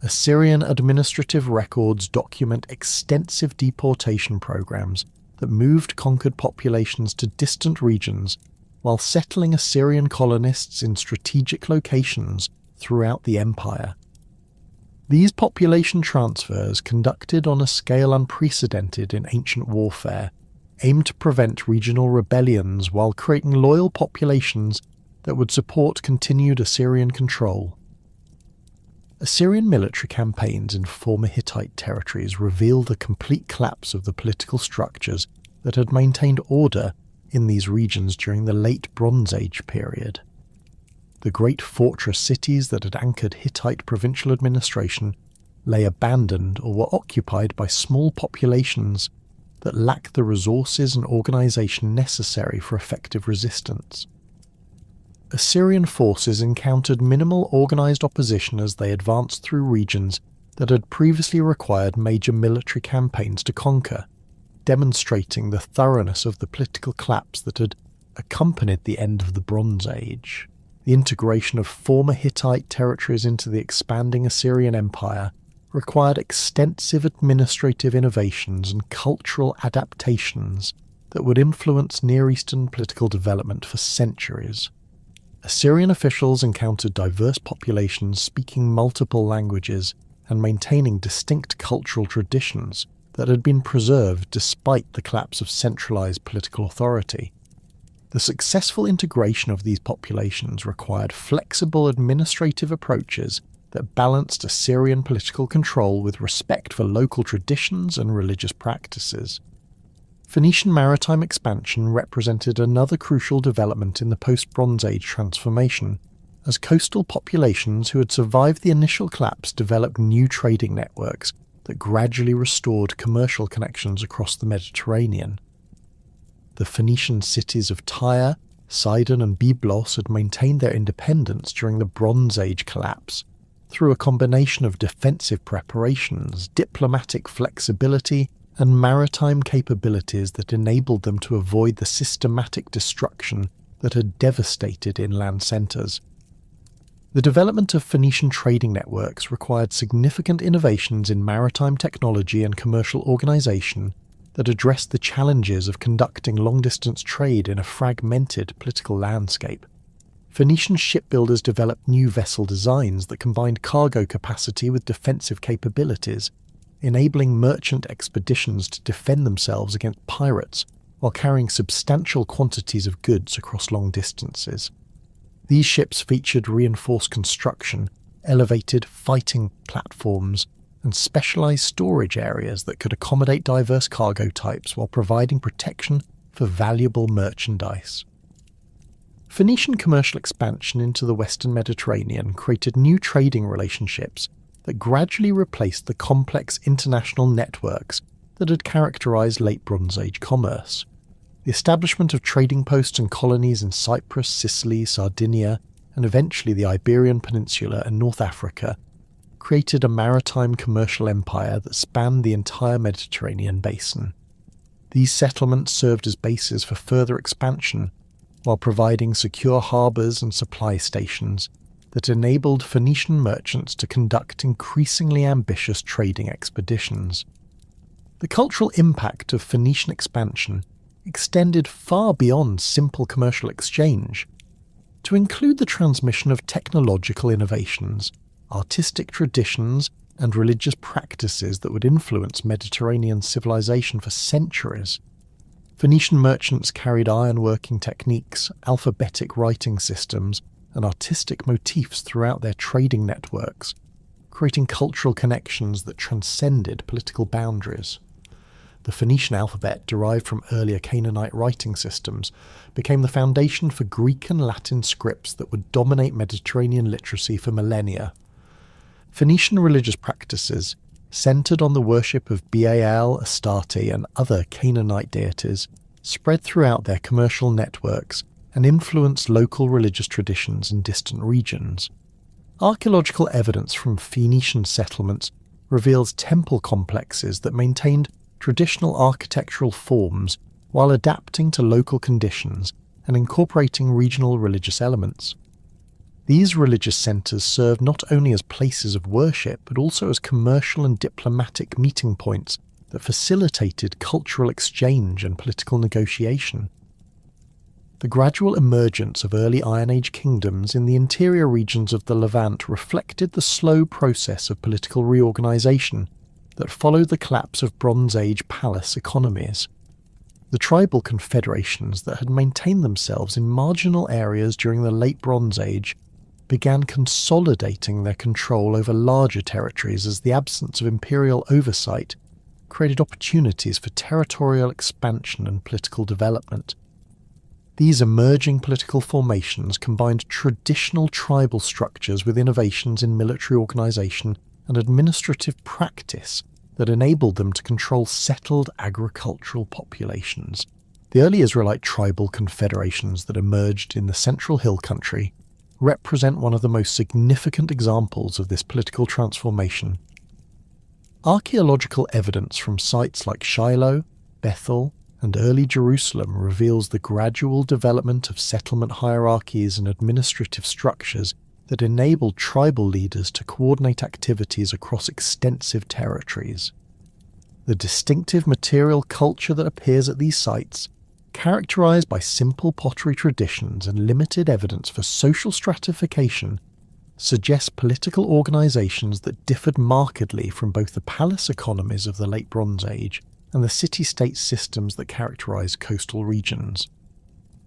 Assyrian administrative records document extensive deportation programs that moved conquered populations to distant regions while settling Assyrian colonists in strategic locations throughout the empire. These population transfers, conducted on a scale unprecedented in ancient warfare, aimed to prevent regional rebellions while creating loyal populations that would support continued Assyrian control. Assyrian military campaigns in former Hittite territories revealed the complete collapse of the political structures that had maintained order in these regions during the late Bronze Age period. The great fortress cities that had anchored Hittite provincial administration lay abandoned or were occupied by small populations that lacked the resources and organization necessary for effective resistance. Assyrian forces encountered minimal organized opposition as they advanced through regions that had previously required major military campaigns to conquer, demonstrating the thoroughness of the political collapse that had accompanied the end of the Bronze Age. The integration of former Hittite territories into the expanding Assyrian Empire required extensive administrative innovations and cultural adaptations that would influence Near Eastern political development for centuries. Assyrian officials encountered diverse populations speaking multiple languages and maintaining distinct cultural traditions that had been preserved despite the collapse of centralized political authority. The successful integration of these populations required flexible administrative approaches that balanced Assyrian political control with respect for local traditions and religious practices. Phoenician maritime expansion represented another crucial development in the post-Bronze Age transformation, as coastal populations who had survived the initial collapse developed new trading networks that gradually restored commercial connections across the Mediterranean. The Phoenician cities of Tyre, Sidon and Byblos had maintained their independence during the Bronze Age collapse through a combination of defensive preparations, diplomatic flexibility, and maritime capabilities that enabled them to avoid the systematic destruction that had devastated inland centres. The development of Phoenician trading networks required significant innovations in maritime technology and commercial organisation that addressed the challenges of conducting long-distance trade in a fragmented political landscape. Phoenician shipbuilders developed new vessel designs that combined cargo capacity with defensive capabilities, enabling merchant expeditions to defend themselves against pirates while carrying substantial quantities of goods across long distances. These ships featured reinforced construction, elevated fighting platforms, and specialised storage areas that could accommodate diverse cargo types while providing protection for valuable merchandise. Phoenician commercial expansion into the Western Mediterranean created new trading relationships that gradually replaced the complex international networks that had characterised late Bronze Age commerce. The establishment of trading posts and colonies in Cyprus, Sicily, Sardinia, and eventually the Iberian Peninsula and North Africa created a maritime commercial empire that spanned the entire Mediterranean basin. These settlements served as bases for further expansion, while providing secure harbours and supply stations that enabled Phoenician merchants to conduct increasingly ambitious trading expeditions. The cultural impact of Phoenician expansion extended far beyond simple commercial exchange, to include the transmission of technological innovations, artistic traditions, and religious practices that would influence Mediterranean civilization for centuries. Phoenician merchants carried ironworking techniques, alphabetic writing systems, and artistic motifs throughout their trading networks, creating cultural connections that transcended political boundaries. The Phoenician alphabet, derived from earlier Canaanite writing systems, became the foundation for Greek and Latin scripts that would dominate Mediterranean literacy for millennia. Phoenician religious practices, centered on the worship of Baal, Astarte, and other Canaanite deities, spread throughout their commercial networks and influenced local religious traditions in distant regions. Archaeological evidence from Phoenician settlements reveals temple complexes that maintained traditional architectural forms while adapting to local conditions and incorporating regional religious elements. These religious centres served not only as places of worship but also as commercial and diplomatic meeting points that facilitated cultural exchange and political negotiation. The gradual emergence of early Iron Age kingdoms in the interior regions of the Levant reflected the slow process of political reorganisation that followed the collapse of Bronze Age palace economies. The tribal confederations that had maintained themselves in marginal areas during the late Bronze Age began consolidating their control over larger territories as the absence of imperial oversight created opportunities for territorial expansion and political development. These emerging political formations combined traditional tribal structures with innovations in military organisation and administrative practice that enabled them to control settled agricultural populations. The early Israelite tribal confederations that emerged in the central hill country represent one of the most significant examples of this political transformation. Archaeological evidence from sites like Shiloh, Bethel, and early Jerusalem reveals the gradual development of settlement hierarchies and administrative structures that enabled tribal leaders to coordinate activities across extensive territories. The distinctive material culture that appears at these sites, characterized by simple pottery traditions and limited evidence for social stratification, suggests political organizations that differed markedly from both the palace economies of the late Bronze Age and the city-state systems that characterized coastal regions.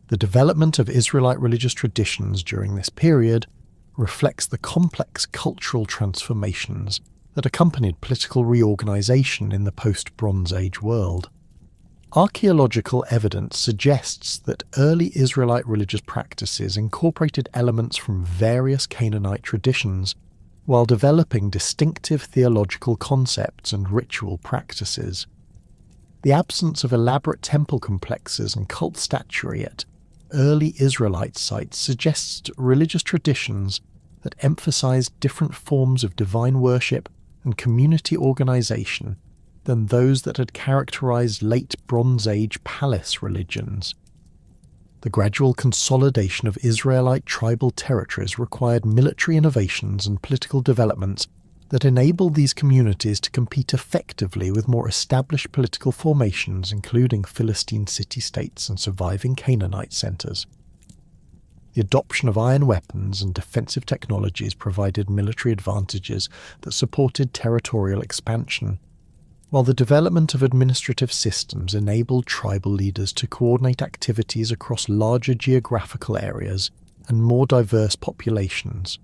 The development of Israelite religious traditions during this period reflects the complex cultural transformations that accompanied political reorganization in the post-Bronze Age world. Archaeological evidence suggests that early Israelite religious practices incorporated elements from various Canaanite traditions, while developing distinctive theological concepts and ritual practices. The absence of elaborate temple complexes and cult statuary at early Israelite sites suggests religious traditions that emphasized different forms of divine worship and community organization than those that had characterized late Bronze Age palace religions. The gradual consolidation of Israelite tribal territories required military innovations and political developments that enabled these communities to compete effectively with more established political formations, including Philistine city-states and surviving Canaanite centers. The adoption of iron weapons and defensive technologies provided military advantages that supported territorial expansion, while the development of administrative systems enabled tribal leaders to coordinate activities across larger geographical areas and more diverse populations.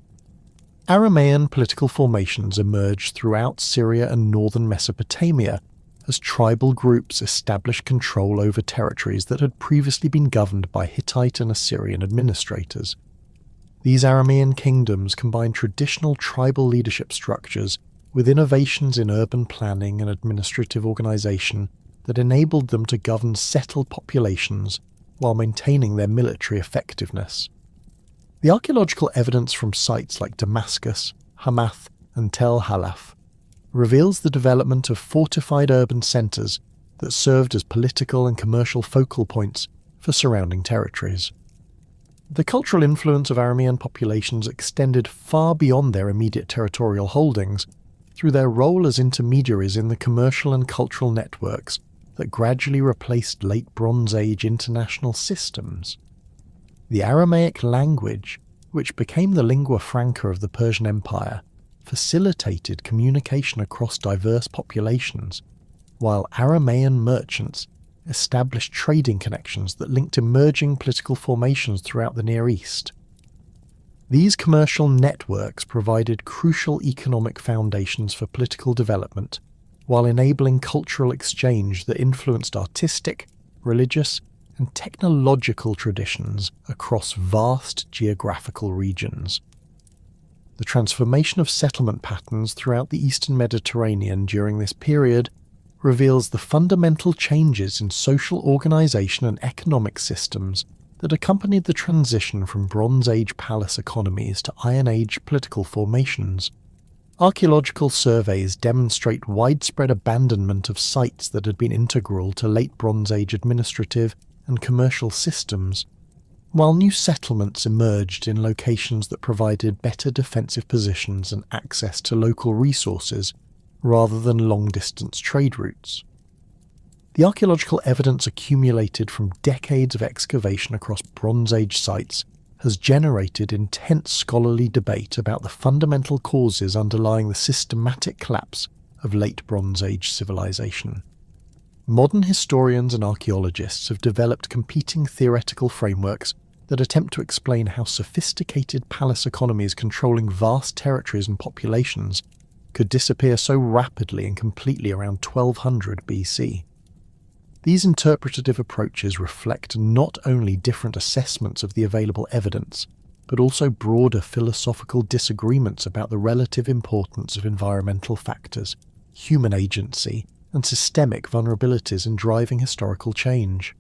Aramaean political formations emerged throughout Syria and northern Mesopotamia as tribal groups established control over territories that had previously been governed by Hittite and Assyrian administrators. These Aramaean kingdoms combined traditional tribal leadership structures with innovations in urban planning and administrative organization that enabled them to govern settled populations while maintaining their military effectiveness. The archaeological evidence from sites like Damascus, Hamath, and Tel Halaf reveals the development of fortified urban centers that served as political and commercial focal points for surrounding territories. The cultural influence of Aramean populations extended far beyond their immediate territorial holdings through their role as intermediaries in the commercial and cultural networks that gradually replaced late Bronze Age international systems. The Aramaic language, which became the lingua franca of the Persian Empire, facilitated communication across diverse populations, while Aramaean merchants established trading connections that linked emerging political formations throughout the Near East. These commercial networks provided crucial economic foundations for political development, while enabling cultural exchange that influenced artistic, religious, and technological traditions across vast geographical regions. The transformation of settlement patterns throughout the Eastern Mediterranean during this period reveals the fundamental changes in social organization and economic systems that accompanied the transition from Bronze Age palace economies to Iron Age political formations. Archaeological surveys demonstrate widespread abandonment of sites that had been integral to late Bronze Age administrative and commercial systems, while new settlements emerged in locations that provided better defensive positions and access to local resources rather than long-distance trade routes. The archaeological evidence accumulated from decades of excavation across Bronze Age sites has generated intense scholarly debate about the fundamental causes underlying the systematic collapse of late Bronze Age civilization. Modern historians and archaeologists have developed competing theoretical frameworks that attempt to explain how sophisticated palace economies controlling vast territories and populations could disappear so rapidly and completely around 1200 BC. These interpretative approaches reflect not only different assessments of the available evidence, but also broader philosophical disagreements about the relative importance of environmental factors, human agency, and systemic vulnerabilities in driving historical change.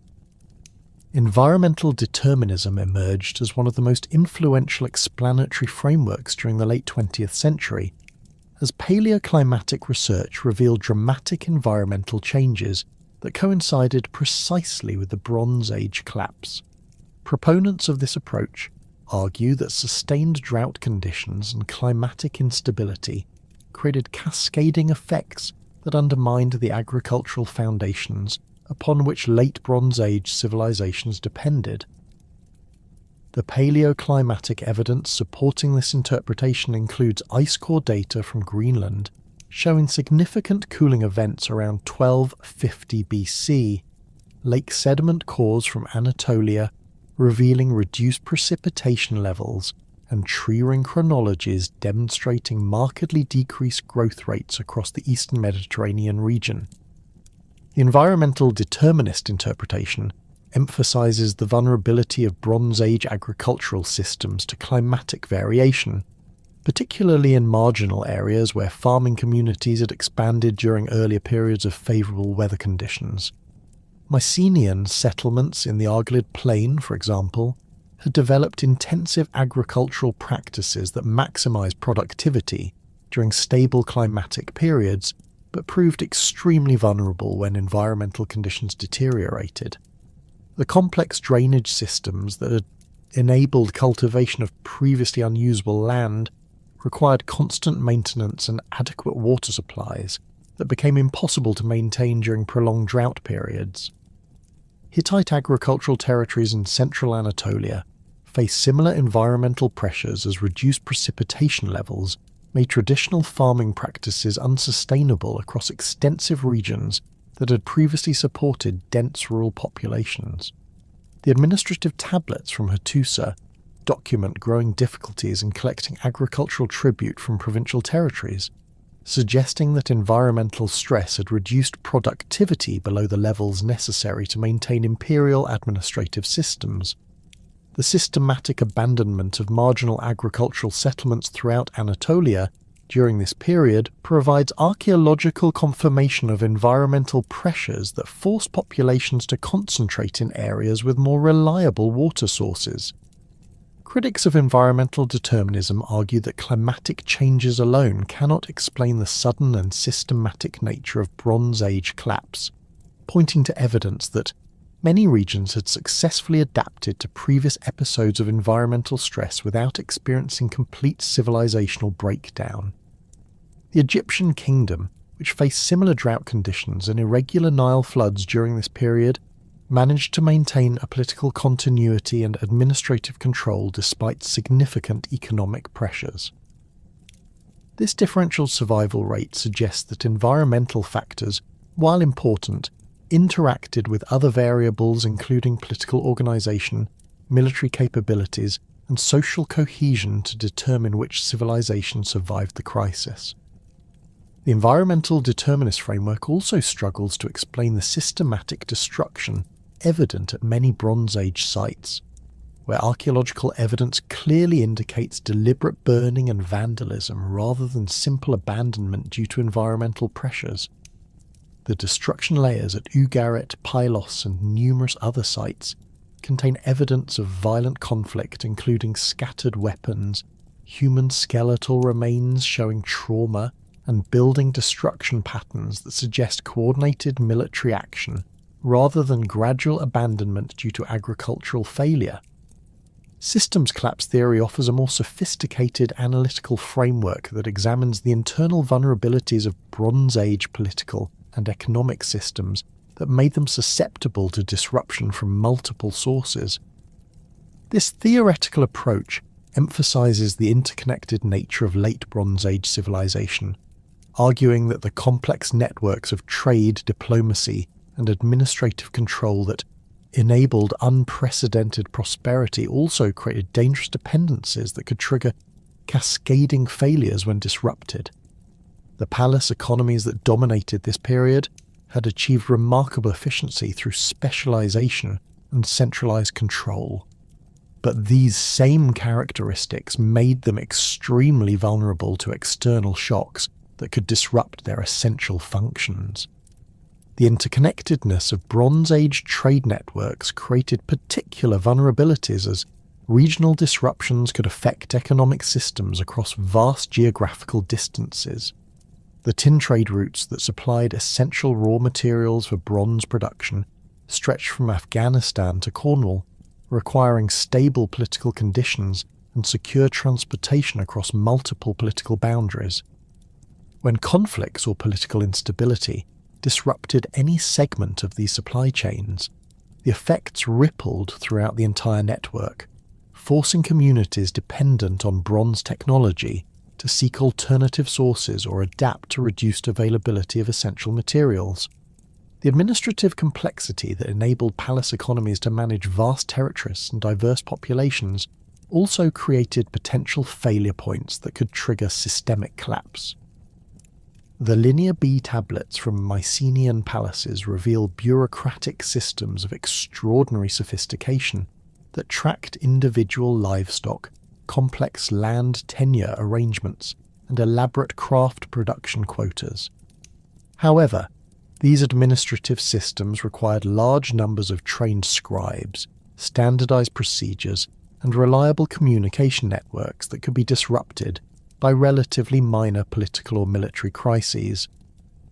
Environmental determinism emerged as one of the most influential explanatory frameworks during the late 20th century, as paleoclimatic research revealed dramatic environmental changes that coincided precisely with the Bronze Age collapse. Proponents of this approach argue that sustained drought conditions and climatic instability created cascading effects that undermined the agricultural foundations upon which late Bronze Age civilizations depended. The paleoclimatic evidence supporting this interpretation includes ice core data from Greenland showing significant cooling events around 1250 BC, lake sediment cores from Anatolia revealing reduced precipitation levels, and tree ring chronologies demonstrating markedly decreased growth rates across the eastern Mediterranean region. The environmental determinist interpretation emphasizes the vulnerability of Bronze Age agricultural systems to climatic variation, particularly in marginal areas where farming communities had expanded during earlier periods of favourable weather conditions. Mycenaean settlements in the Argolid Plain, for example, had developed intensive agricultural practices that maximised productivity during stable climatic periods, but proved extremely vulnerable when environmental conditions deteriorated. The complex drainage systems that had enabled cultivation of previously unusable land required constant maintenance and adequate water supplies that became impossible to maintain during prolonged drought periods. Hittite agricultural territories in central Anatolia faced similar environmental pressures as reduced precipitation levels made traditional farming practices unsustainable across extensive regions that had previously supported dense rural populations. The administrative tablets from Hattusa document growing difficulties in collecting agricultural tribute from provincial territories, suggesting that environmental stress had reduced productivity below the levels necessary to maintain imperial administrative systems. The systematic abandonment of marginal agricultural settlements throughout Anatolia during this period provides archaeological confirmation of environmental pressures that forced populations to concentrate in areas with more reliable water sources. Critics of environmental determinism argue that climatic changes alone cannot explain the sudden and systematic nature of Bronze Age collapse, pointing to evidence that many regions had successfully adapted to previous episodes of environmental stress without experiencing complete civilizational breakdown. The Egyptian kingdom, which faced similar drought conditions and irregular Nile floods during this period, managed to maintain a political continuity and administrative control despite significant economic pressures. This differential survival rate suggests that environmental factors, while important, interacted with other variables including political organisation, military capabilities, and social cohesion to determine which civilization survived the crisis. The environmental determinist framework also struggles to explain the systematic destruction evident at many Bronze Age sites, where archaeological evidence clearly indicates deliberate burning and vandalism rather than simple abandonment due to environmental pressures. The destruction layers at Ugarit, Pylos, and numerous other sites contain evidence of violent conflict, including scattered weapons, human skeletal remains showing trauma, and building destruction patterns that suggest coordinated military action rather than gradual abandonment due to agricultural failure. Systems collapse theory offers a more sophisticated analytical framework that examines the internal vulnerabilities of Bronze Age political and economic systems that made them susceptible to disruption from multiple sources. This theoretical approach emphasizes the interconnected nature of late Bronze Age civilization, arguing that the complex networks of trade, diplomacy, and administrative control that enabled unprecedented prosperity also created dangerous dependencies that could trigger cascading failures when disrupted. The palace economies that dominated this period had achieved remarkable efficiency through specialization and centralized control. But these same characteristics made them extremely vulnerable to external shocks that could disrupt their essential functions. The interconnectedness of Bronze Age trade networks created particular vulnerabilities as regional disruptions could affect economic systems across vast geographical distances. The tin trade routes that supplied essential raw materials for bronze production stretched from Afghanistan to Cornwall, requiring stable political conditions and secure transportation across multiple political boundaries. When conflicts or political instability disrupted any segment of these supply chains, the effects rippled throughout the entire network, forcing communities dependent on bronze technology to seek alternative sources or adapt to reduced availability of essential materials. The administrative complexity that enabled palace economies to manage vast territories and diverse populations also created potential failure points that could trigger systemic collapse. The Linear B tablets from Mycenaean palaces reveal bureaucratic systems of extraordinary sophistication that tracked individual livestock, complex land tenure arrangements, and elaborate craft production quotas. However, these administrative systems required large numbers of trained scribes, standardized procedures, and reliable communication networks that could be disrupted by relatively minor political or military crises.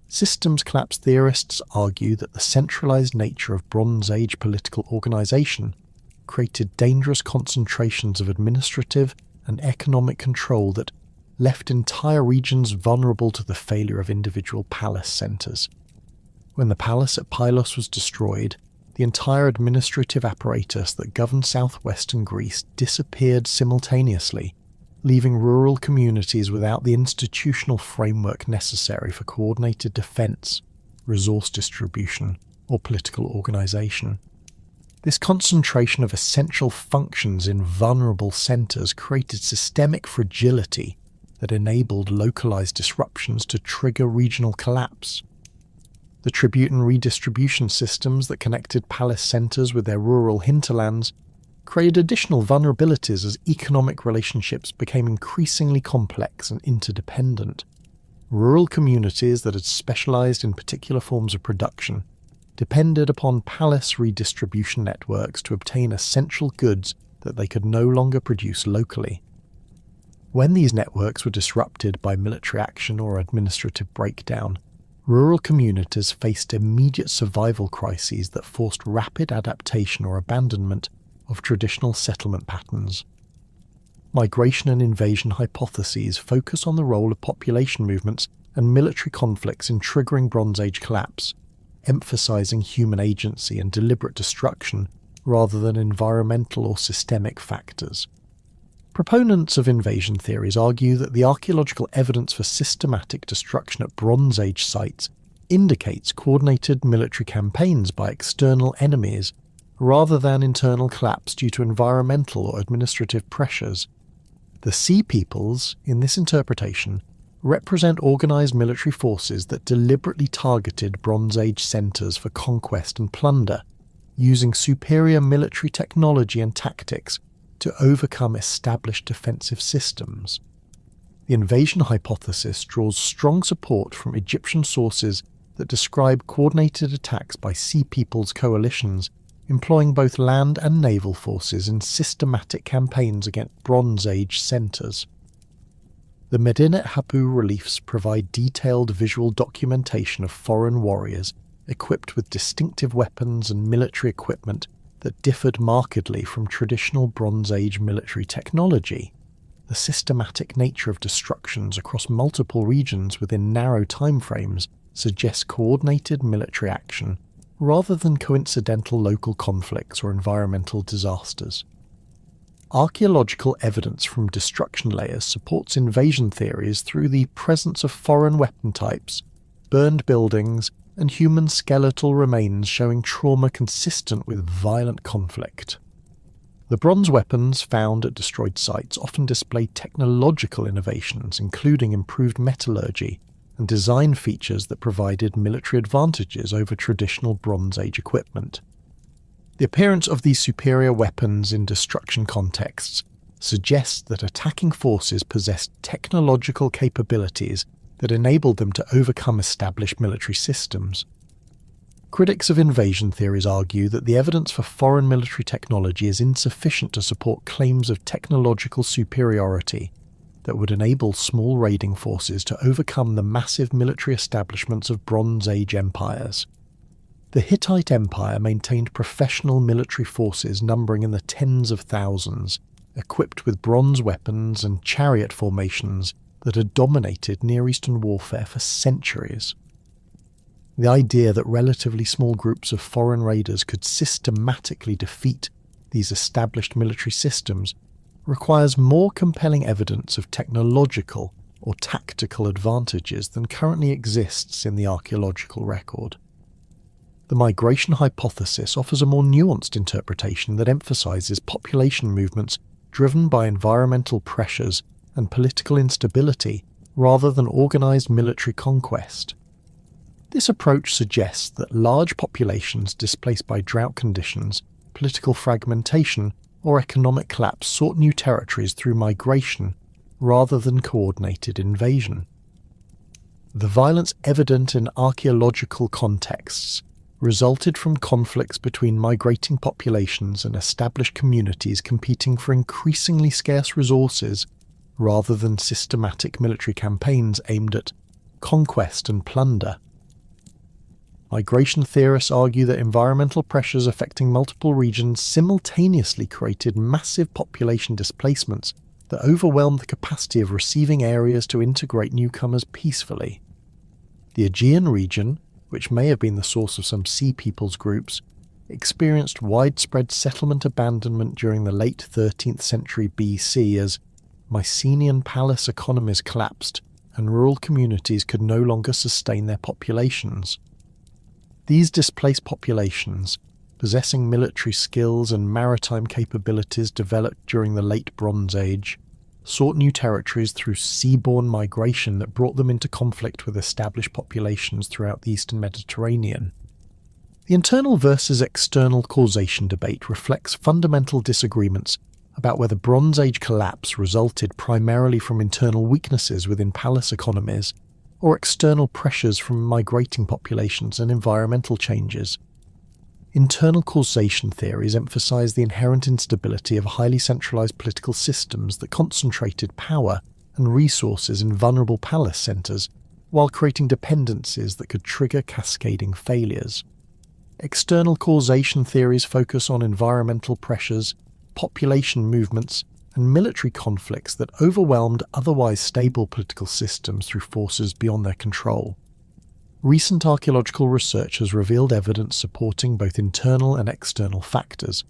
Systems collapse theorists argue that the centralized nature of Bronze Age political organization created dangerous concentrations of administrative and economic control that left entire regions vulnerable to the failure of individual palace centers. When the palace at Pylos was destroyed, the entire administrative apparatus that governed southwestern Greece disappeared simultaneously, leaving rural communities without the institutional framework necessary for coordinated defense, resource distribution, or political organization. This concentration of essential functions in vulnerable centers created systemic fragility that enabled localized disruptions to trigger regional collapse. The tribute and redistribution systems that connected palace centers with their rural hinterlands created additional vulnerabilities as economic relationships became increasingly complex and interdependent. Rural communities that had specialized in particular forms of production depended upon palace redistribution networks to obtain essential goods that they could no longer produce locally. When these networks were disrupted by military action or administrative breakdown, rural communities faced immediate survival crises that forced rapid adaptation or abandonment of traditional settlement patterns. Migration and invasion hypotheses focus on the role of population movements and military conflicts in triggering Bronze Age collapse, emphasizing human agency and deliberate destruction rather than environmental or systemic factors. Proponents of invasion theories argue that the archaeological evidence for systematic destruction at Bronze Age sites indicates coordinated military campaigns by external enemies rather than internal collapse due to environmental or administrative pressures. The Sea Peoples, in this interpretation, represent organized military forces that deliberately targeted Bronze Age centers for conquest and plunder, using superior military technology and tactics to overcome established defensive systems. The invasion hypothesis draws strong support from Egyptian sources that describe coordinated attacks by Sea Peoples coalitions employing both land and naval forces in systematic campaigns against Bronze Age centers. The Medinet Habu reliefs provide detailed visual documentation of foreign warriors equipped with distinctive weapons and military equipment that differed markedly from traditional Bronze Age military technology. The systematic nature of destructions across multiple regions within narrow timeframes suggests coordinated military action rather than coincidental local conflicts or environmental disasters. Archaeological evidence from destruction layers supports invasion theories through the presence of foreign weapon types, burned buildings, and human skeletal remains showing trauma consistent with violent conflict. The bronze weapons found at destroyed sites often display technological innovations, including improved metallurgy and design features that provided military advantages over traditional Bronze Age equipment. The appearance of these superior weapons in destruction contexts suggests that attacking forces possessed technological capabilities that enabled them to overcome established military systems. Critics of invasion theories argue that the evidence for foreign military technology is insufficient to support claims of technological superiority that would enable small raiding forces to overcome the massive military establishments of Bronze Age empires. The Hittite Empire maintained professional military forces numbering in the tens of thousands, equipped with bronze weapons and chariot formations that had dominated Near Eastern warfare for centuries. The idea that relatively small groups of foreign raiders could systematically defeat these established military systems requires more compelling evidence of technological or tactical advantages than currently exists in the archaeological record. The migration hypothesis offers a more nuanced interpretation that emphasizes population movements driven by environmental pressures and political instability rather than organized military conquest. This approach suggests that large populations displaced by drought conditions, political fragmentation, or economic collapse sought new territories through migration rather than coordinated invasion. The violence evident in archaeological contexts resulted from conflicts between migrating populations and established communities competing for increasingly scarce resources rather than systematic military campaigns aimed at conquest and plunder. Migration theorists argue that environmental pressures affecting multiple regions simultaneously created massive population displacements that overwhelmed the capacity of receiving areas to integrate newcomers peacefully. The Aegean region, which may have been the source of some Sea Peoples groups, experienced widespread settlement abandonment during the late 13th century BC as Mycenaean palace economies collapsed and rural communities could no longer sustain their populations. These displaced populations, possessing military skills and maritime capabilities developed during the Late Bronze Age, sought new territories through seaborne migration that brought them into conflict with established populations throughout the Eastern Mediterranean. The internal versus external causation debate reflects fundamental disagreements about whether Bronze Age collapse resulted primarily from internal weaknesses within palace economies or external pressures from migrating populations and environmental changes. Internal causation theories emphasize the inherent instability of highly centralized political systems that concentrated power and resources in vulnerable palace centers, while creating dependencies that could trigger cascading failures. External causation theories focus on environmental pressures, population movements, and military conflicts that overwhelmed otherwise stable political systems through forces beyond their control. Recent archaeological research has revealed evidence supporting both internal and external factors,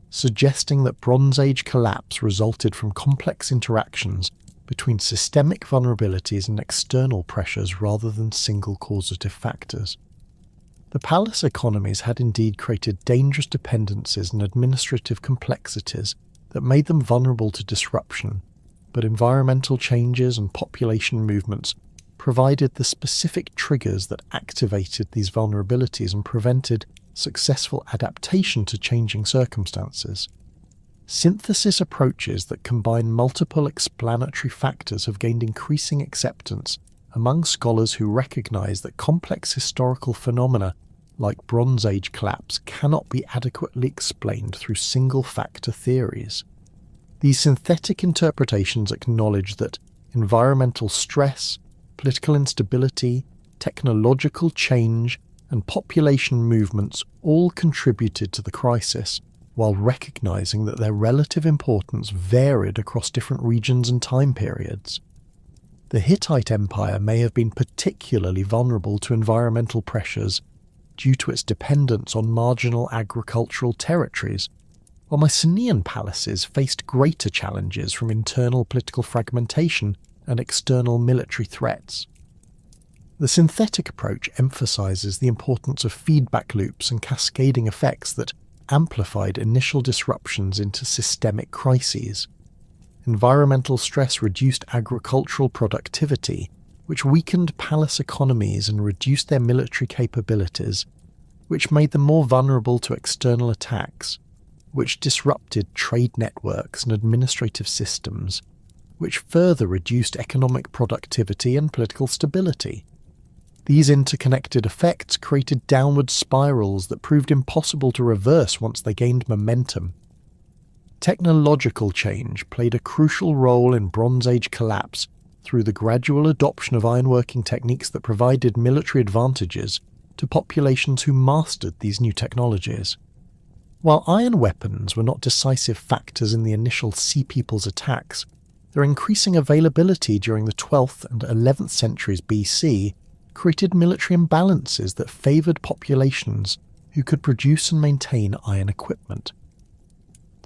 suggesting that Bronze Age collapse resulted from complex interactions between systemic vulnerabilities and external pressures rather than single causative factors. The palace economies had indeed created dangerous dependencies and administrative complexities that made them vulnerable to disruption, but environmental changes and population movements provided the specific triggers that activated these vulnerabilities and prevented successful adaptation to changing circumstances. Synthesis approaches that combine multiple explanatory factors have gained increasing acceptance among scholars who recognize that complex historical phenomena like Bronze Age collapse cannot be adequately explained through single-factor theories. These synthetic interpretations acknowledge that environmental stress, political instability, technological change, and population movements all contributed to the crisis, while recognizing that their relative importance varied across different regions and time periods. The Hittite Empire may have been particularly vulnerable to environmental pressures due to its dependence on marginal agricultural territories, while Mycenaean palaces faced greater challenges from internal political fragmentation and external military threats. The synthetic approach emphasizes the importance of feedback loops and cascading effects that amplified initial disruptions into systemic crises. Environmental stress reduced agricultural productivity, which weakened palace economies and reduced their military capabilities, which made them more vulnerable to external attacks, which disrupted trade networks and administrative systems, which further reduced economic productivity and political stability. These interconnected effects created downward spirals that proved impossible to reverse once they gained momentum. Technological change played a crucial role in Bronze Age collapse through the gradual adoption of ironworking techniques that provided military advantages to populations who mastered these new technologies. While iron weapons were not decisive factors in the initial Sea Peoples attacks, their increasing availability during the 12th and 11th centuries BC created military imbalances that favoured populations who could produce and maintain iron equipment.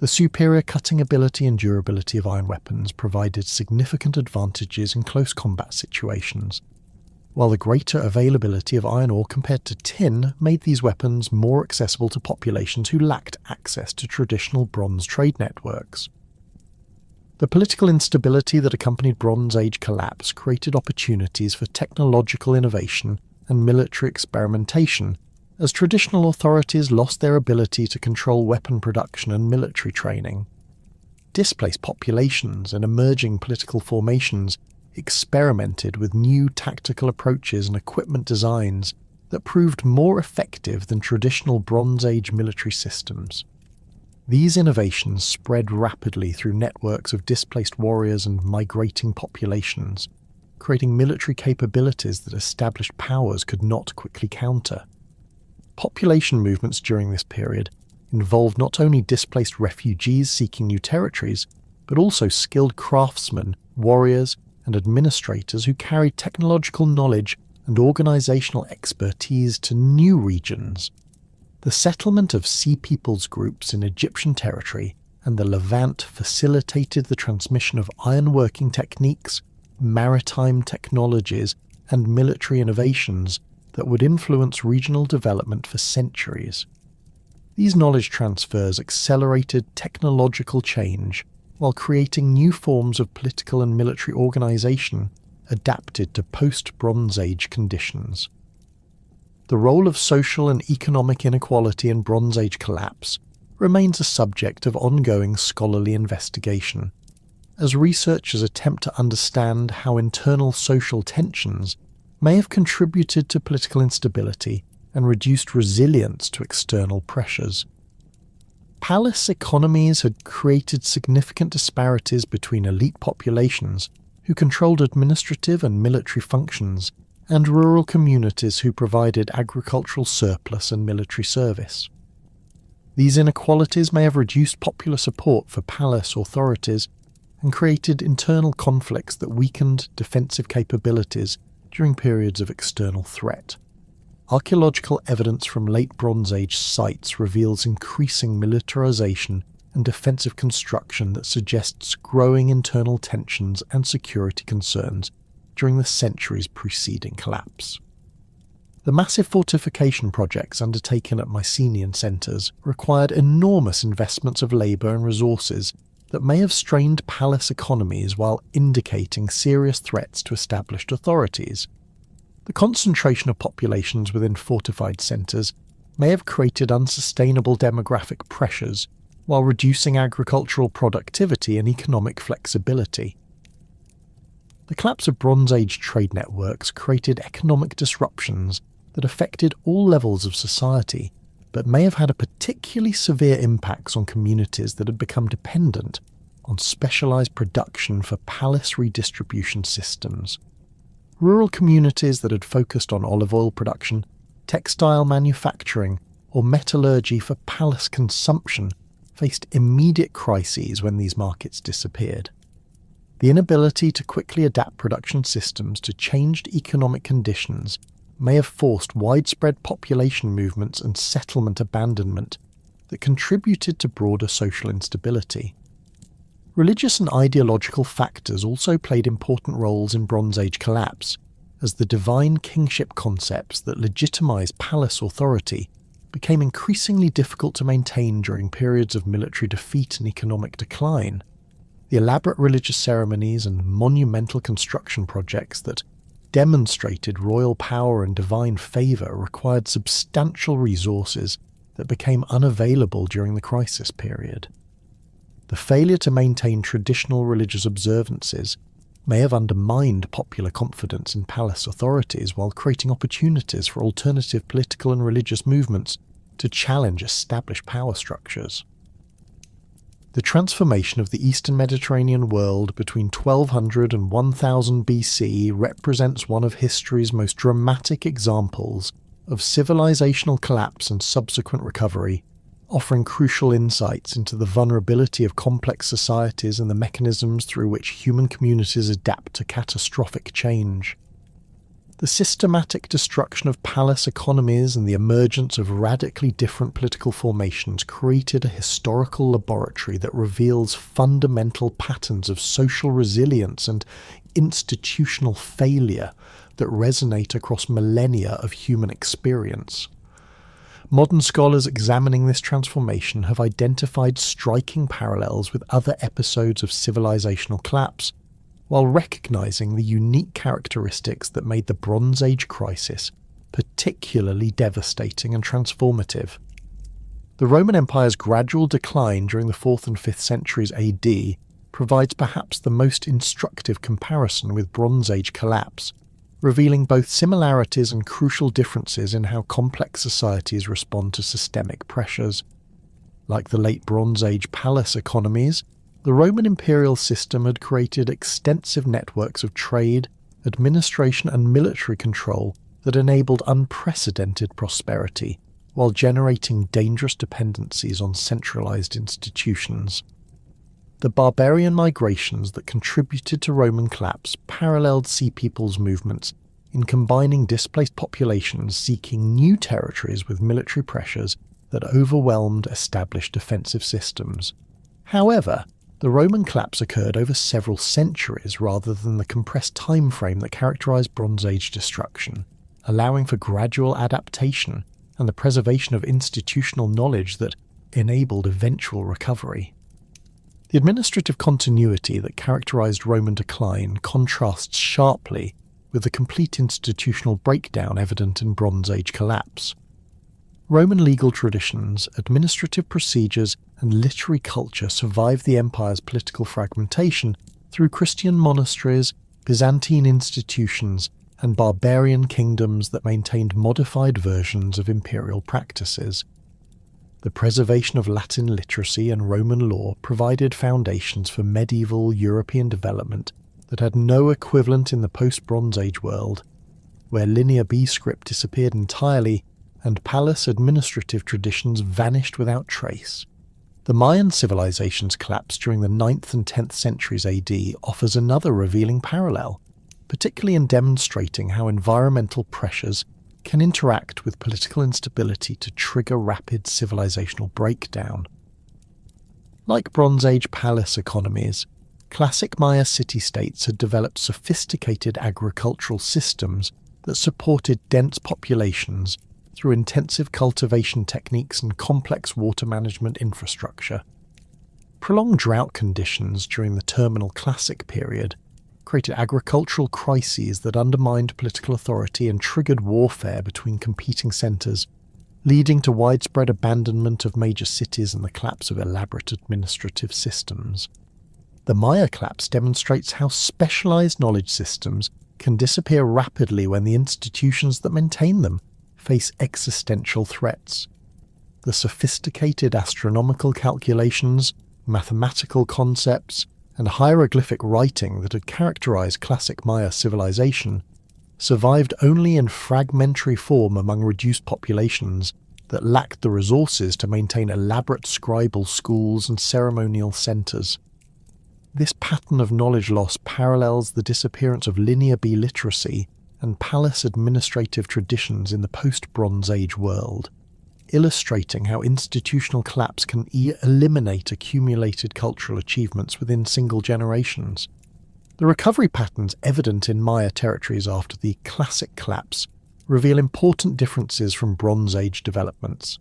The superior cutting ability and durability of iron weapons provided significant advantages in close combat situations, while the greater availability of iron ore compared to tin made these weapons more accessible to populations who lacked access to traditional bronze trade networks. The political instability that accompanied Bronze Age collapse created opportunities for technological innovation and military experimentation, as traditional authorities lost their ability to control weapon production and military training. displaced populations and emerging political formations experimented with new tactical approaches and equipment designs that proved more effective than traditional Bronze Age military systems. These innovations spread rapidly through networks of displaced warriors and migrating populations, creating military capabilities that established powers could not quickly counter. Population movements during this period involved not only displaced refugees seeking new territories, but also skilled craftsmen, warriors, and administrators who carried technological knowledge and organizational expertise to new regions. The settlement of Sea Peoples groups in Egyptian territory and the Levant facilitated the transmission of ironworking techniques, maritime technologies, and military innovations that would influence regional development for centuries. These knowledge transfers accelerated technological change while creating new forms of political and military organization adapted to post-Bronze Age conditions. The role of social and economic inequality in Bronze Age collapse remains a subject of ongoing scholarly investigation, as researchers attempt to understand how internal social tensions may have contributed to political instability and reduced resilience to external pressures. Palace economies had created significant disparities between elite populations who controlled administrative and military functions and rural communities who provided agricultural surplus and military service. These inequalities may have reduced popular support for palace authorities and created internal conflicts that weakened defensive capabilities during periods of external threat. Archaeological evidence from late Bronze Age sites reveals increasing militarization and defensive construction that suggests growing internal tensions and security concerns during the centuries preceding collapse. The massive fortification projects undertaken at Mycenaean centres required enormous investments of labour and resources that may have strained palace economies while indicating serious threats to established authorities. The concentration of populations within fortified centres may have created unsustainable demographic pressures while reducing agricultural productivity and economic flexibility. The collapse of Bronze Age trade networks created economic disruptions that affected all levels of society, but may have had a particularly severe impacts on communities that had become dependent on specialised production for palace redistribution systems. Rural communities that had focused on olive oil production, textile manufacturing, or metallurgy for palace consumption faced immediate crises when these markets disappeared. The inability to quickly adapt production systems to changed economic conditions may have forced widespread population movements and settlement abandonment that contributed to broader social instability. Religious and ideological factors also played important roles in Bronze Age collapse, as the divine kingship concepts that legitimised palace authority became increasingly difficult to maintain during periods of military defeat and economic decline. The elaborate religious ceremonies and monumental construction projects that demonstrated royal power and divine favour required substantial resources that became unavailable during the crisis period. The failure to maintain traditional religious observances may have undermined popular confidence in palace authorities while creating opportunities for alternative political and religious movements to challenge established power structures. The transformation of the Eastern Mediterranean world between 1200 and 1000 BC represents one of history's most dramatic examples of civilizational collapse and subsequent recovery, offering crucial insights into the vulnerability of complex societies and the mechanisms through which human communities adapt to catastrophic change. The systematic destruction of palace economies and the emergence of radically different political formations created a historical laboratory that reveals fundamental patterns of social resilience and institutional failure that resonate across millennia of human experience. Modern scholars examining this transformation have identified striking parallels with other episodes of civilizational collapse, while recognizing the unique characteristics that made the Bronze Age crisis particularly devastating and transformative. The Roman Empire's gradual decline during the 4th and 5th centuries AD provides perhaps the most instructive comparison with Bronze Age collapse, revealing both similarities and crucial differences in how complex societies respond to systemic pressures. Like the late Bronze Age palace economies, the Roman imperial system had created extensive networks of trade, administration and military control that enabled unprecedented prosperity, while generating dangerous dependencies on centralized institutions. The barbarian migrations that contributed to Roman collapse paralleled Sea Peoples movements in combining displaced populations seeking new territories with military pressures that overwhelmed established defensive systems. However, the Roman collapse occurred over several centuries rather than the compressed time frame that characterized Bronze Age destruction, allowing for gradual adaptation and the preservation of institutional knowledge that enabled eventual recovery. The administrative continuity that characterized Roman decline contrasts sharply with the complete institutional breakdown evident in Bronze Age collapse. Roman legal traditions, administrative procedures, and literary culture survived the empire's political fragmentation through Christian monasteries, Byzantine institutions, and barbarian kingdoms that maintained modified versions of imperial practices. The preservation of Latin literacy and Roman law provided foundations for medieval European development that had no equivalent in the post-Bronze Age world, where Linear B script disappeared entirely and palace administrative traditions vanished without trace. The Mayan civilization's collapse during the 9th and 10th centuries AD offers another revealing parallel, particularly in demonstrating how environmental pressures can interact with political instability to trigger rapid civilizational breakdown. Like Bronze Age palace economies, classic Maya city-states had developed sophisticated agricultural systems that supported dense populations through intensive cultivation techniques and complex water management infrastructure. Prolonged drought conditions during the terminal Classic period created agricultural crises that undermined political authority and triggered warfare between competing centres, leading to widespread abandonment of major cities and the collapse of elaborate administrative systems. The Maya collapse demonstrates how specialised knowledge systems can disappear rapidly when the institutions that maintain them face existential threats. The sophisticated astronomical calculations, mathematical concepts, and hieroglyphic writing that had characterized classic Maya civilization survived only in fragmentary form among reduced populations that lacked the resources to maintain elaborate scribal schools and ceremonial centers. This pattern of knowledge loss parallels the disappearance of Linear B literacy and palace administrative traditions in the post-Bronze Age world, illustrating how institutional collapse can eliminate accumulated cultural achievements within single generations. The recovery patterns evident in Maya territories after the Classic collapse reveal important differences from Bronze Age developments.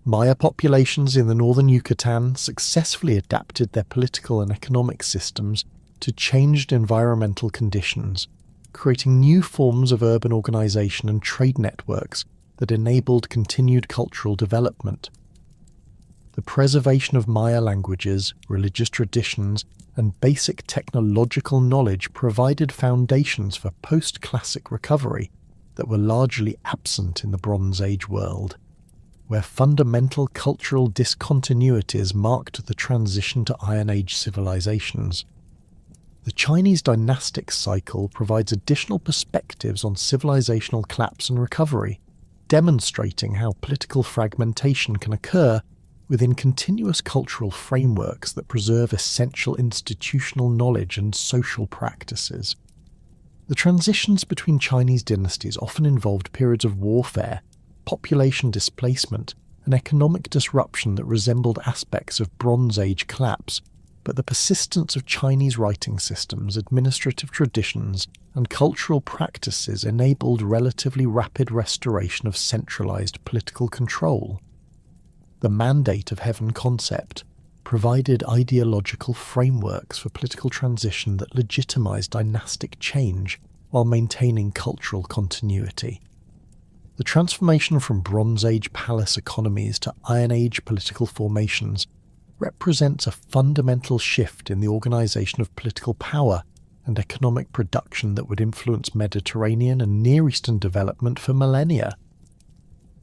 Maya populations in the northern Yucatan successfully adapted their political and economic systems to changed environmental conditions, creating new forms of urban organization and trade networks that enabled continued cultural development. The preservation of Maya languages, religious traditions, and basic technological knowledge provided foundations for post-classic recovery that were largely absent in the Bronze Age world, where fundamental cultural discontinuities marked the transition to Iron Age civilizations. The Chinese dynastic cycle provides additional perspectives on civilizational collapse and recovery, demonstrating how political fragmentation can occur within continuous cultural frameworks that preserve essential institutional knowledge and social practices. The transitions between Chinese dynasties often involved periods of warfare, population displacement, and economic disruption that resembled aspects of Bronze Age collapse, but the persistence of Chinese writing systems, administrative traditions, and cultural practices enabled relatively rapid restoration of centralized political control. The Mandate of Heaven concept provided ideological frameworks for political transition that legitimized dynastic change while maintaining cultural continuity. The transformation from Bronze Age palace economies to Iron Age political formations represents a fundamental shift in the organisation of political power and economic production that would influence Mediterranean and Near Eastern development for millennia.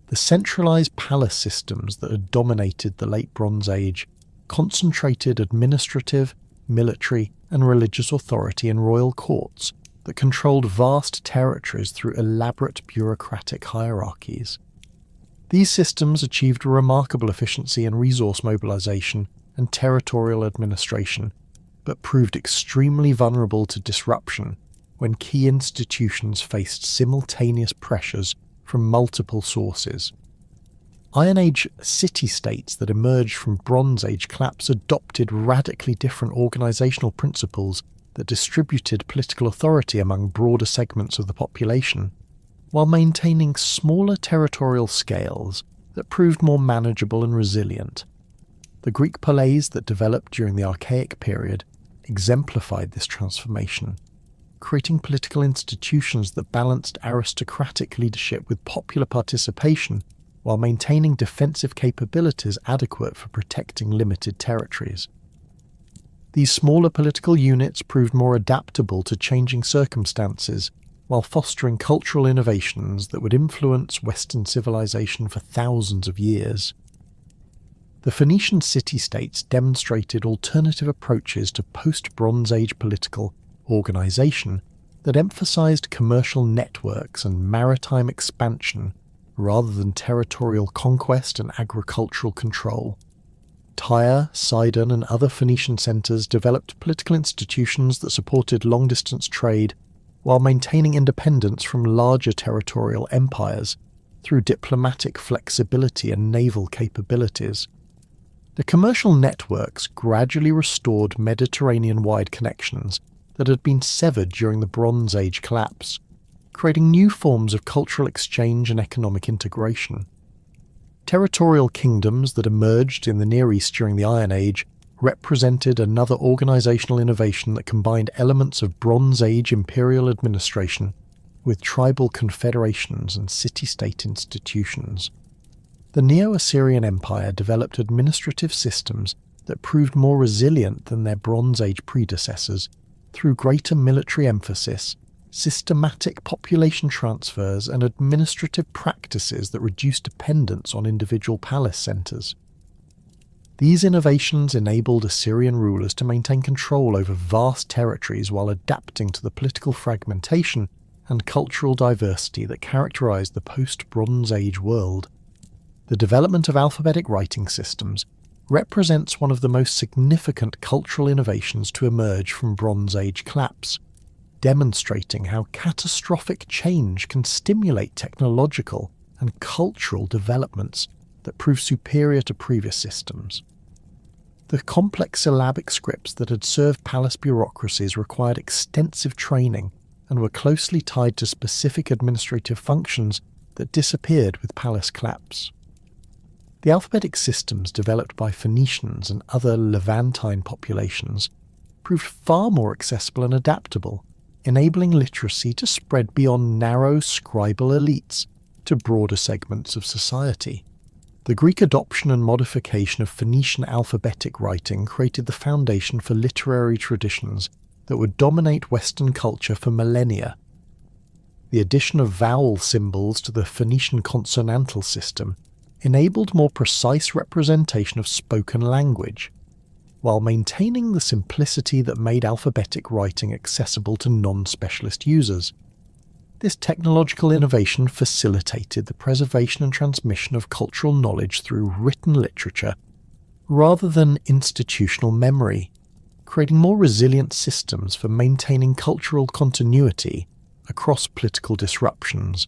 The centralised palace systems that had dominated the late Bronze Age concentrated administrative, military and religious authority in royal courts that controlled vast territories through elaborate bureaucratic hierarchies. These systems achieved remarkable efficiency in resource mobilization and territorial administration, but proved extremely vulnerable to disruption when key institutions faced simultaneous pressures from multiple sources. Iron Age city-states that emerged from Bronze Age collapse adopted radically different organisational principles that distributed political authority among broader segments of the population, while maintaining smaller territorial scales that proved more manageable and resilient. The Greek poleis that developed during the Archaic period exemplified this transformation, creating political institutions that balanced aristocratic leadership with popular participation while maintaining defensive capabilities adequate for protecting limited territories. These smaller political units proved more adaptable to changing circumstances while fostering cultural innovations that would influence Western civilization for thousands of years. The Phoenician city-states demonstrated alternative approaches to post-Bronze Age political organisation that emphasized commercial networks and maritime expansion rather than territorial conquest and agricultural control. Tyre, Sidon and other Phoenician centres developed political institutions that supported long-distance trade while maintaining independence from larger territorial empires through diplomatic flexibility and naval capabilities. The commercial networks gradually restored Mediterranean-wide connections that had been severed during the Bronze Age collapse, creating new forms of cultural exchange and economic integration. Territorial kingdoms that emerged in the Near East during the Iron Age represented another organisational innovation that combined elements of Bronze Age imperial administration with tribal confederations and city-state institutions. The Neo-Assyrian Empire developed administrative systems that proved more resilient than their Bronze Age predecessors through greater military emphasis, systematic population transfers and administrative practices that reduced dependence on individual palace centres. These innovations enabled Assyrian rulers to maintain control over vast territories while adapting to the political fragmentation and cultural diversity that characterised the post-Bronze Age world. The development of alphabetic writing systems represents one of the most significant cultural innovations to emerge from Bronze Age collapse, demonstrating how catastrophic change can stimulate technological and cultural developments that prove superior to previous systems. The complex syllabic scripts that had served palace bureaucracies required extensive training and were closely tied to specific administrative functions that disappeared with palace collapse. The alphabetic systems developed by Phoenicians and other Levantine populations proved far more accessible and adaptable, enabling literacy to spread beyond narrow scribal elites to broader segments of society. The Greek adoption and modification of Phoenician alphabetic writing created the foundation for literary traditions that would dominate Western culture for millennia. The addition of vowel symbols to the Phoenician consonantal system enabled more precise representation of spoken language, while maintaining the simplicity that made alphabetic writing accessible to non-specialist users. This technological innovation facilitated the preservation and transmission of cultural knowledge through written literature rather than institutional memory, creating more resilient systems for maintaining cultural continuity across political disruptions.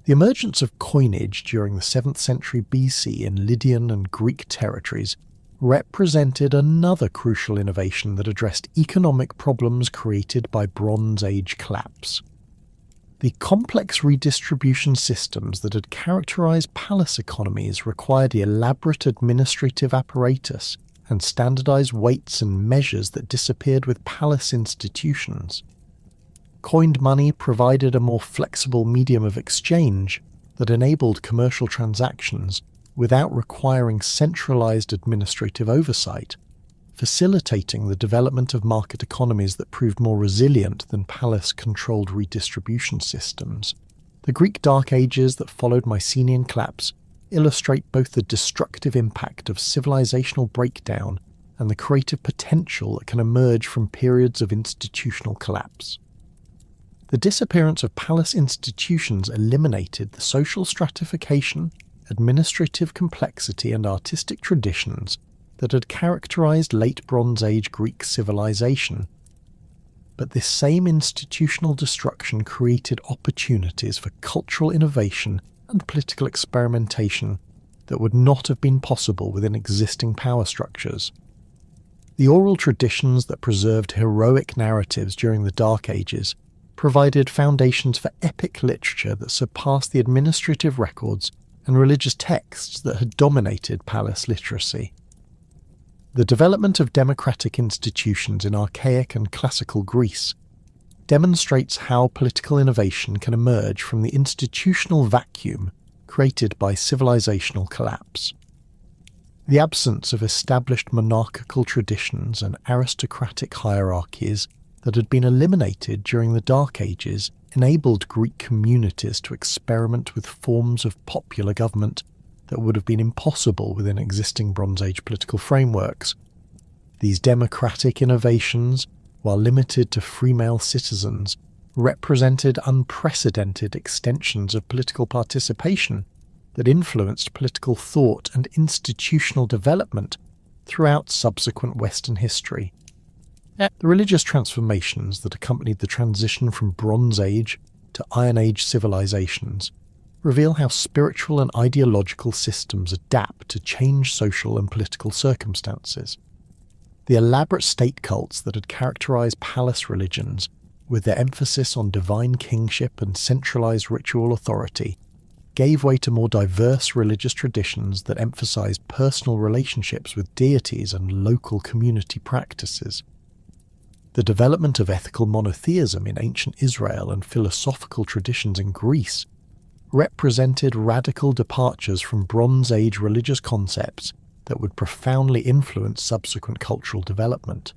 The emergence of coinage during the 7th century BC in Lydian and Greek territories represented another crucial innovation that addressed economic problems created by Bronze Age collapse. The complex redistribution systems that had characterized palace economies required elaborate administrative apparatus and standardized weights and measures that disappeared with palace institutions. Coined money provided a more flexible medium of exchange that enabled commercial transactions without requiring centralized administrative oversight, facilitating the development of market economies that proved more resilient than palace-controlled redistribution systems. The Greek Dark Ages that followed Mycenaean collapse illustrate both the destructive impact of civilizational breakdown and the creative potential that can emerge from periods of institutional collapse. The disappearance of palace institutions eliminated the social stratification, administrative complexity, and artistic traditions that had characterized late Bronze Age Greek civilization. But this same institutional destruction created opportunities for cultural innovation and political experimentation that would not have been possible within existing power structures. The oral traditions that preserved heroic narratives during the Dark Ages provided foundations for epic literature that surpassed the administrative records and religious texts that had dominated palace literacy. The development of democratic institutions in archaic and classical Greece demonstrates how political innovation can emerge from the institutional vacuum created by civilizational collapse. The absence of established monarchical traditions and aristocratic hierarchies that had been eliminated during the Dark Ages enabled Greek communities to experiment with forms of popular government that would have been impossible within existing Bronze Age political frameworks. These democratic innovations, while limited to free male citizens, represented unprecedented extensions of political participation that influenced political thought and institutional development throughout subsequent Western history. The religious transformations that accompanied the transition from Bronze Age to Iron Age civilizations reveal how spiritual and ideological systems adapt to changed social and political circumstances. The elaborate state cults that had characterized palace religions, with their emphasis on divine kingship and centralized ritual authority, gave way to more diverse religious traditions that emphasized personal relationships with deities and local community practices. The development of ethical monotheism in ancient Israel and philosophical traditions in Greece represented radical departures from Bronze Age religious concepts that would profoundly influence subsequent cultural development.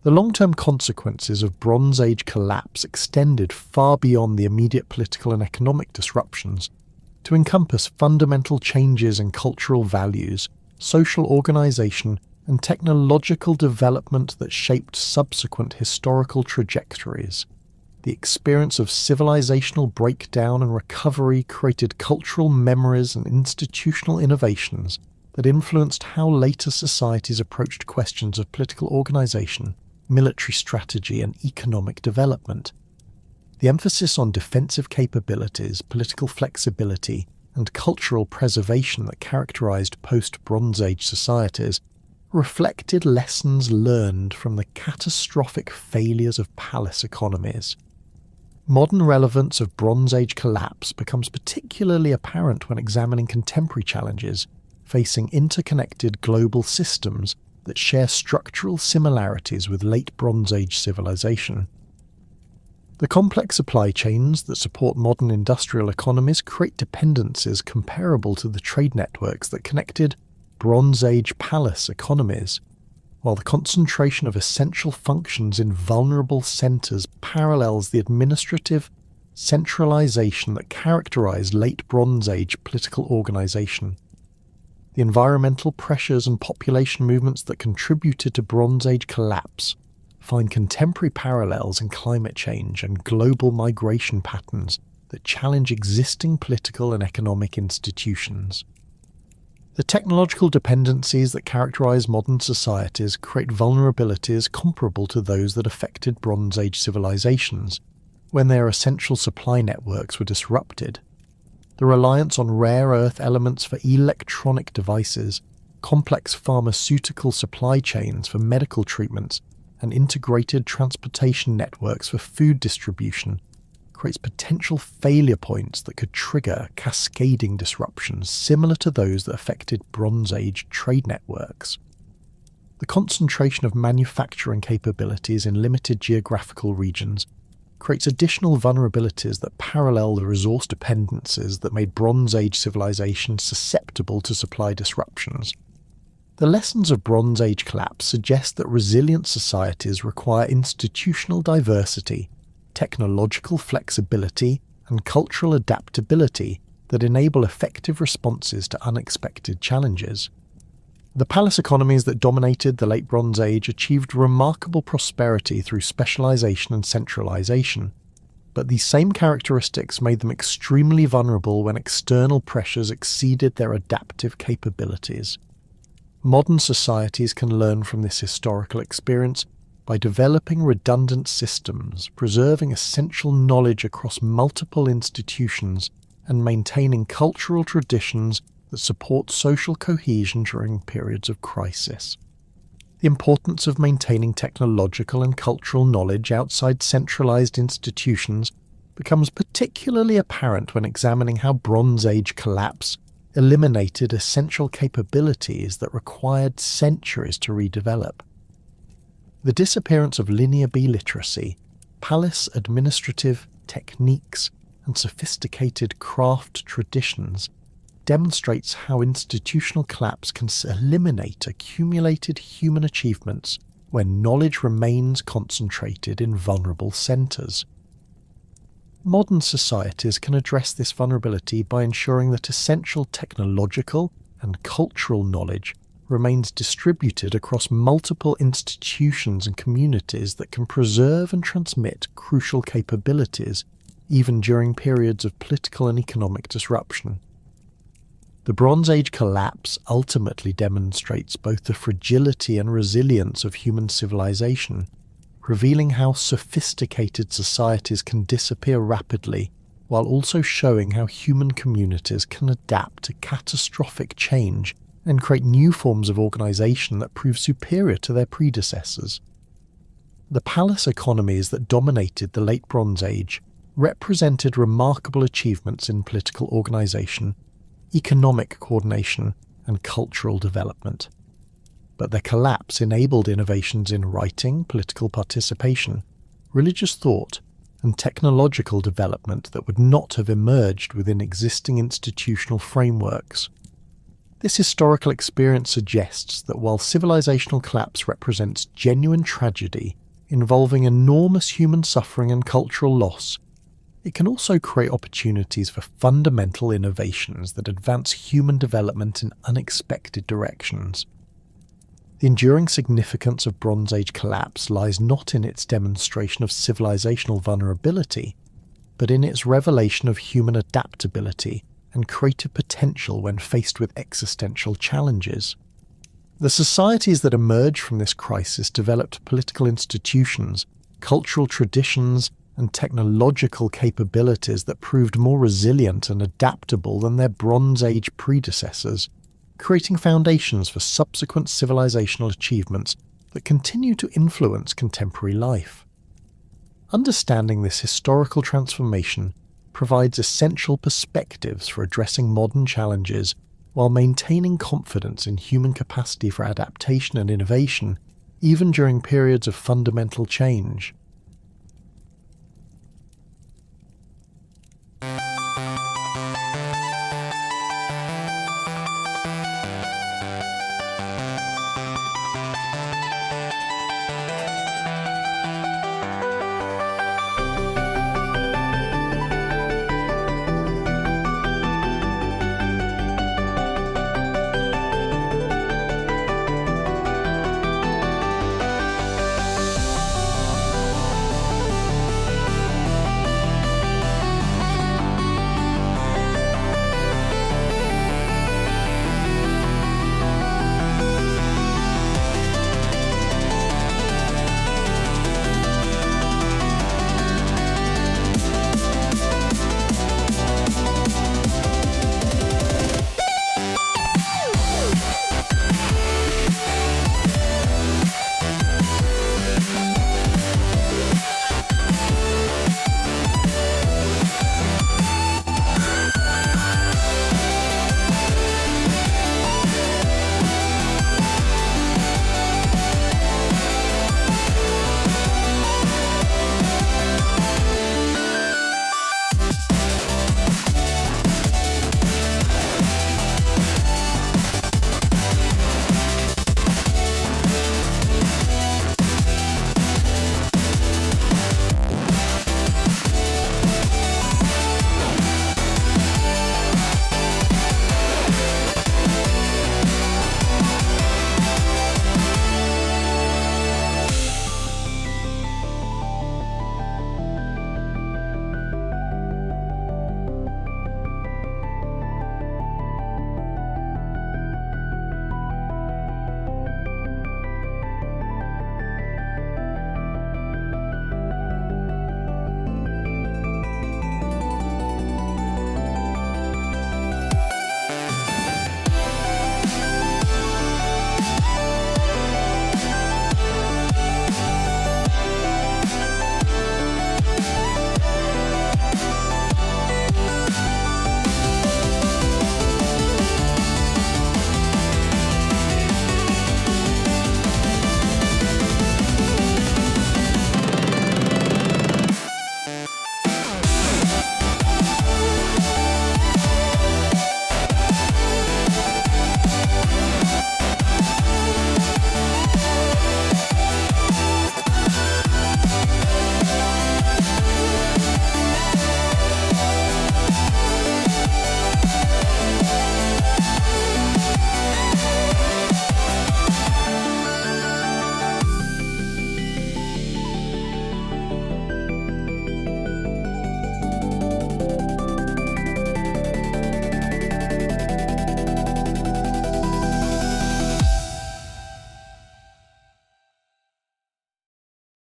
The long-term consequences of Bronze Age collapse extended far beyond the immediate political and economic disruptions to encompass fundamental changes in cultural values, social organization, and technological development that shaped subsequent historical trajectories. The experience of civilizational breakdown and recovery created cultural memories and institutional innovations that influenced how later societies approached questions of political organization, military strategy, and economic development. The emphasis on defensive capabilities, political flexibility, and cultural preservation that characterized post-Bronze Age societies reflected lessons learned from the catastrophic failures of palace economies. Modern relevance of Bronze Age collapse becomes particularly apparent when examining contemporary challenges facing interconnected global systems that share structural similarities with late Bronze Age civilization. The complex supply chains that support modern industrial economies create dependencies comparable to the trade networks that connected Bronze Age palace economies, while the concentration of essential functions in vulnerable centres parallels the administrative centralisation that characterised late Bronze Age political organisation. The environmental pressures and population movements that contributed to Bronze Age collapse find contemporary parallels in climate change and global migration patterns that challenge existing political and economic institutions. The technological dependencies that characterize modern societies create vulnerabilities comparable to those that affected Bronze Age civilizations, when their essential supply networks were disrupted. The reliance on rare earth elements for electronic devices, complex pharmaceutical supply chains for medical treatments, and integrated transportation networks for food distribution creates potential failure points that could trigger cascading disruptions similar to those that affected Bronze Age trade networks. The concentration of manufacturing capabilities in limited geographical regions creates additional vulnerabilities that parallel the resource dependencies that made Bronze Age civilization susceptible to supply disruptions. The lessons of Bronze Age collapse suggest that resilient societies require institutional diversity, technological flexibility, and cultural adaptability that enable effective responses to unexpected challenges. The palace economies that dominated the Late Bronze Age achieved remarkable prosperity through specialization and centralization, but these same characteristics made them extremely vulnerable when external pressures exceeded their adaptive capabilities. Modern societies can learn from this historical experience by developing redundant systems, preserving essential knowledge across multiple institutions, and maintaining cultural traditions that support social cohesion during periods of crisis. The importance of maintaining technological and cultural knowledge outside centralized institutions becomes particularly apparent when examining how Bronze Age collapse eliminated essential capabilities that required centuries to redevelop. The disappearance of linear B literacy, palace administrative techniques, and sophisticated craft traditions demonstrates how institutional collapse can eliminate accumulated human achievements when knowledge remains concentrated in vulnerable centres. Modern societies can address this vulnerability by ensuring that essential technological and cultural knowledge remains distributed across multiple institutions and communities that can preserve and transmit crucial capabilities even during periods of political and economic disruption. The Bronze Age collapse ultimately demonstrates both the fragility and resilience of human civilization, revealing how sophisticated societies can disappear rapidly, while also showing how human communities can adapt to catastrophic change and create new forms of organization that prove superior to their predecessors. The palace economies that dominated the Late Bronze Age represented remarkable achievements in political organization, economic coordination, and cultural development. But their collapse enabled innovations in writing, political participation, religious thought, and technological development that would not have emerged within existing institutional frameworks. This historical experience suggests that while civilizational collapse represents genuine tragedy involving enormous human suffering and cultural loss, it can also create opportunities for fundamental innovations that advance human development in unexpected directions. The enduring significance of Bronze Age collapse lies not in its demonstration of civilizational vulnerability, but in its revelation of human adaptability and creative potential when faced with existential challenges. The societies that emerged from this crisis developed political institutions, cultural traditions, and technological capabilities that proved more resilient and adaptable than their Bronze Age predecessors, creating foundations for subsequent civilizational achievements that continue to influence contemporary life. Understanding this historical transformation provides essential perspectives for addressing modern challenges while maintaining confidence in human capacity for adaptation and innovation, even during periods of fundamental change.